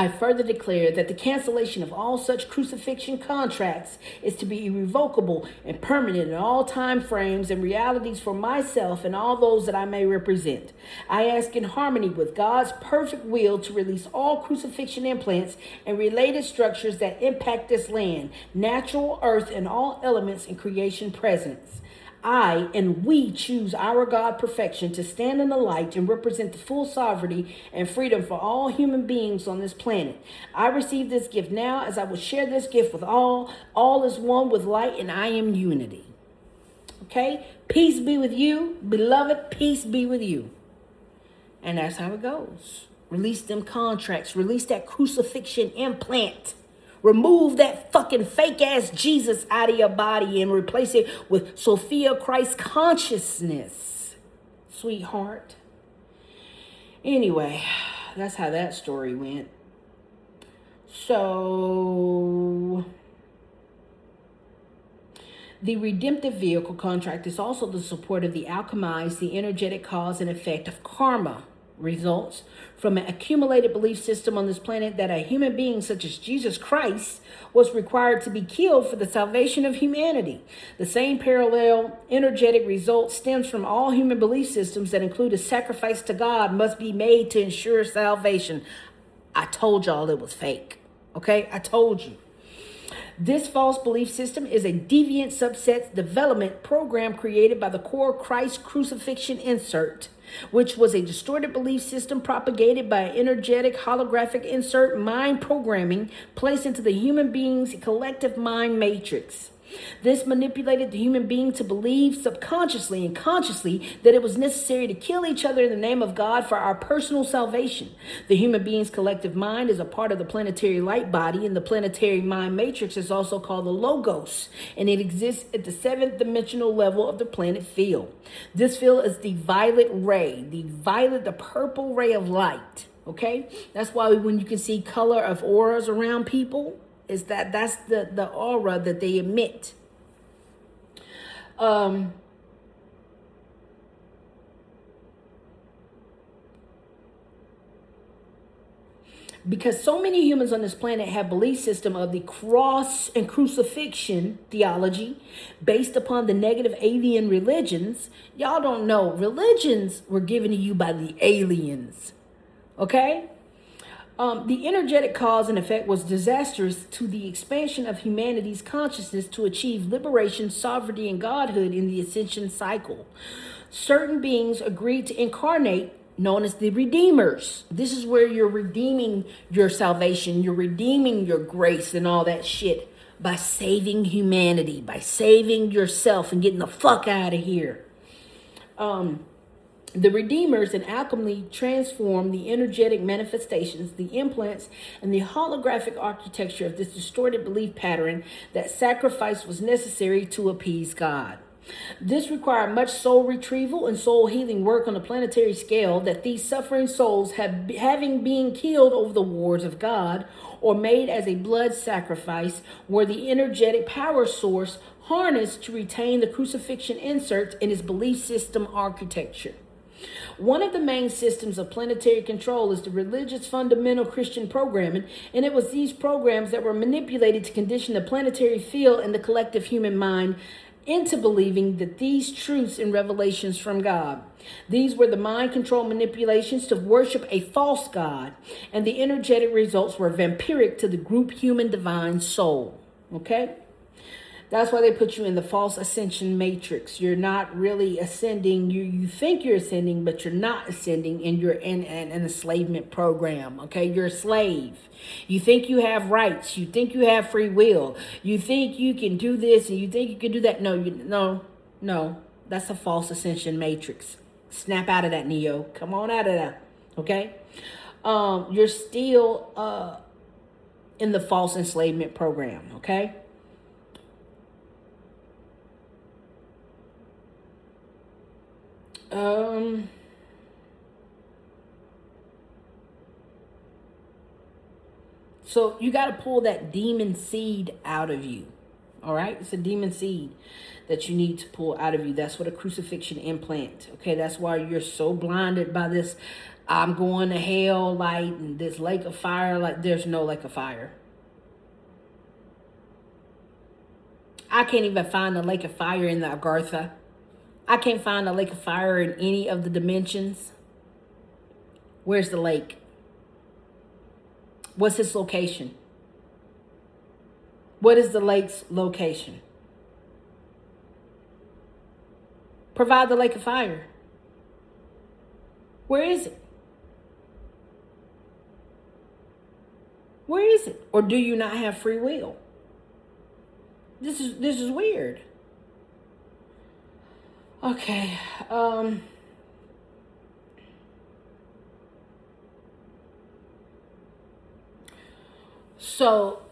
further declare that the cancellation of all such crucifixion contracts is to be irrevocable and permanent in all time frames and realities for myself and all those that I may represent. I ask in harmony with God's perfect will to release all crucifixion implants and related structures that impact this land, natural earth, and all elements in creation presence. I and we choose our God perfection to stand in the light and represent the full sovereignty and freedom for all human beings on this planet. I receive this gift now as I will share this gift with all. All is one with light and I am unity. Okay? Peace be with you. Beloved, peace be with you. And that's how it goes. Release them contracts. Release that crucifixion implant. Remove that fucking fake ass Jesus out of your body and replace it with Sophia Christ consciousness, sweetheart. Anyway, that's how that story went. So the redemptive vehicle contract is also the support of the alchemized, the energetic cause and effect of karma results from an accumulated belief system on this planet that a human being such as Jesus Christ was required to be killed for the salvation of humanity. The same parallel energetic result stems from all human belief systems that include a sacrifice to God must be made to ensure salvation. I told y'all it was fake. Okay? I told you. This false belief system is a deviant subset development program created by the core Christ crucifixion insert, which was a distorted belief system propagated by an energetic holographic insert mind programming placed into the human being's collective mind matrix. This manipulated the human being to believe subconsciously and consciously that it was necessary to kill each other in the name of God for our personal salvation. The human being's collective mind is a part of the planetary light body, and the planetary mind matrix is also called the Logos, and it exists at the 7th dimensional level of the planet field. This field is the violet ray, the purple ray of light. Okay? That's why when you can see color of auras around people, is that's the aura that they emit. Because so many humans on this planet have belief system of the cross and crucifixion theology based upon the negative alien religions. Y'all don't know. Religions were given to you by the aliens. Okay? The energetic cause and effect was disastrous to the expansion of humanity's consciousness to achieve liberation, sovereignty, and godhood in the Ascension cycle. Certain beings agreed to incarnate, known as the Redeemers. This is where you're redeeming your salvation, you're redeeming your grace and all that shit by saving humanity, by saving yourself and getting the fuck out of here. The Redeemers in alchemy transform the energetic manifestations, the implants, and the holographic architecture of this distorted belief pattern that sacrifice was necessary to appease God. This required much soul retrieval and soul healing work on a planetary scale that these suffering souls having been killed over the wars of God or made as a blood sacrifice were the energetic power source harnessed to retain the crucifixion insert in its belief system architecture. One of the main systems of planetary control is the religious fundamental Christian programming, and it was these programs that were manipulated to condition the planetary field and the collective human mind into believing that these truths and revelations from God. These were the mind control manipulations to worship a false God, and the energetic results were vampiric to the group human divine soul. Okay? That's why they put you in the false ascension matrix. You're not really ascending. You think you're ascending, but you're not ascending, and you're in an enslavement program. Okay, you're a slave. You think you have rights. You think you have free will. You think you can do this and you think you can do that. No. That's a false ascension matrix. Snap out of that, Neo. Come on out of that. Okay, you're still in the false enslavement program. Okay. So you got to pull that demon seed out of you. All right. It's a demon seed that you need to pull out of you. That's what a crucifixion implant. Okay. That's why you're so blinded by this. I'm going to hell light and this lake of fire. Like there's no lake of fire. I can't even find the lake of fire in the Agartha. I can't find a lake of fire in any of the dimensions. Where's the lake? What's its location? What is the lake's location? Provide the lake of fire. Where is it? Where is it? Or do you not have free will? This is weird. Okay. So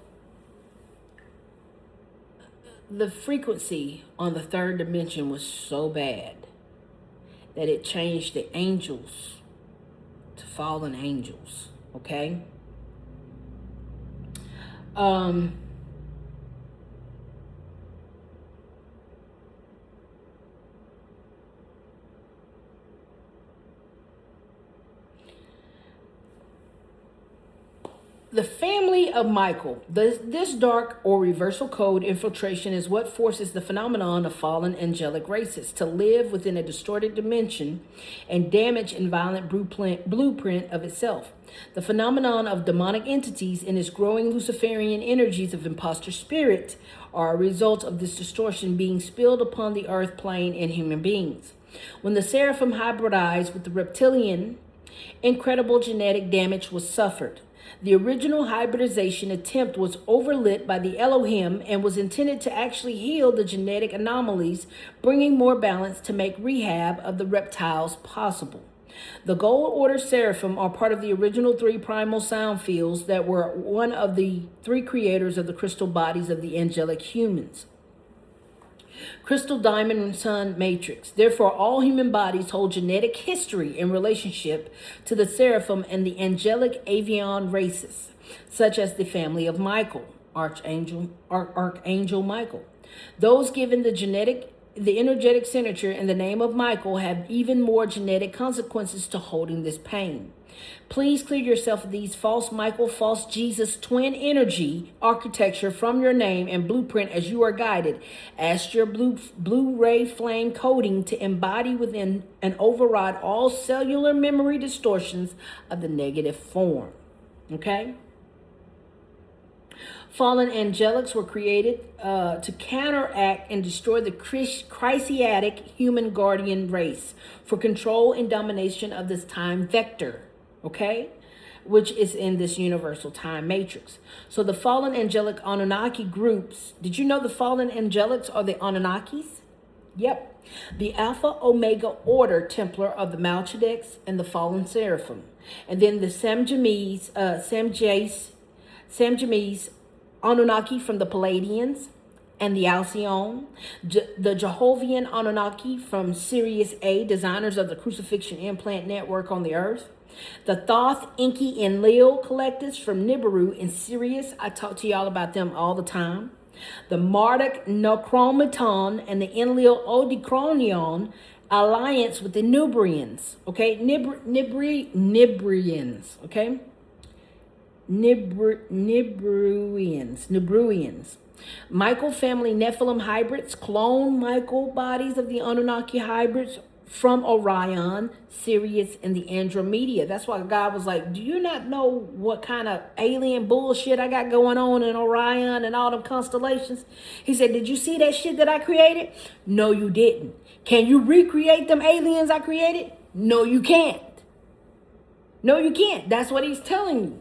the frequency on the third dimension was so bad that it changed the angels to fallen angels. Okay. The family of Michael. This dark or reversal code infiltration is what forces the phenomenon of fallen angelic races to live within a distorted dimension and damage and violent blueprint of itself. The phenomenon of demonic entities and its growing Luciferian energies of imposter spirit are a result of this distortion being spilled upon the earth plane and human beings. When the seraphim hybridized with the reptilian, incredible genetic damage was suffered. The original hybridization attempt was overlit by the Elohim and was intended to actually heal the genetic anomalies, bringing more balance to make rehab of the reptiles possible. The Gold Order Seraphim are part of the original three primal sound fields that were one of the three creators of the crystal bodies of the angelic humans. Crystal diamond and sun matrix. Therefore, all human bodies hold genetic history in relationship to the seraphim and the angelic avian races, such as the family of Michael, Archangel Michael. Those given the energetic signature in the name of Michael have even more genetic consequences to holding this pain. Please clear yourself of these false Michael, false Jesus, twin energy architecture from your name and blueprint as you are guided. Ask your blue ray flame coding to embody within and override all cellular memory distortions of the negative form. Okay? Fallen angelics were created to counteract and destroy the Chrysiatic human guardian race for control and domination of this time vector. Okay, which is in this universal time matrix. So the fallen angelic Anunnaki groups, did you know the fallen angelics are the Anunnakis? Yep. The Alpha Omega Order Templar of the Melchizedeks and the fallen seraphim. And then the Samjamis Anunnaki from the Palladians and the Alcyon, the Jehovian Anunnaki from Sirius A, designers of the Crucifixion implant network on the earth. The Thoth, Enki, and Lil collectives from Nibiru and Sirius. I talk to y'all about them all the time. The Marduk Necromaton and the Enlil Odicronion alliance with the Nubrians. Okay, Nibrians. Okay, Nibruians. Michael family Nephilim hybrids, clone Michael bodies of the Anunnaki hybrids from Orion, Sirius, and the Andromeda. That's why God was like, do you not know what kind of alien bullshit I got going on in Orion and all them constellations? He said, did you see that shit that I created? No, you didn't. Can you recreate them aliens I created? No, you can't. No, you can't. That's what he's telling you.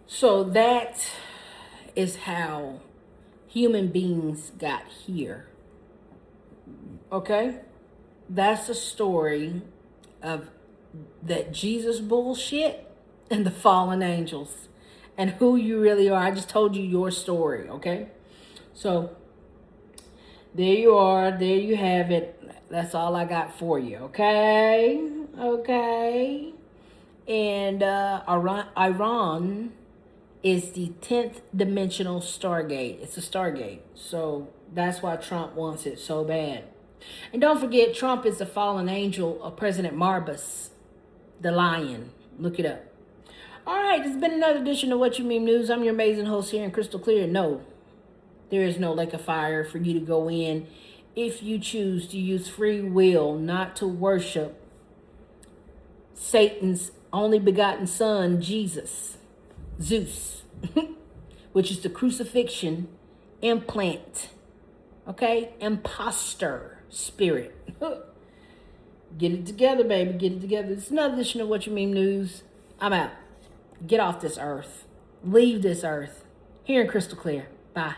So that is how human beings got here. Okay? That's the story of that Jesus bullshit and the fallen angels and who you really are. I just told you your story, okay? So there you are. There you have it. That's all I got for you, okay? Okay. And Iran is the 10th dimensional Stargate. It's a Stargate. So that's why Trump wants it so bad. And don't forget, Trump is the fallen angel of President Marbus, the lion. Look it up. All right, this has been another edition of What You Mean News. I'm your amazing host here in Crystal Clear. No, there is no lake of fire for you to go in if you choose to use free will not to worship Satan's only begotten son, Jesus, Zeus, which is the crucifixion implant, okay? Imposter spirit. Get it together, baby. Get it together. It's another edition of What You Mean News. I'm out. Get off this earth. Leave this earth. Here in Crystal Clear. Bye.